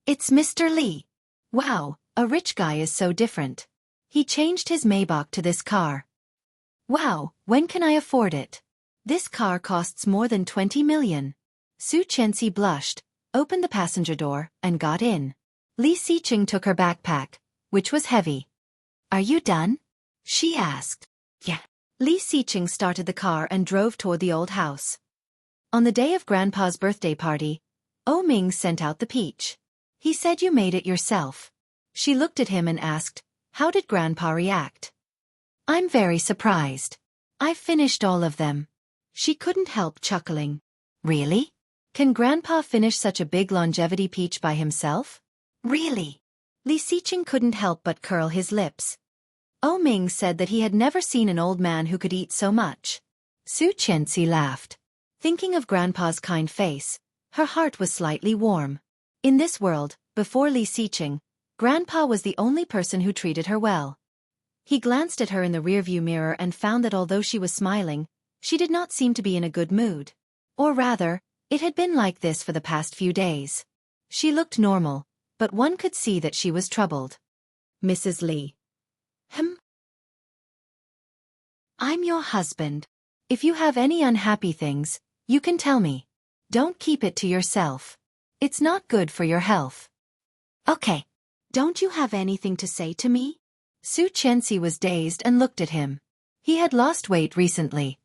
It's Mr. Li. Wow, a rich guy is so different. He changed his Maybach to this car. Wow, when can I afford it? This car costs more than 20 million. Su Qianxi blushed, opened the passenger door, and got in. Li Xiqing took her backpack, which was heavy. Are you done? She asked. Yeah. Li Xiqing started the car and drove toward the old house. On the day of Grandpa's birthday party, O Ming sent out the peach. He said you made it yourself. She looked at him and asked, how did Grandpa react? I'm very surprised. I've finished all of them. She couldn't help chuckling. Really? Can Grandpa finish such a big longevity peach by himself? Really? Li Xiqing couldn't help but curl his lips. O Ming said that he had never seen an old man who could eat so much. Su Qianxi laughed. Thinking of Grandpa's kind face, her heart was slightly warm. In this world, before Li Xiqing, Grandpa was the only person who treated her well. He glanced at her in the rearview mirror and found that although she was smiling, she did not seem to be in a good mood. Or rather, it had been like this for the past few days. She looked normal, but one could see that she was troubled. Mrs. Li. I'm your husband. If you have any unhappy things, you can tell me. Don't keep it to yourself. It's not good for your health. Okay. Don't you have anything to say to me? Su Qianxi was dazed and looked at him. He had lost weight recently.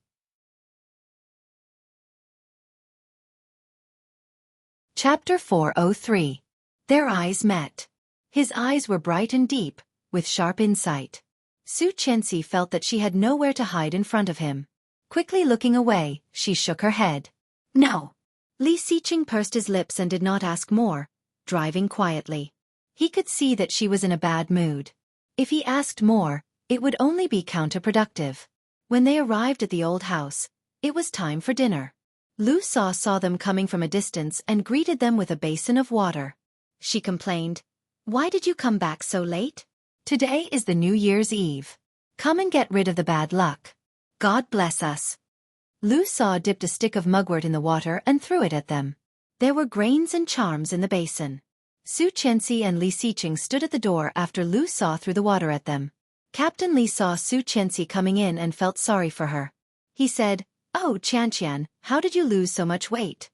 Chapter 403. Their eyes met. His eyes were bright and deep, with sharp insight. Su Qianxi felt that she had nowhere to hide in front of him. Quickly looking away, she shook her head. No. Li Xiqing pursed his lips and did not ask more, driving quietly. He could see that she was in a bad mood. If he asked more, it would only be counterproductive. When they arrived at the old house, it was time for dinner. Lu saw them coming from a distance and greeted them with a basin of water. She complained, "Why did you come back so late? Today is the New Year's Eve. Come and get rid of the bad luck. God bless us." Lu dipped a stick of mugwort in the water and threw it at them. There were grains and charms in the basin. Su Qianxi and Li Xiqing stood at the door after Lu threw the water at them. Captain Li saw Su Qianxi coming in and felt sorry for her. He said, "Oh, Qianqian, how did you lose so much weight?"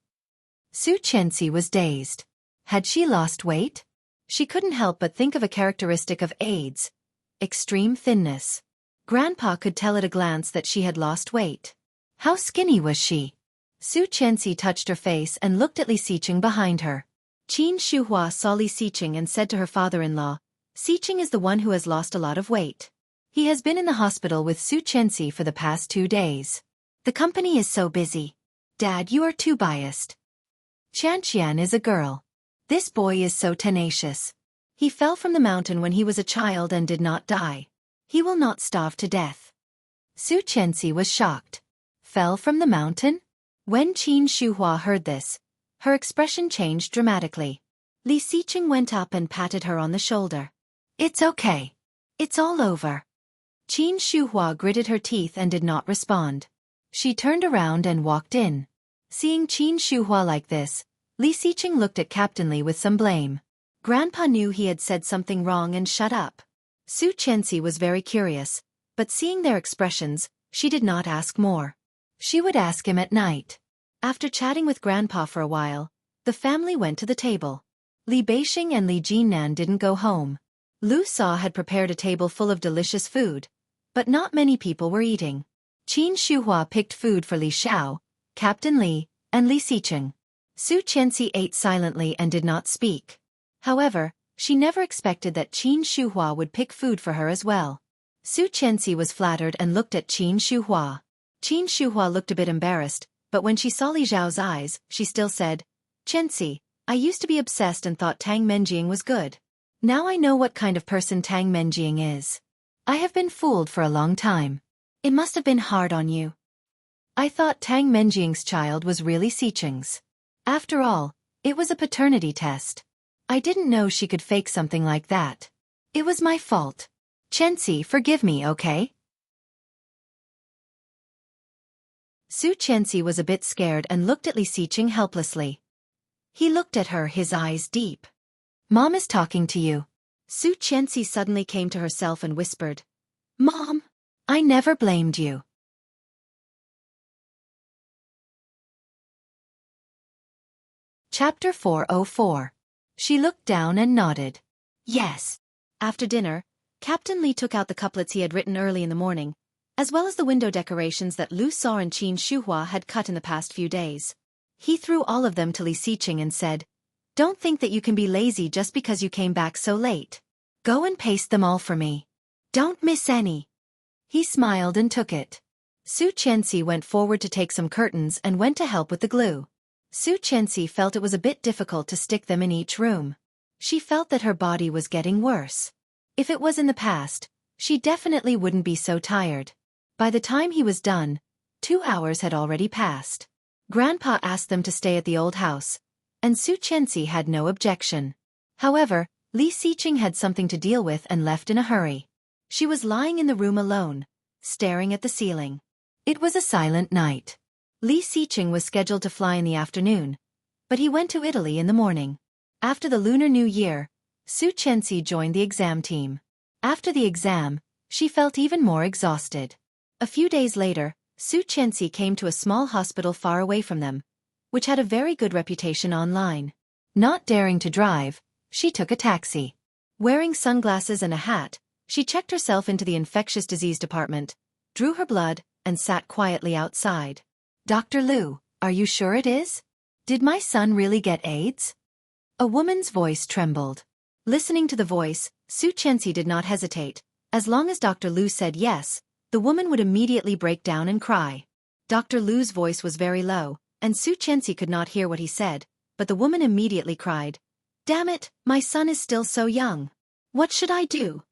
Su Qianxi was dazed. Had she lost weight? She couldn't help but think of a characteristic of AIDS: extreme thinness. Grandpa could tell at a glance that she had lost weight. How skinny was she? Su Qianxi touched her face and looked at Li Xiqing behind her. Qin Shuhua saw Li Xiqing and said to her father-in-law, "Xiqing is the one who has lost a lot of weight. He has been in the hospital with Su Qianxi for the past 2 days. The company is so busy. Dad, you are too biased. Qianqian is a girl. This boy is so tenacious. He fell from the mountain when he was a child and did not die. He will not starve to death." Su Qianxi was shocked. Fell from the mountain? When Qin Shuhua heard this, her expression changed dramatically. Li Xiqing went up and patted her on the shoulder. "It's okay. It's all over." Qin Shuhua gritted her teeth and did not respond. She turned around and walked in. Seeing Qin Shuhua like this, Li Xiqing looked at Captain Li with some blame. Grandpa knew he had said something wrong and shut up. Su Qianxi was very curious, but seeing their expressions, she did not ask more. She would ask him at night. After chatting with Grandpa for a while, the family went to the table. Li Beixing and Li Jinnan didn't go home. Lu Sa had prepared a table full of delicious food, but not many people were eating. Qin Shuhua picked food for Li Xiao, Captain Li, and Li Xicheng. Su Qianxi ate silently and did not speak. However, she never expected that Qin Shuhua would pick food for her as well. Su Qianxi was flattered and looked at Qin Shuhua. Qin Shuhua looked a bit embarrassed, but when she saw Li Zhao's eyes, she still said, "Qianxi, I used to be obsessed and thought Tang Menjing was good. Now I know what kind of person Tang Menjing is. I have been fooled for a long time. It must have been hard on you. I thought Tang Menjing's child was really Xicheng's. After all, it was a paternity test. I didn't know she could fake something like that. It was my fault. Qianxi, forgive me, okay?" Su Qianxi was a bit scared and looked at Li Xicheng helplessly. He looked at her, his eyes deep. "Mom is talking to you." Su Qianxi suddenly came to herself and whispered, "Mom, I never blamed you." Chapter 404. She looked down and nodded. "Yes." After dinner, Captain Li took out the couplets he had written early in the morning, as well as the window decorations that Lu Sa and Qin Shuhua had cut in the past few days. He threw all of them to Li Xicheng and said, "Don't think that you can be lazy just because you came back so late. Go and paste them all for me. Don't miss any." He smiled and took it. Su Qianxi went forward to take some curtains and went to help with the glue. Su Qianxi felt it was a bit difficult to stick them in each room. She felt that her body was getting worse. If it was in the past, she definitely wouldn't be so tired. By the time he was done, 2 hours had already passed. Grandpa asked them to stay at the old house, and Su Qianxi had no objection. However, Li Xicheng had something to deal with and left in a hurry. She was lying in the room alone, staring at the ceiling. It was a silent night. Li Xicheng was scheduled to fly in the afternoon, but he went to Italy in the morning. After the Lunar New Year, Su Qianxi joined the exam team. After the exam, she felt even more exhausted. A few days later, Su Qianxi came to a small hospital far away from them, which had a very good reputation online. Not daring to drive, she took a taxi. Wearing sunglasses and a hat, she checked herself into the infectious disease department, drew her blood, and sat quietly outside. "Dr. Liu, are you sure it is? Did my son really get AIDS?" A woman's voice trembled. Listening to the voice, Su Qianxi did not hesitate. As long as Dr. Liu said yes, the woman would immediately break down and cry. Dr. Liu's voice was very low, and Su Qianxi could not hear what he said, but the woman immediately cried, "Damn it, my son is still so young. What should I do?"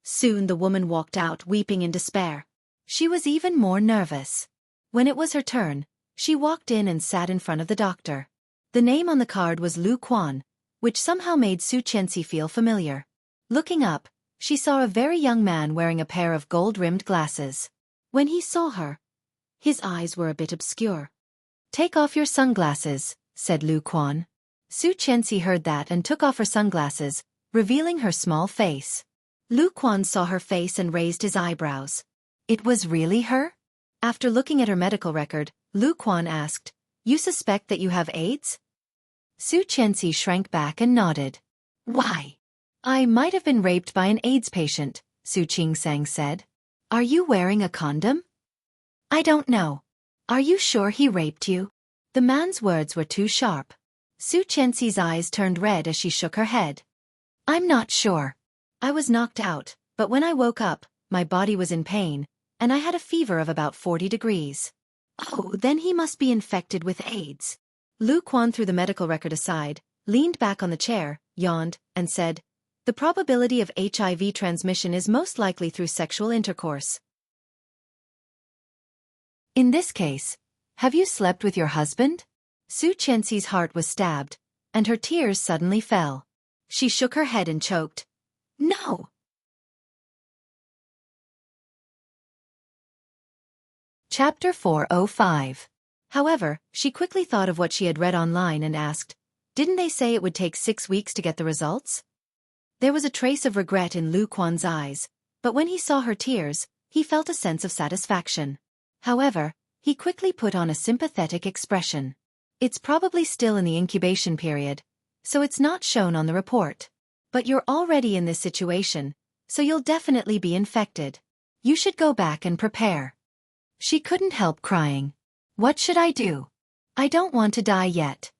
Soon the woman walked out weeping in despair. She was even more nervous. When it was her turn, she walked in and sat in front of the doctor. The name on the card was Lu Quan, which somehow made Su Qianxi feel familiar. Looking up, she saw a very young man wearing a pair of gold-rimmed glasses. When he saw her, his eyes were a bit obscure. "Take off your sunglasses," said Lu Quan. Su Qianxi heard that and took off her sunglasses, revealing her small face. Lu Quan saw her face and raised his eyebrows. It was really her? After looking at her medical record, Lu Quan asked, "You suspect that you have AIDS?" Su Qianxi shrank back and nodded. "Why? I might have been raped by an AIDS patient," Su Qingsang said. "Are you wearing a condom?" "I don't know. Are you sure he raped you?" The man's words were too sharp. Su Qianxi's eyes turned red as she shook her head. "I'm not sure. I was knocked out, but when I woke up, my body was in pain, and I had a fever of about 40 degrees. "Oh, then he must be infected with AIDS." Lu Quan threw the medical record aside, leaned back on the chair, yawned, and said, "The probability of HIV transmission is most likely through sexual intercourse. In this case, have you slept with your husband?" Su Qianxi's heart was stabbed, and her tears suddenly fell. She shook her head and choked, "No." Chapter 405. However, she quickly thought of what she had read online and asked, "Didn't they say it would take 6 weeks to get the results?" There was a trace of regret in Lu Quan's eyes, but when he saw her tears, he felt a sense of satisfaction. However, he quickly put on a sympathetic expression. It's probably still in the incubation period, so it's not shown on the report. But you're already in this situation, so you'll definitely be infected. You should go back and prepare. She couldn't help crying. What should I do? I don't want to die yet.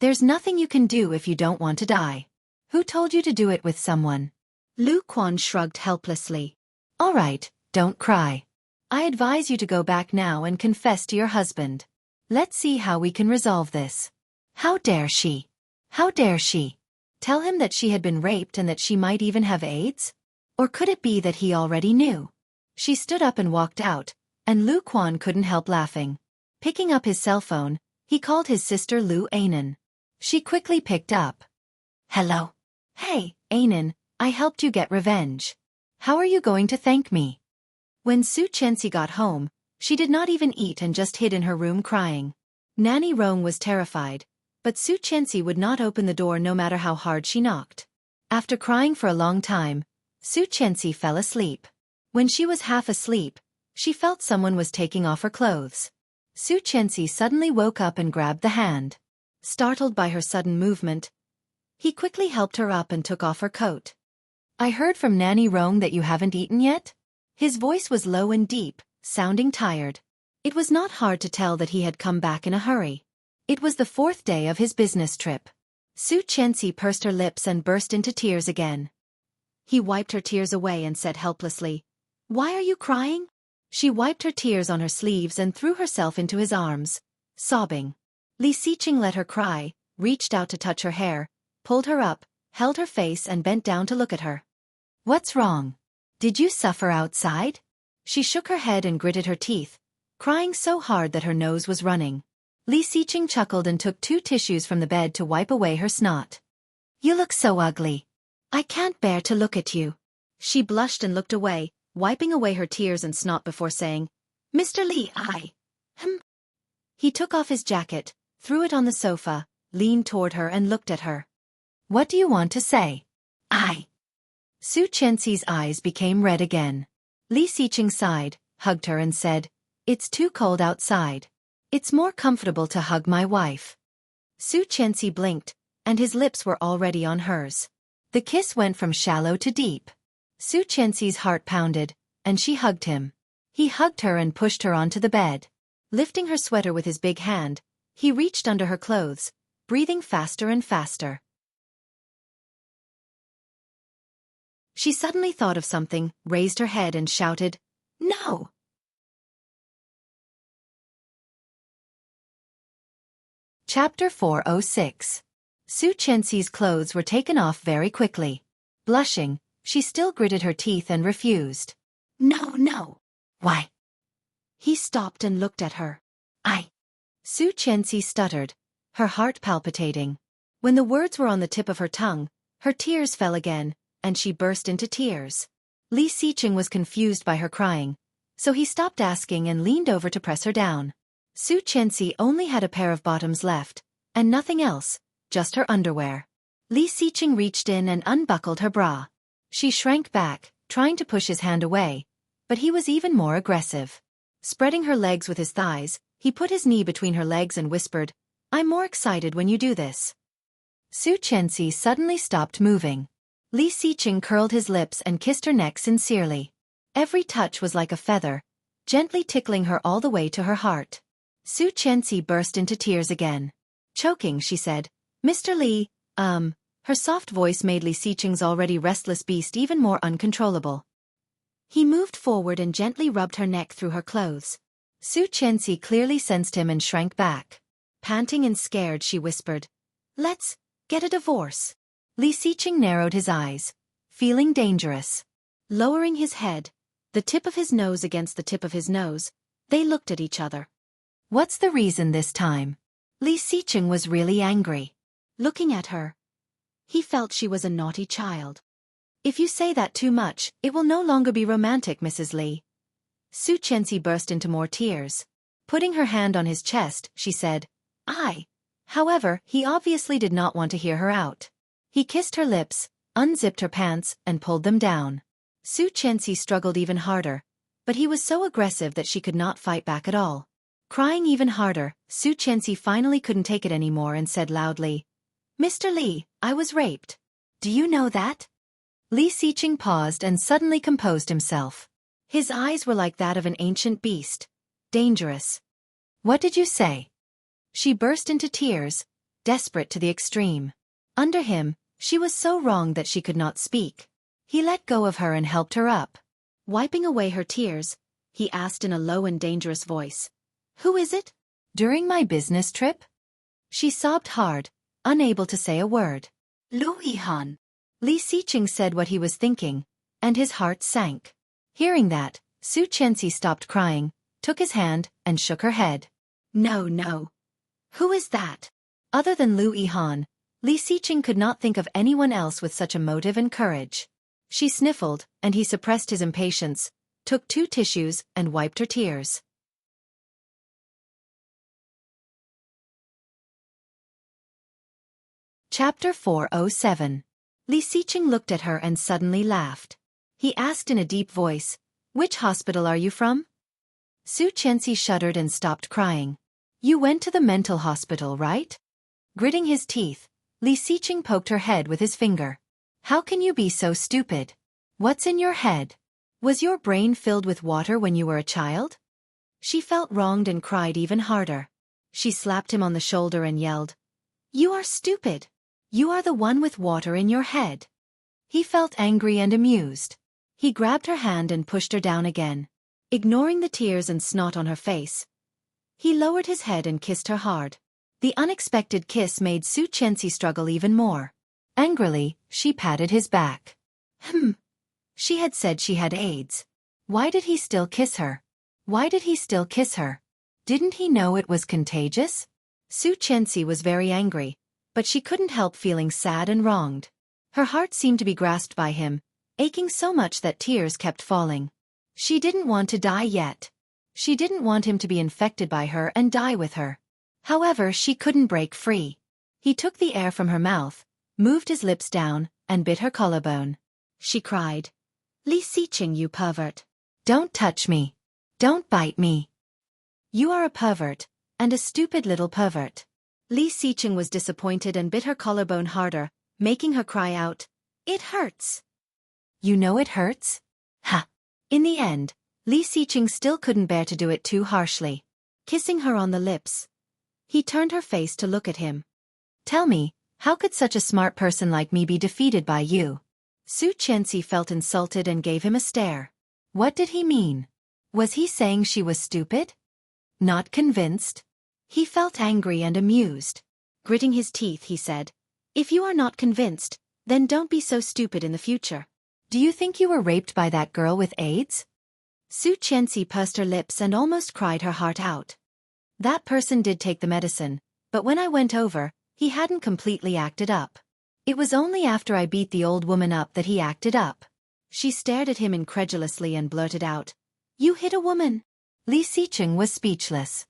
There's nothing you can do if you don't want to die. Who told you to do it with someone? Lu Quan shrugged helplessly. All right, don't cry. I advise you to go back now and confess to your husband. Let's see how we can resolve this. How dare she? How dare she? Tell him that she had been raped and that she might even have AIDS? Or could it be that he already knew? She stood up and walked out, and Lu Quan couldn't help laughing. Picking up his cell phone, he called his sister Lu Anan. She quickly picked up. Hello. Hey, Anan, I helped you get revenge. How are you going to thank me? When Su Chenxi got home, she did not even eat and just hid in her room crying. Nanny Rong was terrified, but Su Chenxi would not open the door no matter how hard she knocked. After crying for a long time, Su Chenxi fell asleep. When she was half asleep, she felt someone was taking off her clothes. Su Chenxi suddenly woke up and grabbed the hand. Startled by her sudden movement, he quickly helped her up and took off her coat. I heard from Nanny Rong that you haven't eaten yet? His voice was low and deep, sounding tired. It was not hard to tell that he had come back in a hurry. It was the 4th day of his business trip. Su Chenxi pursed her lips and burst into tears again. He wiped her tears away and said helplessly, Why are you crying? She wiped her tears on her sleeves and threw herself into his arms, sobbing. Li Xiqing let her cry, reached out to touch her hair, pulled her up, held her face and bent down to look at her. What's wrong? Did you suffer outside? She shook her head and gritted her teeth, crying so hard that her nose was running. Li Xiqing chuckled and took 2 tissues from the bed to wipe away her snot. You look so ugly. I can't bear to look at you. She blushed and looked away, wiping away her tears and snot before saying, Mr. Li, He took off his jacket, threw it on the sofa, leaned toward her and looked at her. What do you want to say? Su Chenxi's eyes became red again. Li Xiqing sighed, hugged her and said, It's too cold outside. It's more comfortable to hug my wife. Su Chenxi blinked, and his lips were already on hers. The kiss went from shallow to deep. Su Chenxi's heart pounded, and she hugged him. He hugged her and pushed her onto the bed. Lifting her sweater with his big hand, he reached under her clothes, breathing faster and faster. She suddenly thought of something, raised her head and shouted, No! Chapter 406. Su Chenxi's clothes were taken off very quickly. Blushing, she still gritted her teeth and refused. No. Why? He stopped and looked at her. Su Chenxi stuttered, her heart palpitating. When the words were on the tip of her tongue, her tears fell again, and she burst into tears. Li Xiqing was confused by her crying, so he stopped asking and leaned over to press her down. Su Chenxi only had a pair of bottoms left, and nothing else, just her underwear. Li Xiqing reached in and unbuckled her bra. She shrank back, trying to push his hand away, but he was even more aggressive. Spreading her legs with his thighs, he put his knee between her legs and whispered, I'm more excited when you do this. Su Chenxi suddenly stopped moving. Li Xiqing curled his lips and kissed her neck sincerely. Every touch was like a feather, gently tickling her all the way to her heart. Su Chenxi burst into tears again. Choking, she said, Mr. Li, Her soft voice made Li Xiqing's already restless beast even more uncontrollable. He moved forward and gently rubbed her neck through her clothes. Su Chenxi clearly sensed him and shrank back. Panting and scared, she whispered, Let's get a divorce. Li Xiqing narrowed his eyes, feeling dangerous. Lowering his head, the tip of his nose against the tip of his nose, they looked at each other. What's the reason this time? Li Xiqing was really angry. Looking at her, he felt she was a naughty child. If you say that too much, it will no longer be romantic, Mrs. Li. Su Chenxi burst into more tears. Putting her hand on his chest, she said, However, he obviously did not want to hear her out. He kissed her lips, unzipped her pants, and pulled them down. Su Chenxi struggled even harder, but he was so aggressive that she could not fight back at all. Crying even harder, Su Chenxi finally couldn't take it anymore and said loudly, "Mr. Li, I was raped. Do you know that?" Li Xiqing paused and suddenly composed himself. His eyes were like that of an ancient beast. Dangerous. "What did you say?" She burst into tears, desperate to the extreme. Under him, she was so wrong that she could not speak. He let go of her and helped her up. Wiping away her tears, he asked in a low and dangerous voice, "Who is it?" "During my business trip?" She sobbed hard, unable to say a word. Lu Yihan. Li Xiqing said what he was thinking, and his heart sank. Hearing that, Su Chenxi stopped crying, took his hand, and shook her head. No, no. Who is that? Other than Lu Yihan, Li Xiqing could not think of anyone else with such a motive and courage. She sniffled, and he suppressed his impatience, took 2 tissues, and wiped her tears. Chapter 407. Li Xiqing looked at her and suddenly laughed. He asked in a deep voice, "Which hospital are you from?" Su Chenxi shuddered and stopped crying. "You went to the mental hospital, right?" Gritting his teeth, Li Xiqing poked her head with his finger. "How can you be so stupid? What's in your head? Was your brain filled with water when you were a child?" She felt wronged and cried even harder. She slapped him on the shoulder and yelled, "You are stupid! You are the one with water in your head." He felt angry and amused. He grabbed her hand and pushed her down again. Ignoring the tears and snot on her face, he lowered his head and kissed her hard. The unexpected kiss made Su Chenxi struggle even more. Angrily, she patted his back. She had said she had AIDS. Why did he still kiss her? Why did he still kiss her? Didn't he know it was contagious? Su Chenxi was very angry, but she couldn't help feeling sad and wronged. Her heart seemed to be grasped by him, aching so much that tears kept falling. She didn't want to die yet. She didn't want him to be infected by her and die with her. However, she couldn't break free. He took the air from her mouth, moved his lips down, and bit her collarbone. She cried, "Li Xiqing, you pervert. Don't touch me. Don't bite me. You are a pervert, and a stupid little pervert." Li Xiqing was disappointed and bit her collarbone harder, making her cry out, "It hurts." "You know it hurts?" Ha! In the end, Li Xiqing still couldn't bear to do it too harshly. Kissing her on the lips, he turned her face to look at him. "Tell me, how could such a smart person like me be defeated by you?" Su Chenxi felt insulted and gave him a stare. What did he mean? Was he saying she was stupid? Not convinced? He felt angry and amused. Gritting his teeth, he said, "If you are not convinced, then don't be so stupid in the future. Do you think you were raped by that girl with AIDS?" Su Chenxi pursed her lips and almost cried her heart out. "That person did take the medicine, but when I went over, he hadn't completely acted up. It was only after I beat the old woman up that he acted up." She stared at him incredulously and blurted out, "You hit a woman?" Li Xiqing was speechless.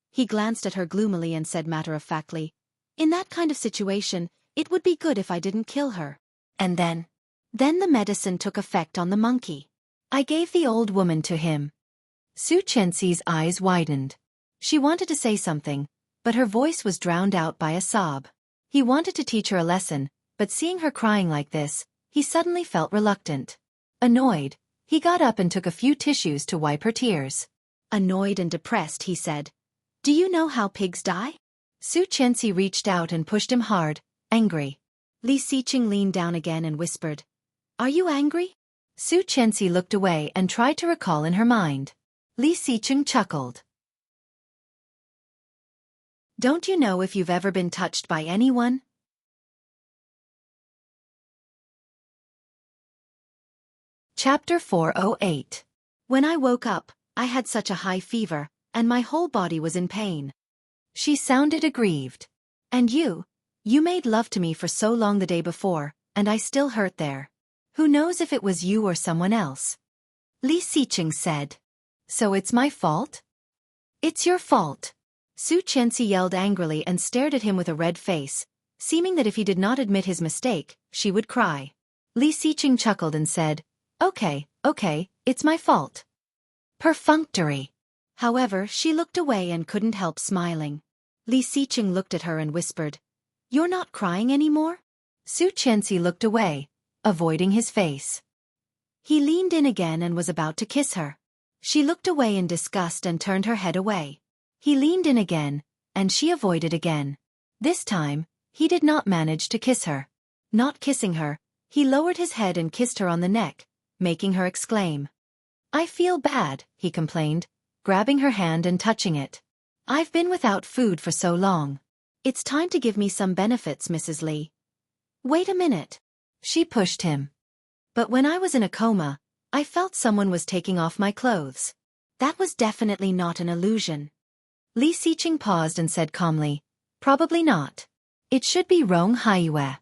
He glanced at her gloomily and said matter-of-factly, "In that kind of situation, it would be good if I didn't kill her." And then the medicine took effect on the monkey. I gave the old woman to him. Su Chenxi's eyes widened. She wanted to say something, but her voice was drowned out by a sob. He wanted to teach her a lesson, but seeing her crying like this, he suddenly felt reluctant. Annoyed, he got up and took a few tissues to wipe her tears. Annoyed and depressed, he said, "Do you know how pigs die?" Su Chenxi reached out and pushed him hard, angry. Li Xiqing leaned down again and whispered, "Are you angry?" Su Chenxi looked away and tried to recall in her mind. Li Xiqing chuckled. "Don't you know if you've ever been touched by anyone?" Chapter 408. When I woke up, I had such a high fever, and my whole body was in pain. She sounded aggrieved. "And you made love to me for so long the day before, and I still hurt there. Who knows if it was you or someone else?" Li Xiqing said. "So it's my fault?" "It's your fault." Su Chenxi yelled angrily and stared at him with a red face, seeming that if he did not admit his mistake, she would cry. Li Xiqing chuckled and said, Okay, it's my fault. Perfunctory. However, she looked away and couldn't help smiling. Li Xiqing looked at her and whispered, You're not crying anymore? Su Qianxi looked away, avoiding his face. He leaned in again and was about to kiss her. She looked away in disgust and turned her head away. He leaned in again, and she avoided again. This time, he did not manage to kiss her. Not kissing her, he lowered his head and kissed her on the neck, making her exclaim. I feel bad, he complained, grabbing her hand and touching it. I've been without food for so long. It's time to give me some benefits, Mrs. Li. Wait a minute. She pushed him. But when I was in a coma, I felt someone was taking off my clothes. That was definitely not an illusion. Li Xiqing paused and said calmly, Probably not. It should be Rong Haiyue.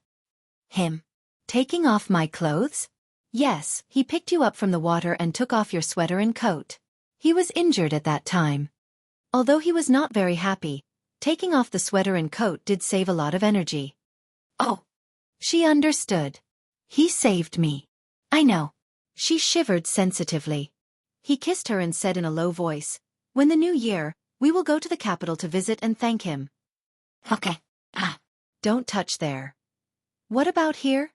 Him. Taking off my clothes? Yes, he picked you up from the water and took off your sweater and coat. He was injured at that time. Although he was not very happy, taking off the sweater and coat did save a lot of energy. Oh. She understood. He saved me. I know. She shivered sensitively. He kissed her and said in a low voice, When the new year, we will go to the capital to visit and thank him. Okay. Don't touch there. What about here?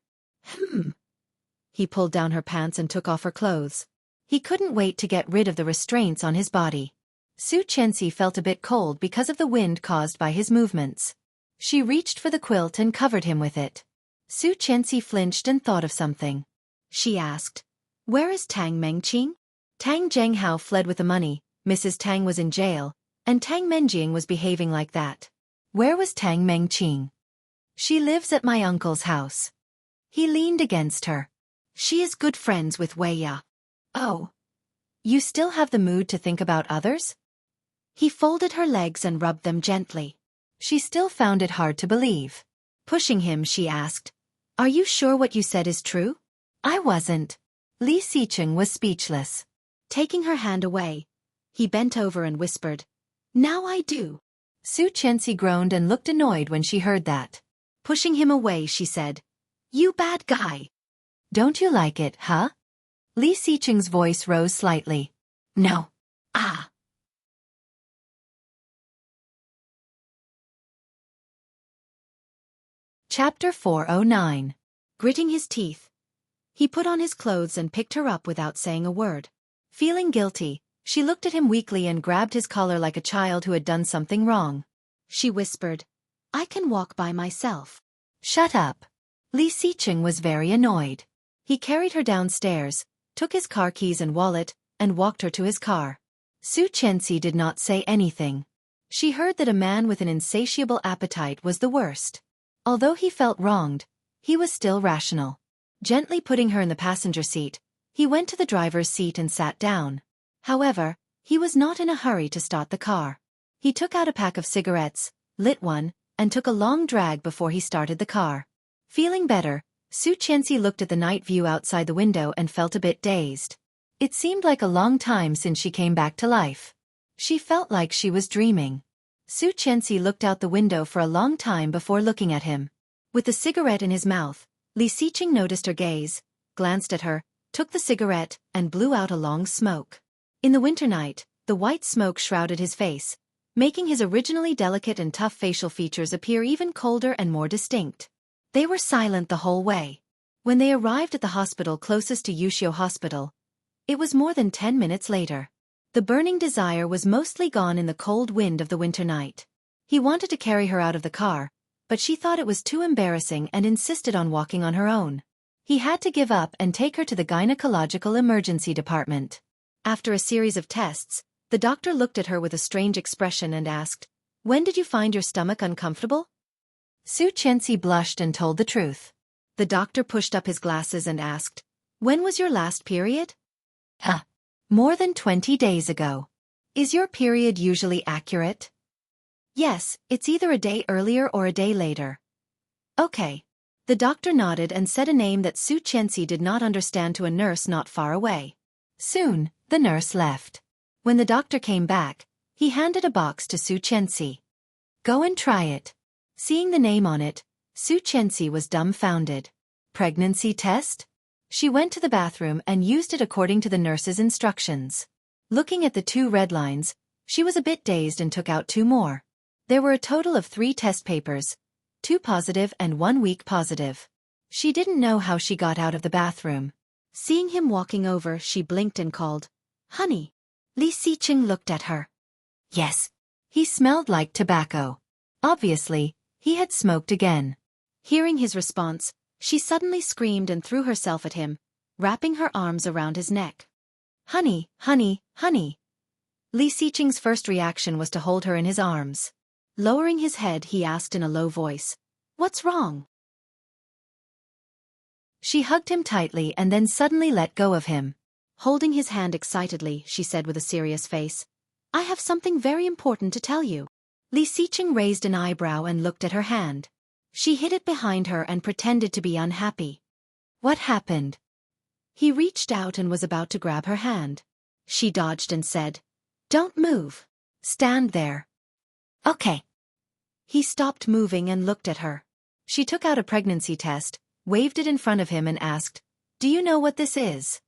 He pulled down her pants and took off her clothes. He couldn't wait to get rid of the restraints on his body. Su Qianxi felt a bit cold because of the wind caused by his movements. She reached for the quilt and covered him with it. Su Qianxi flinched and thought of something. She asked, Where is Tang Mengqing? Tang Zhenghao fled with the money, Mrs. Tang was in jail, and Tang Menjing was behaving like that. Where was Tang Mengqing? She lives at my uncle's house. He leaned against her. She is good friends with Wei Ya. Oh. You still have the mood to think about others? He folded her legs and rubbed them gently. She still found it hard to believe. Pushing him, she asked, Are you sure what you said is true? I wasn't. Li Xiqing was speechless. Taking her hand away, he bent over and whispered, Now I do. Su Qianxi groaned and looked annoyed when she heard that. Pushing him away, she said, You bad guy. Don't you like it, huh? Li Xiqing's voice rose slightly. No. Chapter 409. Gritting his teeth. He put on his clothes and picked her up without saying a word. Feeling guilty, she looked at him weakly and grabbed his collar like a child who had done something wrong. She whispered, I can walk by myself. Shut up. Li Xiqing was very annoyed. He carried her downstairs, took his car keys and wallet, and walked her to his car. Su Qianxi did not say anything. She heard that a man with an insatiable appetite was the worst. Although he felt wronged, he was still rational. Gently putting her in the passenger seat, he went to the driver's seat and sat down. However, he was not in a hurry to start the car. He took out a pack of cigarettes, lit one, and took a long drag before he started the car. Feeling better, Su Qianxi looked at the night view outside the window and felt a bit dazed. It seemed like a long time since she came back to life. She felt like she was dreaming. Su Qianxi looked out the window for a long time before looking at him. With the cigarette in his mouth, Li Xiqing noticed her gaze, glanced at her, took the cigarette, and blew out a long smoke. In the winter night, the white smoke shrouded his face, making his originally delicate and tough facial features appear even colder and more distinct. They were silent the whole way. When they arrived at the hospital closest to Wuxia Hospital, it was more than 10 minutes later. The burning desire was mostly gone in the cold wind of the winter night. He wanted to carry her out of the car, but she thought it was too embarrassing and insisted on walking on her own. He had to give up and take her to the gynecological emergency department. After a series of tests, the doctor looked at her with a strange expression and asked, When did you find your stomach uncomfortable? Su Qianxi blushed and told the truth. The doctor pushed up his glasses and asked, When was your last period? More than 20 days ago. Is your period usually accurate? Yes, it's either a day earlier or a day later. Okay. The doctor nodded and said a name that Su Qianxi did not understand to a nurse not far away. Soon, the nurse left. When the doctor came back, he handed a box to Su Qianxi. Go and try it. Seeing the name on it, Su Qianxi was dumbfounded. Pregnancy test? She went to the bathroom and used it according to the nurse's instructions. Looking at the 2 red lines, she was a bit dazed and took out 2 more. There were a total of 3 test papers, 2 positive and 1 weak positive. She didn't know how she got out of the bathroom. Seeing him walking over, she blinked and called, "Honey." Li Xiqing looked at her. Yes. He smelled like tobacco. Obviously, he had smoked again. Hearing his response, she suddenly screamed and threw herself at him, wrapping her arms around his neck. Honey, honey, honey. Li Xiqing's first reaction was to hold her in his arms. Lowering his head, he asked in a low voice, "What's wrong?" She hugged him tightly and then suddenly let go of him. Holding his hand excitedly, she said with a serious face, "I have something very important to tell you." Li Xiqing raised an eyebrow and looked at her hand. She hid it behind her and pretended to be unhappy. What happened? He reached out and was about to grab her hand. She dodged and said, "Don't move. Stand there." Okay. He stopped moving and looked at her. She took out a pregnancy test, waved it in front of him and asked, "Do you know what this is?"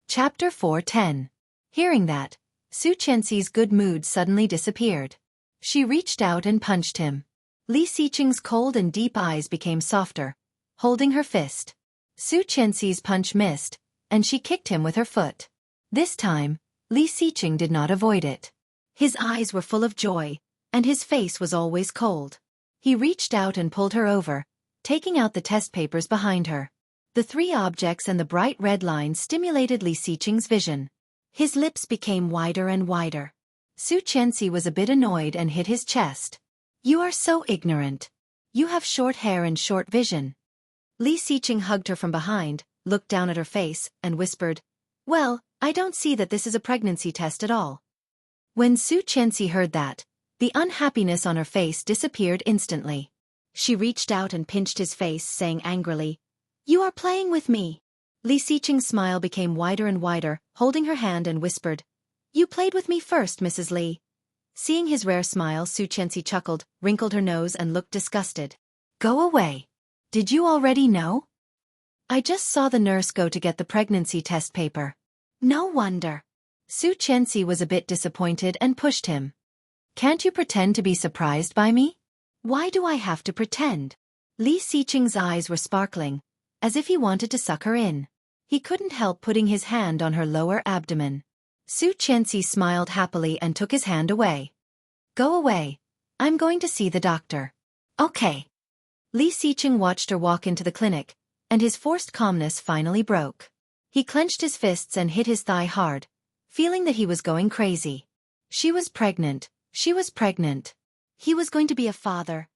Chapter 4:10. Hearing that, Su Qianxi's good mood suddenly disappeared. She reached out and punched him. Li Xiqing's cold and deep eyes became softer, holding her fist. Su Qianxi's punch missed, and she kicked him with her foot. This time, Li Xiqing did not avoid it. His eyes were full of joy, and his face was always cold. He reached out and pulled her over, taking out the test papers behind her. The 3 objects and the bright red lines stimulated Li Xiqing's vision. His lips became wider and wider. Su Qianxi was a bit annoyed and hit his chest. "You are so ignorant. You have short hair and short vision." Li Xiqing hugged her from behind, looked down at her face, and whispered, "Well, I don't see that this is a pregnancy test at all." When Su Qianxi heard that, the unhappiness on her face disappeared instantly. She reached out and pinched his face, saying angrily, "You are playing with me." Li Xiqing's smile became wider and wider, holding her hand and whispered, "You played with me first, Mrs. Li." Seeing his rare smile, Su Qianxi chuckled, wrinkled her nose and looked disgusted. "Go away. Did you already know? I just saw the nurse go to get the pregnancy test paper." "No wonder." Su Qianxi was a bit disappointed and pushed him. "Can't you pretend to be surprised by me?" "Why do I have to pretend?" Li Xiqing's eyes were sparkling, as if he wanted to suck her in. He couldn't help putting his hand on her lower abdomen. Su Qianxi smiled happily and took his hand away. "Go away. I'm going to see the doctor." "Okay." Li Xiqing watched her walk into the clinic, and his forced calmness finally broke. He clenched his fists and hit his thigh hard, feeling that he was going crazy. She was pregnant. She was pregnant. He was going to be a father.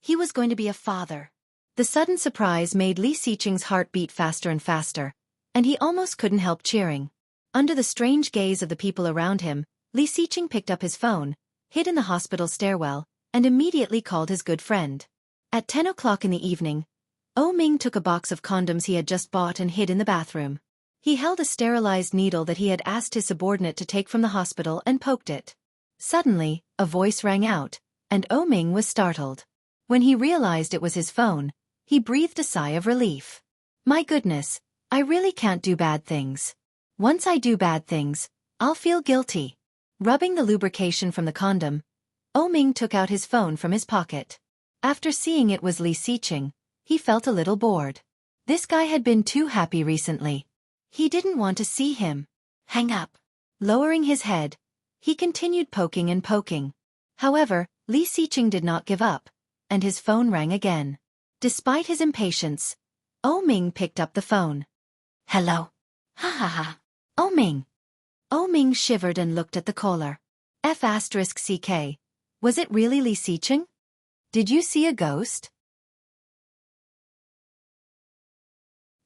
He was going to be a father. The sudden surprise made Li Xiqing's heart beat faster and faster, and he almost couldn't help cheering. Under the strange gaze of the people around him, Li Xiqing picked up his phone, hid in the hospital stairwell, and immediately called his good friend. At 10 o'clock in the evening, Ming took a box of condoms he had just bought and hid in the bathroom. He held a sterilized needle that he had asked his subordinate to take from the hospital and poked it. Suddenly, a voice rang out, and Ming was startled. When he realized it was his phone, he breathed a sigh of relief. "My goodness, I really can't do bad things. Once I do bad things, I'll feel guilty." Rubbing the lubrication from the condom, Ming took out his phone from his pocket. After seeing it was Li Xiqing, he felt a little bored. This guy had been too happy recently. He didn't want to see him. "Hang up." Lowering his head, he continued poking and poking. However, Li Xiqing did not give up, and his phone rang again. Despite his impatience, Ming picked up the phone. "Hello." "Ha ha ha. Ming." Ming shivered and looked at the caller. F***CK. Was it really Li Xiqing? Did you see a ghost?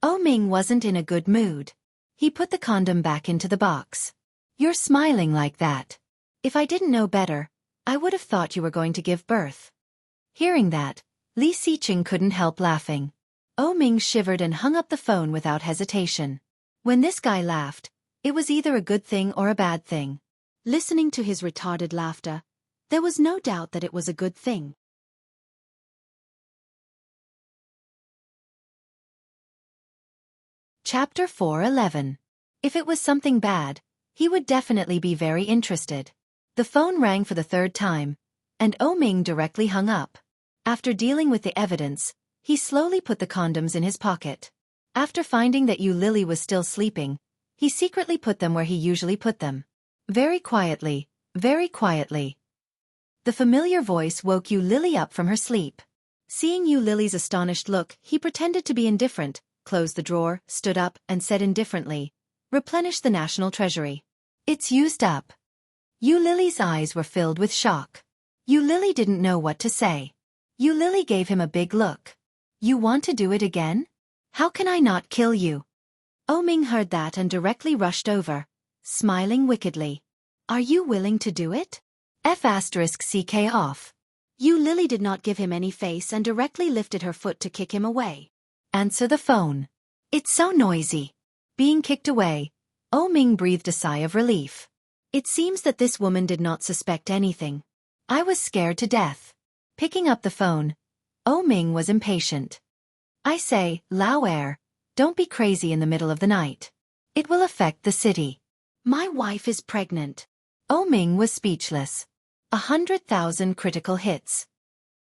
Ming wasn't in a good mood. He put the condom back into the box. "You're smiling like that. If I didn't know better, I would have thought you were going to give birth." Hearing that, Li Xiqing couldn't help laughing. Ming shivered and hung up the phone without hesitation. When this guy laughed, it was either a good thing or a bad thing. Listening to his retarded laughter, There was no doubt that it was a good thing. Chapter 4:11. If it was something bad, he would definitely be very interested. The phone rang for the third time, and Ming directly hung up. After dealing with the evidence, he slowly put the condoms in his pocket. After finding that Lily was still sleeping, he secretly put them where he usually put them. Very quietly, very quietly. The familiar voice woke Lily up from her sleep. Seeing Lily's astonished look, he pretended to be indifferent, closed the drawer, stood up, and said indifferently, "Replenish the national treasury. It's used up." Lily's eyes were filled with shock. Lily didn't know what to say. Lily gave him a big look. "You want to do it again? How can I not kill you?" Ming heard that and directly rushed over, smiling wickedly. "Are you willing to do it? F*ck off." Lily did not give him any face and directly lifted her foot to kick him away. "Answer the phone. It's so noisy." Being kicked away, Ming breathed a sigh of relief. It seems that this woman did not suspect anything. I was scared to death. Picking up the phone, Ming was impatient. "I say, Lao Air, don't be crazy in the middle of the night. It will affect the city." "My wife is pregnant." Ming was speechless. 100,000 critical hits.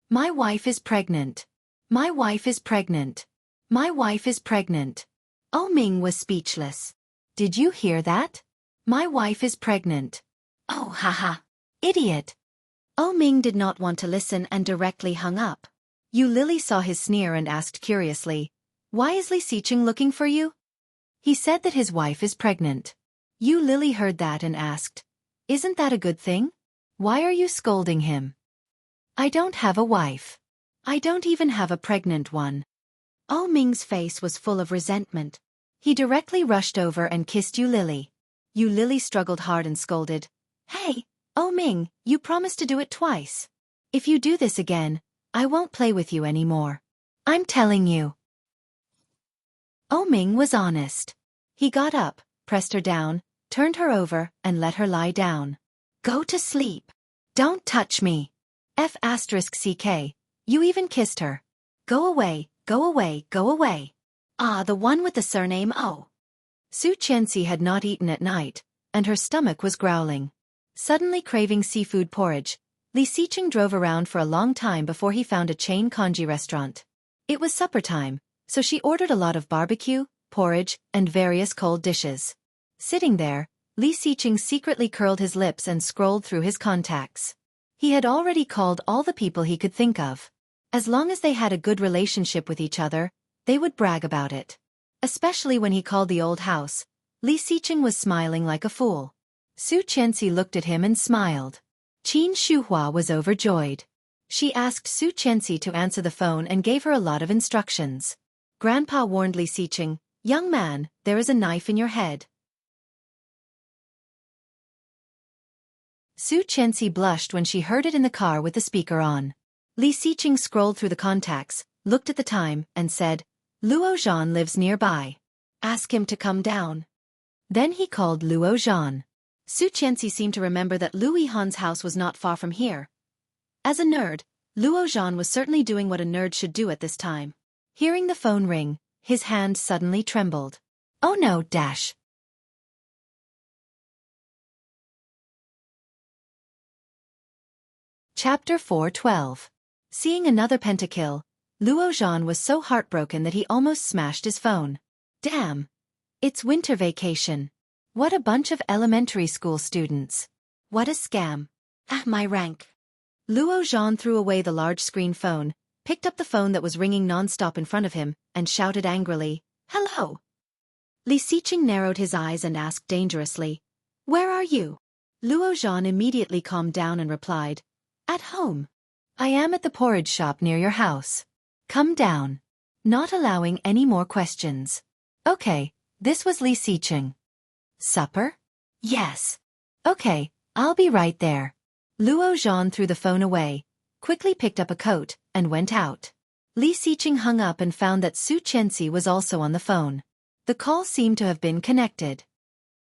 "My wife is pregnant. My wife is pregnant. My wife is pregnant." Ming was speechless. "Did you hear that? My wife is pregnant." "Oh, haha. Idiot." Ming did not want to listen and directly hung up. Lily saw his sneer and asked curiously, "Why is Li Xiqing looking for you?" "He said that his wife is pregnant." Lily heard that and asked, "Isn't that a good thing? Why are you scolding him?" "I don't have a wife. I don't even have a pregnant one." Ming's face was full of resentment. He directly rushed over and kissed Lily. Lily struggled hard and scolded, "Hey, Ming, you promised to do it twice. If you do this again, I won't play with you anymore. I'm telling you." Ming was honest. He got up, pressed her down, turned her over, and let her lie down. "Go to sleep. Don't touch me. F*ck. You even kissed her. Go away, go away, go away." "Ah, the one with the surname O." Su Qianxi had not eaten at night, and her stomach was growling. Suddenly craving seafood porridge, Li Xiqing drove around for a long time before he found a chain congee restaurant. It was supper time, so she ordered a lot of barbecue, porridge, and various cold dishes. Sitting there, Li Xiqing secretly curled his lips and scrolled through his contacts. He had already called all the people he could think of. As long as they had a good relationship with each other, they would brag about it. Especially when he called the old house, Li Xiqing was smiling like a fool. Su Qianxi looked at him and smiled. Qin Shuhua was overjoyed. She asked Su Qianxi to answer the phone and gave her a lot of instructions. Grandpa warned Li Xiqing, "Young man, there is a knife in your head." Su Qianxi blushed when she heard it in the car with the speaker on. Li Xiqing scrolled through the contacts, looked at the time, and said, "Luo Zhan lives nearby. Ask him to come down." Then he called Luo Zhan. Su Qianxi seemed to remember that Lu Yihan's house was not far from here. As a nerd, Luo Zhan was certainly doing what a nerd should do at this time. Hearing the phone ring, his hand suddenly trembled. "Oh no, dash." Chapter 4:12. Seeing another pentakill, Luo Zhan was so heartbroken that he almost smashed his phone. Damn. It's winter vacation. What a bunch of elementary school students. What a scam. Ah, my rank. Luo Zhan threw away the large-screen phone, picked up the phone that was ringing non-stop in front of him, and shouted angrily, "Hello!" Li Xiqing narrowed his eyes and asked dangerously, "Where are you?" Luo Zhan immediately calmed down and replied, "At home. I am at the porridge shop near your house. Come down." Not allowing any more questions. Okay, this was Li Xiqing. Supper? Yes. Okay, I'll be right there. Luo Zhan threw the phone away, quickly picked up a coat, and went out. Li Xiqing hung up and found that Su Qianxi was also on the phone. The call seemed to have been connected.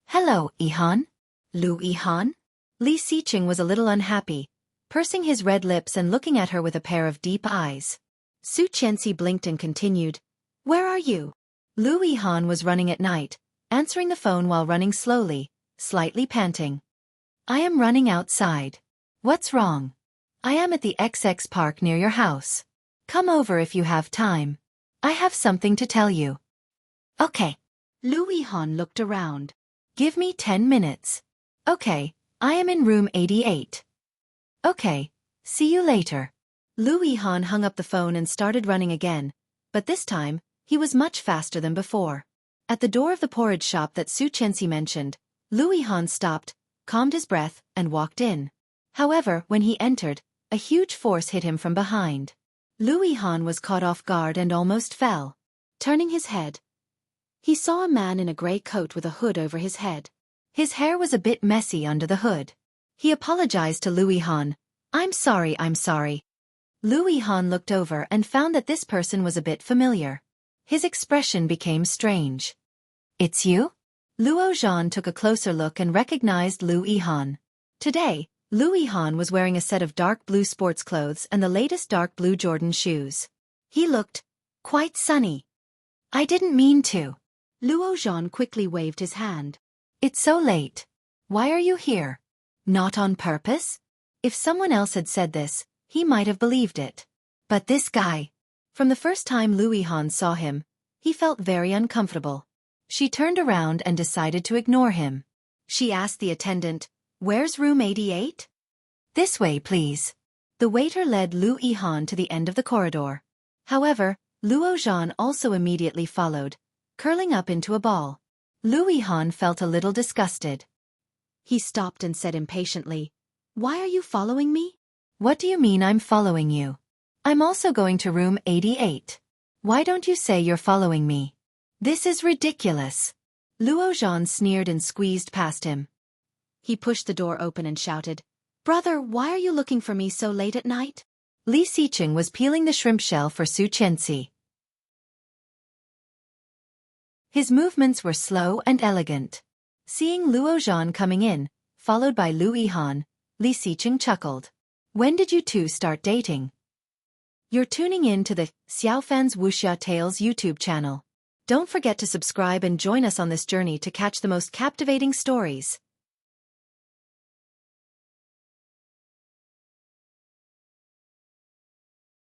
"Hello, Yihan? Lu Yihan?" Li Xiqing was a little unhappy, pursing his red lips and looking at her with a pair of deep eyes. Su Qianxi blinked and continued, "Where are you?" Lu Yihan was running at night, answering the phone while running slowly, slightly panting. "I am running outside. What's wrong?" "I am at the XX park near your house. Come over if you have time. I have something to tell you." "Okay." Lu Yihan looked around. "Give me 10 minutes. Okay, I am in room 88. Okay, see you later." Lu Yihan hung up the phone and started running again, but this time, he was much faster than before. At the door of the porridge shop that Su Qianxi mentioned, Lu Yihan stopped, calmed his breath, and walked in. However, when he entered, a huge force hit him from behind. Lu Yihan was caught off guard and almost fell. Turning his head, he saw a man in a gray coat with a hood over his head. His hair was a bit messy under the hood. He apologized to Lu Yihan. I'm sorry. Lu Yihan looked over and found that this person was a bit familiar. His expression became strange. "It's you?" Luo Zhan took a closer look and recognized Lu Yihan. Today, Lu Yihan was wearing a set of dark blue sports clothes and the latest dark blue Jordan shoes. He looked quite sunny. "I didn't mean to." Luo Zhan quickly waved his hand. "It's so late. Why are you here? Not on purpose?" If someone else had said this, he might have believed it. But this guy. From the first time Lu Yihan saw him, he felt very uncomfortable. She turned around and decided to ignore him. She asked the attendant, "Where's room 88? "This way, please." The waiter led Lu Yihan to the end of the corridor. However, Luo Zhan also immediately followed, curling up into a ball. Lu Yihan felt a little disgusted. He stopped and said impatiently, "Why are you following me?" "What do you mean I'm following you? I'm also going to room 88. Why don't you say you're following me? This is ridiculous." Luo Zhan sneered and squeezed past him. He pushed the door open and shouted, "Brother, why are you looking for me so late at night?" Li Xiqing was peeling the shrimp shell for Su Qianxi. His movements were slow and elegant. Seeing Luo Zhan coming in, followed by Lu Yihan, Li Xiqing chuckled. "When did you two start dating?" You're tuning in to the Xiaofan's Wuxia Tales YouTube channel. Don't forget to subscribe and join us on this journey to catch the most captivating stories.